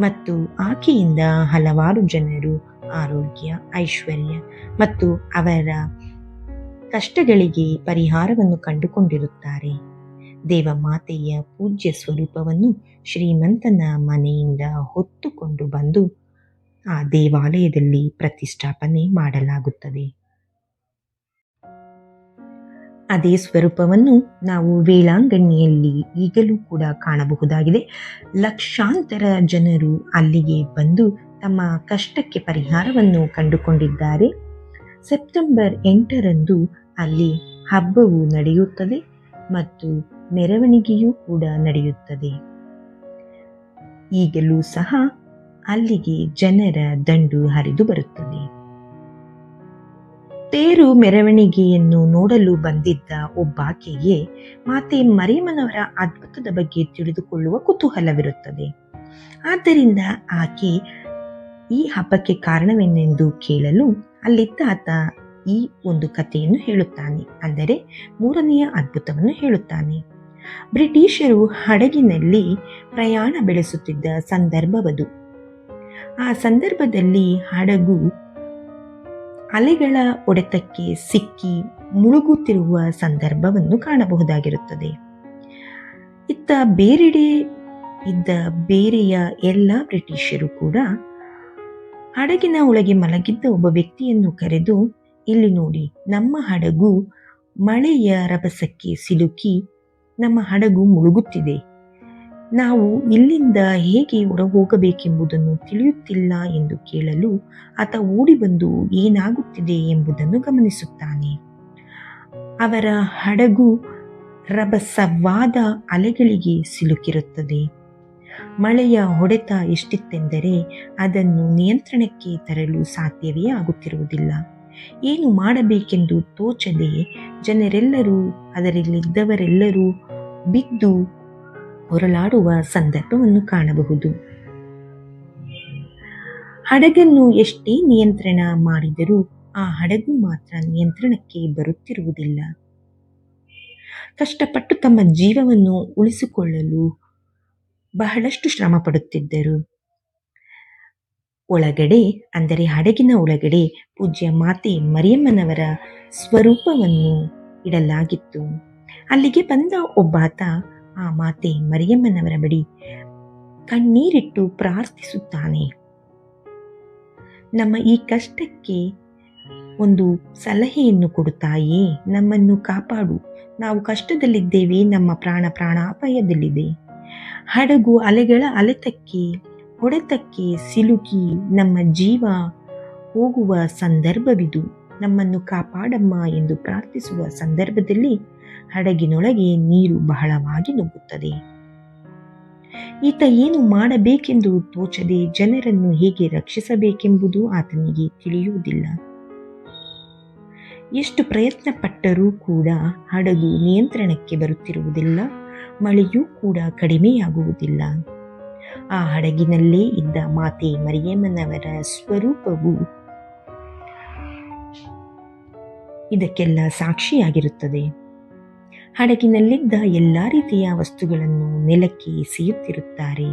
ಮತ್ತು ಆಕೆಯಿಂದ ಹಲವಾರು ಜನರು ಆರೋಗ್ಯ, ಐಶ್ವರ್ಯ ಮತ್ತು ಅವರ ಕಷ್ಟಗಳಿಗೆ ಪರಿಹಾರವನ್ನು ಕಂಡುಕೊಂಡಿರುತ್ತಾರೆ. ದೇವಮಾತೆಯ ಪೂಜ್ಯ ಸ್ವರೂಪವನ್ನು ಶ್ರೀಮಂತನ ಮನೆಯಿಂದ ಹೊತ್ತುಕೊಂಡು ಬಂದು ಆ ದೇವಾಲಯದಲ್ಲಿ ಪ್ರತಿಷ್ಠಾಪನೆ ಮಾಡಲಾಗುತ್ತದೆ. ಅದೇ ಸ್ವರೂಪವನ್ನು ನಾವು ವೇಳಾಂಗಣಿಯಲ್ಲಿ ಈಗಲೂ ಕೂಡ ಕಾಣಬಹುದಾಗಿದೆ. ಲಕ್ಷಾಂತರ ಜನರು ಅಲ್ಲಿಗೆ ಬಂದು ತಮ್ಮ ಕಷ್ಟಕ್ಕೆ ಪರಿಹಾರವನ್ನು ಕಂಡುಕೊಂಡಿದ್ದಾರೆ. ಸೆಪ್ಟೆಂಬರ್ 8ರಂದು ಅಲ್ಲಿ ಹಬ್ಬವು ನಡೆಯುತ್ತದೆ ಮತ್ತು ಮೆರವಣಿಗೆಯೂ ಕೂಡ ನಡೆಯುತ್ತದೆ. ಈಗಲೂ ಸಹ ಅಲ್ಲಿಗೆ ಜನರ ದಂಡು ಹರಿದು ಬರುತ್ತದೆ. ತೇರು ಮೆರವಣಿಗೆಯನ್ನು ನೋಡಲು ಬಂದಿದ್ದ ಒಬ್ಬಾಕೆಗೆ ಮಾತೆ ಮರಿಯಮ್ಮನವರ ಅದ್ಭುತದ ಬಗ್ಗೆ ತಿಳಿದುಕೊಳ್ಳುವ ಕುತೂಹಲವಿರುತ್ತದೆ. ಆದ್ದರಿಂದ ಆಕೆ ಈ ಹಬ್ಬಕ್ಕೆ ಕಾರಣವೇನೆಂದು ಕೇಳಲು ಅಲ್ಲಿದ್ದಾತ ಈ ಒಂದು ಕಥೆಯನ್ನು ಹೇಳುತ್ತಾನೆ, ಅಂದರೆ 3ನೆಯ ಅದ್ಭುತವನ್ನು ಹೇಳುತ್ತಾನೆ. ಬ್ರಿಟಿಷರು ಹಡಗಿನಲ್ಲಿ ಪ್ರಯಾಣ ಬೆಳೆಸುತ್ತಿದ್ದ ಸಂದರ್ಭವದು. ಆ ಸಂದರ್ಭದಲ್ಲಿ ಹಡಗು ಅಲೆಗಳ ಹೊಡೆತಕ್ಕೆ ಸಿಕ್ಕಿ ಮುಳುಗುತ್ತಿರುವ ಸಂದರ್ಭವನ್ನು ಕಾಣಬಹುದಾಗಿರುತ್ತದೆ. ಇತ್ತ ಬೇರೆಡೆ ಇದ್ದ ಬೇರೆಯ ಎಲ್ಲ ಬ್ರಿಟಿಷರು ಕೂಡ ಹಡಗಿನ ಒಳಗೆ ಮಲಗಿದ್ದ ಒಬ್ಬ ವ್ಯಕ್ತಿಯನ್ನು ಕರೆದು, ಇಲ್ಲಿ ನೋಡಿ, ನಮ್ಮ ಹಡಗು ಮಳೆಯ ರಭಸಕ್ಕೆ ಸಿಲುಕಿ ನಮ್ಮ ಹಡಗು ಮುಳುಗುತ್ತಿದೆ. ನಾವು ಇಲ್ಲಿಂದ ಹೇಗೆ ಹೊರ ಹೋಗಬೇಕೆಂಬುದನ್ನು ತಿಳಿಯುತ್ತಿಲ್ಲ ಎಂದು ಕೇಳಲು ಆತ ಓಡಿ ಬಂದು ಏನಾಗುತ್ತಿದೆ ಎಂಬುದನ್ನು ಗಮನಿಸುತ್ತಾನೆ. ಅವರ ಹಡಗು ರಭಸವಾದ ಅಲೆಗಳಿಗೆ ಸಿಲುಕಿರುತ್ತದೆ. ಮಳೆಯ ಹೊಡೆತ ಎಷ್ಟಿತ್ತೆಂದರೆ ಅದನ್ನು ನಿಯಂತ್ರಣಕ್ಕೆ ತರಲು ಸಾಧ್ಯವೇ ಆಗುತ್ತಿರುವುದಿಲ್ಲ. ಏನು ಮಾಡಬೇಕೆಂದು ತೋಚದೆ ಜನರೆಲ್ಲರೂ, ಅದರಲ್ಲಿದ್ದವರೆಲ್ಲರೂ ಬಿದ್ದು ಹೊರಳಾಡುವ ಸಂದರ್ಭವನ್ನು ಕಾಣಬಹುದು. ಹಡಗನ್ನು ಎಷ್ಟೇ ನಿಯಂತ್ರಣ ಮಾಡಿದರೂ ಆ ಹಡಗು ಮಾತ್ರ ನಿಯಂತ್ರಣಕ್ಕೆ ಬರುತ್ತಿರುವುದಿಲ್ಲ. ಕಷ್ಟಪಟ್ಟು ತಮ್ಮ ಜೀವವನ್ನು ಉಳಿಸಿಕೊಳ್ಳಲು ಬಹಳಷ್ಟು ಶ್ರಮ ಪಡುತ್ತಿದ್ದರು. ಒಳಗಡೆ, ಅಂದರೆ ಹಡಗಿನ ಒಳಗಡೆ ಪೂಜ್ಯ ಮಾತೆ ಮರಿಯಮ್ಮನವರ ಸ್ವರೂಪವನ್ನು ಇಡಲಾಗಿತ್ತು. ಅಲ್ಲಿಗೆ ಬಂದ ಒಬ್ಬಾತ ಆ ಮಾತೆ ಮರಿಯಮ್ಮನವರ ಬಳಿ ಕಣ್ಣೀರಿಟ್ಟು ಪ್ರಾರ್ಥಿಸುತ್ತಾನೆ. ನಮ್ಮ ಈ ಕಷ್ಟಕ್ಕೆ ಒಂದು ಸಲಹೆಯನ್ನು ಕೊಡು ತಾಯೇ, ನಮ್ಮನ್ನು ಕಾಪಾಡು, ನಾವು ಕಷ್ಟದಲ್ಲಿದ್ದೇವೆ, ನಮ್ಮ ಪ್ರಾಣಾಪಾಯದಲ್ಲಿದೆ. ಹಡಗು ಅಲೆಗಳ ಹೊಡೆತಕ್ಕೆ ಸಿಲುಕಿ ನಮ್ಮ ಜೀವ ಹೋಗುವ ಸಂದರ್ಭವಿದು, ನಮ್ಮನ್ನು ಕಾಪಾಡಮ್ಮ ಎಂದು ಪ್ರಾರ್ಥಿಸುವ ಸಂದರ್ಭದಲ್ಲಿ ಹಡಗಿನೊಳಗೆ ನೀರು ಬಹಳವಾಗಿ ನುಗ್ಗುತ್ತದೆ. ಈತ ಏನು ಮಾಡಬೇಕೆಂದು ತೋಚದೆ ಜನರನ್ನು ಹೇಗೆ ರಕ್ಷಿಸಬೇಕೆಂಬುದು ಆತನಿಗೆ ತಿಳಿಯುವುದಿಲ್ಲ. ಎಷ್ಟು ಪ್ರಯತ್ನ ಪಟ್ಟರೂ ಕೂಡ ಹಡಗು ನಿಯಂತ್ರಣಕ್ಕೆ ಬರುತ್ತಿರುವುದಿಲ್ಲ. ಮಳೆಯೂ ಕೂಡ ಕಡಿಮೆಯಾಗುವುದಿಲ್ಲ. ಆ ಹಡಗಿನಲ್ಲೇ ಇದ್ದ ಮಾತೆ ಮರಿಯಮ್ಮನವರ ಸ್ವರೂಪವು ಇದಕ್ಕೆಲ್ಲ ಸಾಕ್ಷಿಯಾಗಿರುತ್ತದೆ. ಹಡಗಿನಲ್ಲಿದ್ದ ಎಲ್ಲ ರೀತಿಯ ವಸ್ತುಗಳನ್ನು ನೆಲಕ್ಕೆ ಎಸೆಯುತ್ತಿರುತ್ತಾರೆ.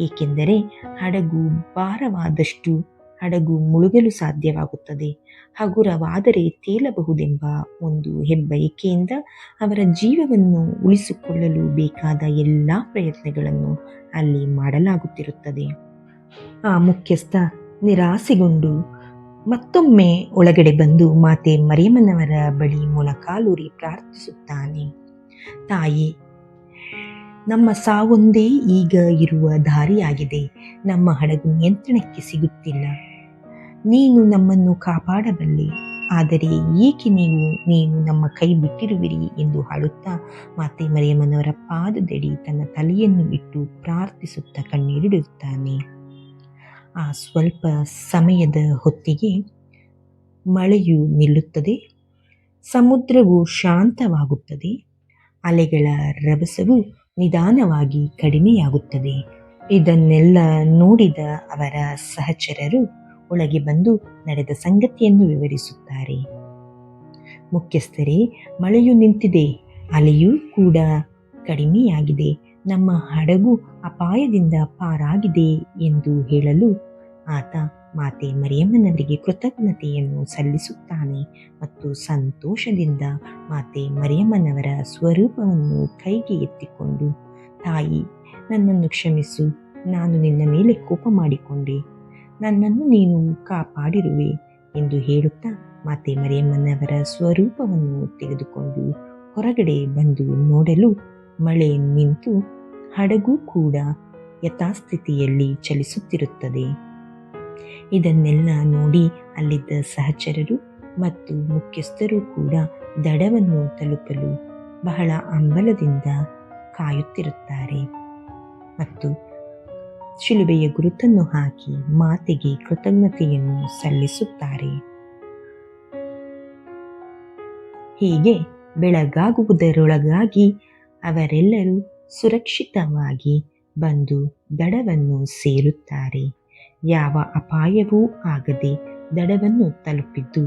ಏಕೆಂದರೆ ಹಡಗು ಭಾರವಾದಷ್ಟು ಹಡಗು ಮುಳುಗಲು ಸಾಧ್ಯವಾಗುತ್ತದೆ. ಹಗುರವಾದರೆ ತೇಲಬಹುದೆಂಬ ಒಂದು ಹೆಬ್ಬಯಕೆಯಿಂದ ಅವರ ಜೀವವನ್ನು ಉಳಿಸಿಕೊಳ್ಳಲು ಬೇಕಾದ ಎಲ್ಲ ಪ್ರಯತ್ನಗಳನ್ನು ಅಲ್ಲಿ ಮಾಡಲಾಗುತ್ತಿರುತ್ತದೆ. ಆ ಮುಖ್ಯಸ್ಥ ನಿರಾಸೆಗೊಂಡು ಮತ್ತೊಮ್ಮೆ ಒಳಗಡೆ ಬಂದು ಮಾತೆ ಮರಿಯಮ್ಮನವರ ಬಳಿ ಮೊಣಕಾಲೂರಿ ಪ್ರಾರ್ಥಿಸುತ್ತಾನೆ. ತಾಯಿ, ನಮ್ಮ ಸಾವೊಂದೇ ಈಗ ಇರುವ ದಾರಿಯಾಗಿದೆ. ನಮ್ಮ ಹಡಗು ನಿಯಂತ್ರಣಕ್ಕೆ ಸಿಗುತ್ತಿಲ್ಲ. ನೀನು ನಮ್ಮನ್ನು ಕಾಪಾಡಬಲ್ಲೆ, ಆದರೆ ಏಕೆ ನೀನು ನಮ್ಮ ಕೈ ಬಿಟ್ಟಿರುವಿರಿ ಎಂದು ಹಾಡುತ್ತಾ ಮಾತೆ ಮರಿಯಮ್ಮನವರ ಪಾದದಡಿ ತನ್ನ ತಲೆಯನ್ನು ಇಟ್ಟು ಪ್ರಾರ್ಥಿಸುತ್ತಾ ಕಣ್ಣೀರಿಡುತ್ತಾನೆ. ಆ ಸ್ವಲ್ಪ ಸಮಯದ ಹೊತ್ತಿಗೆ ಮಳೆಯು ನಿಲ್ಲುತ್ತದೆ, ಸಮುದ್ರವು ಶಾಂತವಾಗುತ್ತದೆ, ಅಲೆಗಳ ರಭಸವು ನಿಧಾನವಾಗಿ ಕಡಿಮೆಯಾಗುತ್ತದೆ. ಇದನ್ನೆಲ್ಲ ನೋಡಿದ ಅವರ ಸಹಚರರು ಒಳಗೆ ಬಂದು ನಡೆದ ಸಂಗತಿಯನ್ನು ವಿವರಿಸುತ್ತಾರೆ. ಮುಖ್ಯಸ್ಥರೇ, ಮಳೆಯು ನಿಂತಿದೆ, ಅಲೆಯೂ ಕೂಡ ಕಡಿಮೆಯಾಗಿದೆ, ನಮ್ಮ ಹಡಗು ಅಪಾಯದಿಂದ ಪಾರಾಗಿದೆ ಎಂದು ಹೇಳಲು ಆತ ಮಾತೆ ಮರಿಯಮ್ಮನವರಿಗೆ ಕೃತಜ್ಞತೆಯನ್ನು ಸಲ್ಲಿಸುತ್ತಾನೆ ಮತ್ತು ಸಂತೋಷದಿಂದ ಮಾತೆ ಮರಿಯಮ್ಮನವರ ಸ್ವರೂಪವನ್ನು ಕೈಗೆ ಎತ್ತಿಕೊಂಡು, ತಾಯಿ, ನನ್ನನ್ನು ಕ್ಷಮಿಸು, ನಾನು ನಿನ್ನ ಮೇಲೆ ಕೋಪ ಮಾಡಿಕೊಂಡೆ, ನನ್ನನ್ನು ನೀನು ಕಾಪಾಡಿರುವೆ ಎಂದು ಹೇಳುತ್ತಾ ಮಾತೆ ಮರಿಯಮ್ಮನವರ ಸ್ವರೂಪವನ್ನು ತೆಗೆದುಕೊಂಡು ಹೊರಗಡೆ ಬಂದು ನೋಡಲು ಮಳೆ ನಿಂತು ಹಡಗು ಕೂಡ ಯಥಾಸ್ಥಿತಿಯಲ್ಲಿ ಚಲಿಸುತ್ತಿರುತ್ತದೆ. ಇದನ್ನೆಲ್ಲ ನೋಡಿ ಅಲ್ಲಿದ್ದ ಸಹಚರರು ಮತ್ತು ಮುಖ್ಯಸ್ಥರು ಕೂಡ ದಡವನ್ನು ತಲುಪಲು ಬಹಳ ಹಂಬಲದಿಂದ ಕಾಯುತ್ತಿರುತ್ತಾರೆ ಮತ್ತು ಶಿಲುಬೆಯ ಗುರುತನ್ನು ಹಾಕಿ ಮಾತೆಗೆ ಕೃತಜ್ಞತೆಯನ್ನು ಸಲ್ಲಿಸುತ್ತಾರೆ. ಹೀಗೆ ಬೆಳಗಾಗುವುದರೊಳಗಾಗಿ ಅವರೆಲ್ಲರೂ ಸುರಕ್ಷಿತವಾಗಿ ಬಂದು ದಡವನ್ನು ಸೇರುತ್ತಾರೆ. ಯಾವ ಅಪಾಯವೂ ಆಗದೆ ದಡವನ್ನು ತಲುಪಿದ್ದು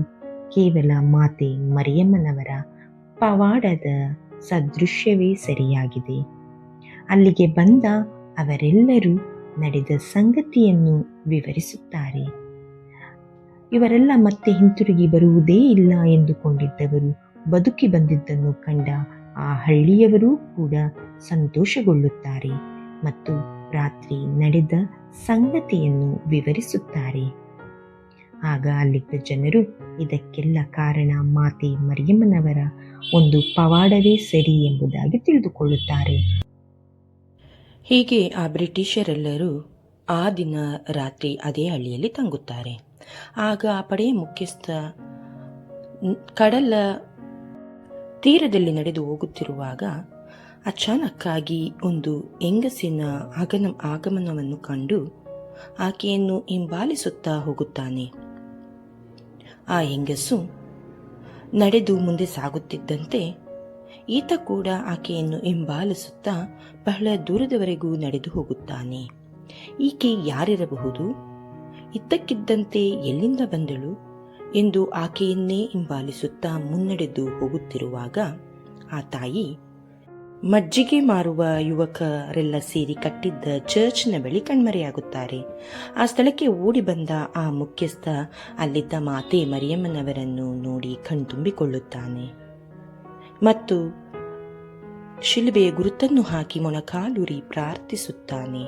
ಕೇವಲ ಮಾತೆ ಮರಿಯಮ್ಮನವರ ಪವಾಡದ ಸದೃಶ್ಯವೇ ಸರಿಯಾಗಿದೆ. ಅಲ್ಲಿಗೆ ಬಂದ ಅವರೆಲ್ಲರೂ ನಡೆದ ಸಂಗತಿಯನ್ನು ವಿವರಿಸುತ್ತಾರೆ. ಇವರೆಲ್ಲ ಮತ್ತೆ ಹಿಂತಿರುಗಿ ಬರುವುದೇ ಇಲ್ಲ ಎಂದುಕೊಂಡಿದ್ದವರು ಬದುಕಿ ಬಂದಿದ್ದನ್ನು ಕಂಡ ಆ ಹಳ್ಳಿಯವರೂ ಕೂಡ ಸಂತೋಷಗೊಳ್ಳುತ್ತಾರೆ ಮತ್ತು ರಾತ್ರಿ ನಡೆದ ಸಂಗತಿಯನ್ನು ವಿವರಿಸುತ್ತಾರೆ. ಆಗ ಅಲ್ಲಿದ್ದ ಜನರು ಇದಕ್ಕೆಲ್ಲ ಕಾರಣ ಮಾತೆ ಮರಿಯಮ್ಮನವರ ಒಂದು ಪವಾಡವೇ ಸರಿ ಎಂಬುದಾಗಿ ತಿಳಿದುಕೊಳ್ಳುತ್ತಾರೆ. ಹೀಗೆ ಆ ಬ್ರಿಟಿಷರೆಲ್ಲರೂ ಆ ದಿನ ರಾತ್ರಿ ಅದೇ ಹಳ್ಳಿಯಲ್ಲಿ ತಂಗುತ್ತಾರೆ. ಆಗ ಆ ಪಡೆಯ ಮುಖ್ಯಸ್ಥ ಕಡಲ ತೀರದಲ್ಲಿ ನಡೆದು ಹೋಗುತ್ತಿರುವಾಗ ಅಚಾನಕ್ಕಾಗಿ ಒಂದು ಹೆಂಗಸಿನ ಆಗಮನವನ್ನು ಕಂಡು ಆಕೆಯನ್ನು ಹಿಂಬಾಲಿಸುತ್ತಾ ಹೋಗುತ್ತಾನೆ. ಆ ಹೆಂಗಸು ನಡೆದು ಮುಂದೆ ಸಾಗುತ್ತಿದ್ದಂತೆ ಈತ ಕೂಡ ಆಕೆಯನ್ನು ಹಿಂಬಾಲಿಸುತ್ತಾ ಬಹಳ ದೂರದವರೆಗೂ ನಡೆದು ಹೋಗುತ್ತಾನೆ. ಈಕೆ ಯಾರಿರಬಹುದು? ಇದ್ದಕ್ಕಿದ್ದಂತೆ ಎಲ್ಲಿಂದ ಬಂದಳು ಎಂದು ಆಕೆಯನ್ನೇ ಹಿಂಬಾಲಿಸುತ್ತಾ ಮುನ್ನಡೆದು ಹೋಗುತ್ತಿರುವಾಗ ಆ ತಾಯಿ ಮಜ್ಜಿಗೆ ಮಾರುವ ಯುವಕರೆಲ್ಲ ಸೇರಿ ಕಟ್ಟಿದ್ದ ಚರ್ಚ್ನ ಬಳಿ ಕಣ್ಮರೆಯಾಗುತ್ತಾರೆ. ಆ ಸ್ಥಳಕ್ಕೆ ಓಡಿ ಬಂದ ಆ ಮುಖ್ಯಸ್ಥ ಅಲ್ಲಿದ್ದ ಮಾತೆ ಮರಿಯಮ್ಮನವರನ್ನು ನೋಡಿ ಕಣ್ತುಂಬಿಕೊಳ್ಳುತ್ತಾನೆ ಮತ್ತು ಶಿಲುಬೆಯ ಗುರುತನ್ನು ಹಾಕಿ ಮೊಣಕಾಲೂರಿ ಪ್ರಾರ್ಥಿಸುತ್ತಾನೆ.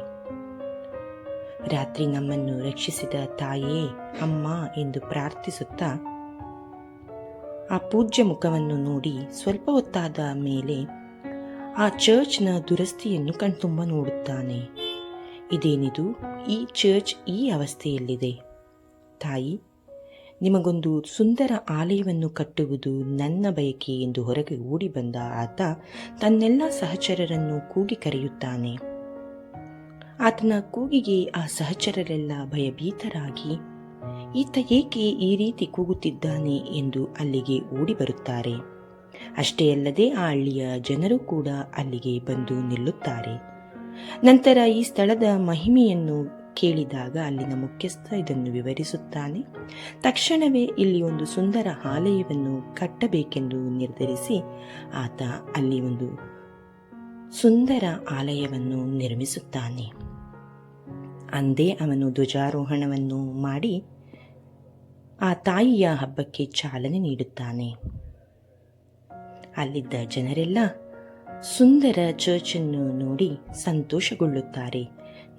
ರಾತ್ರಿ ನಮ್ಮನ್ನು ರಕ್ಷಿಸಿದ ತಾಯೇ, ಅಮ್ಮ ಎಂದು ಪ್ರಾರ್ಥಿಸುತ್ತಾ ಆ ಪೂಜ್ಯ ಮುಖವನ್ನು ನೋಡಿ ಸ್ವಲ್ಪ ಹೊತ್ತಾದ ಮೇಲೆ ಆ ಚರ್ಚ್ನ ದುರಸ್ತಿಯನ್ನು ಕಣ್ತುಂಬ ನೋಡುತ್ತಾನೆ. ಇದೇನಿದು? ಈ ಚರ್ಚ್ ಈ ಅವಸ್ಥೆಯಲ್ಲಿದೆ. ತಾಯಿ, ನಿಮಗೊಂದು ಸುಂದರ ಆಲಯವನ್ನು ಕಟ್ಟುವುದು ನನ್ನ ಬಯಕೆ ಎಂದು ಹೊರಗೆ ಓಡಿ ಬಂದ ಆತ ತನ್ನೆಲ್ಲ ಸಹಚರರನ್ನು ಕೂಗಿ ಕರೆಯುತ್ತಾನೆ. ಆತನ ಕೂಗಿಗೆ ಆ ಸಹಚರರೆಲ್ಲ ಭಯಭೀತರಾಗಿ ಈತ ಏಕೆ ಈ ರೀತಿ ಕೂಗುತ್ತಿದ್ದಾನೆ ಎಂದು ಅಲ್ಲಿಗೆ ಓಡಿ ಬರುತ್ತಾರೆ. ಅಷ್ಟೇ ಅಲ್ಲದೆ ಆ ಹಳ್ಳಿಯ ಜನರು ಕೂಡ ಅಲ್ಲಿಗೆ ಬಂದು ನಿಲ್ಲುತ್ತಾರೆ. ನಂತರ ಈ ಸ್ಥಳದ ಮಹಿಮೆಯನ್ನು ಕೇಳಿದಾಗ ಅಲ್ಲಿನ ಮುಖ್ಯಸ್ಥ ಇದನ್ನು ವಿವರಿಸುತ್ತಾನೆ. ತಕ್ಷಣವೇ ಇಲ್ಲಿ ಒಂದು ಸುಂದರ ಆಲಯವನ್ನು ಕಟ್ಟಬೇಕೆಂದು ನಿರ್ಧರಿಸಿ ಆತ ಅಲ್ಲಿ ಒಂದು ಸುಂದರ ಆಲಯವನ್ನು ನಿರ್ಮಿಸುತ್ತಾನೆ. ಅಂದೇ ಅವನು ಧ್ವಜಾರೋಹಣವನ್ನು ಮಾಡಿ ಆ ತಾಯಿಯ ಹಬ್ಬಕ್ಕೆ ಚಾಲನೆ ನೀಡುತ್ತಾನೆ. ಅಲ್ಲಿದ್ದ ಜನರೆಲ್ಲ ಸುಂದರ ಚರ್ಚನ್ನು ನೋಡಿ ಸಂತೋಷಗೊಳ್ಳುತ್ತಾರೆ.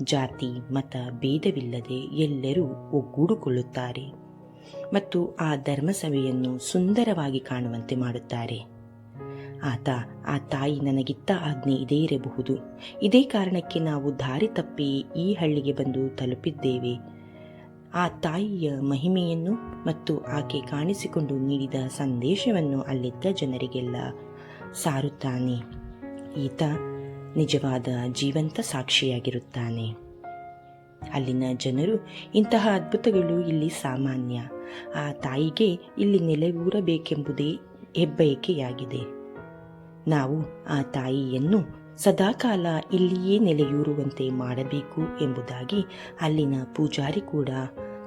ಜಾತಿ ಮತ ಭೇದವಿಲ್ಲದೆ ಎಲ್ಲರೂ ಒಗ್ಗೂಡಿಕೊಳ್ಳುತ್ತಾರೆ ಮತ್ತು ಆ ಧರ್ಮಸಭೆಯನ್ನು ಸುಂದರವಾಗಿ ಕಾಣುವಂತೆ ಮಾಡುತ್ತಾರೆ. ಆತ ಆ ತಾಯಿ ನನಗಿತ್ತ ಆಜ್ಞೆ ಇದೇ ಇರಬಹುದು. ಇದೇ ಕಾರಣಕ್ಕೆ ನಾವು ದಾರಿ ತಪ್ಪಿ ಈ ಹಳ್ಳಿಗೆ ಬಂದು ತಲುಪಿದ್ದೇವೆ. ಆ ತಾಯಿಯ ಮಹಿಮೆಯನ್ನು ಮತ್ತು ಆಕೆ ಕಾಣಿಸಿಕೊಂಡು ನೀಡಿದ ಸಂದೇಶವನ್ನು ಅಲ್ಲಿದ್ದ ಜನರಿಗೆಲ್ಲ ಸಾರುತ್ತಾನೆ. ಈತ ನಿಜವಾದ ಜೀವಂತ ಸಾಕ್ಷಿಯಾಗಿರುತ್ತಾನೆ. ಅಲ್ಲಿನ ಜನರು ಇಂತಹ ಅದ್ಭುತಗಳು ಇಲ್ಲಿ ಸಾಮಾನ್ಯ. ಆ ತಾಯಿಗೆ ಇಲ್ಲಿ ನೆಲೆಯೂರಬೇಕೆಂಬುದೇ ಹೆಬ್ಬಯಕೆಯಾಗಿದೆ. ನಾವು ಆ ತಾಯಿಯನ್ನು ಸದಾಕಾಲ ಇಲ್ಲಿಯೇ ನೆಲೆಯೂರುವಂತೆ ಮಾಡಬೇಕು ಎಂಬುದಾಗಿ ಅಲ್ಲಿನ ಪೂಜಾರಿ ಕೂಡ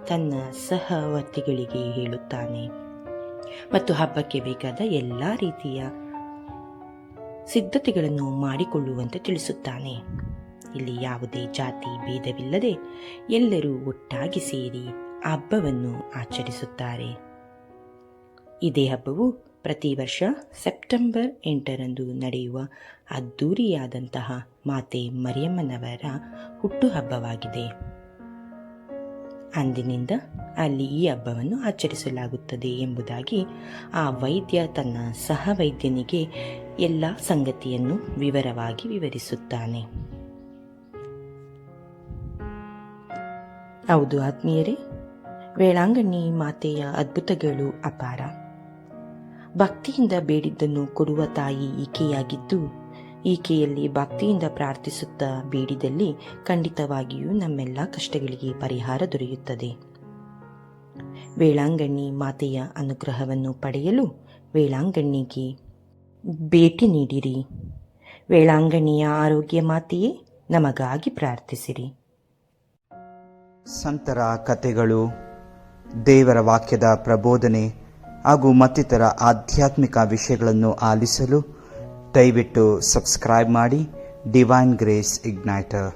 ತನ್ನ ಸಹವರ್ತಿಗಳಿಗೆ ಹೇಳುತ್ತಾನೆ ಮತ್ತು ಹಬ್ಬಕ್ಕೆ ಬೇಕಾದ ಎಲ್ಲ ರೀತಿಯ ಸಿದ್ಧತೆಗಳನ್ನು ಮಾಡಿಕೊಳ್ಳುವಂತೆ ತಿಳಿಸುತ್ತಾನೆ. ಇಲ್ಲಿ ಯಾವುದೇ ಜಾತಿ ಭೇದವಿಲ್ಲದೆ ಎಲ್ಲರೂ ಒಟ್ಟಾಗಿ ಸೇರಿ ಆ ಹಬ್ಬವನ್ನು ಆಚರಿಸುತ್ತಾರೆ. ಇದೇ ಹಬ್ಬವು ಪ್ರತಿ ವರ್ಷ ಸೆಪ್ಟೆಂಬರ್ 8ರಂದು ನಡೆಯುವ ಅದ್ದೂರಿಯಾದಂತಹ ಮಾತೆ ಮರಿಯಮ್ಮನವರ ಹುಟ್ಟುಹಬ್ಬವಾಗಿದೆ. ಅಂದಿನಿಂದ ಅಲ್ಲಿ ಈ ಹಬ್ಬವನ್ನು ಆಚರಿಸಲಾಗುತ್ತದೆ ಎಂಬುದಾಗಿ ಆ ವೈದ್ಯ ತನ್ನ ಸಹವೈದ್ಯನಿಗೆ ಎಲ್ಲ ಸಂಗತಿಯನ್ನು ವಿವರವಾಗಿ ವಿವರಿಸುತ್ತಾನೆ. ಹೌದು ಆತ್ಮೀಯರೇ, ವೇಳಾಂಗಣ್ಣಿ ಮಾತೆಯ ಅದ್ಭುತಗಳು ಅಪಾರ. ಭಕ್ತಿಯಿಂದ ಬೇಡಿದ್ದನ್ನು ಕೊಡುವ ತಾಯಿ ಈಕೆಯಾಗಿದ್ದು, ಈಕೆಯಲ್ಲಿ ಭಕ್ತಿಯಿಂದ ಪ್ರಾರ್ಥಿಸುತ್ತಾ ಬೇಡಿದಲ್ಲಿ ಖಂಡಿತವಾಗಿಯೂ ನಮ್ಮೆಲ್ಲ ಕಷ್ಟಗಳಿಗೆ ಪರಿಹಾರ ದೊರೆಯುತ್ತದೆ. ವೇಳಾಂಗಣ್ಣಿ ಮಾತೆಯ ಅನುಗ್ರಹವನ್ನು ಪಡೆಯಲು ವೇಳಾಂಗಣ್ಣಿಗೆ ಭೇಟಿ ನೀಡಿರಿ. ವೇಳಾಂಗಣ್ಣಿಯ ಆರೋಗ್ಯ ಮಾತೆಯೇ ನಮಗಾಗಿ ಪ್ರಾರ್ಥಿಸಿರಿ. ಸಂತರ ಕಥೆಗಳು, ದೇವರ ವಾಕ್ಯದ ಪ್ರಬೋಧನೆ ಹಾಗೂ ಮತ್ತಿತರ ಆಧ್ಯಾತ್ಮಿಕ ವಿಷಯಗಳನ್ನು ಆಲಿಸಲು ದಯವಿಟ್ಟು ಸಬ್ಸ್ಕ್ರೈಬ್ ಮಾಡಿ ಡಿವೈನ್ ಗ್ರೇಸ್ ಇಗ್ನೈಟರ್.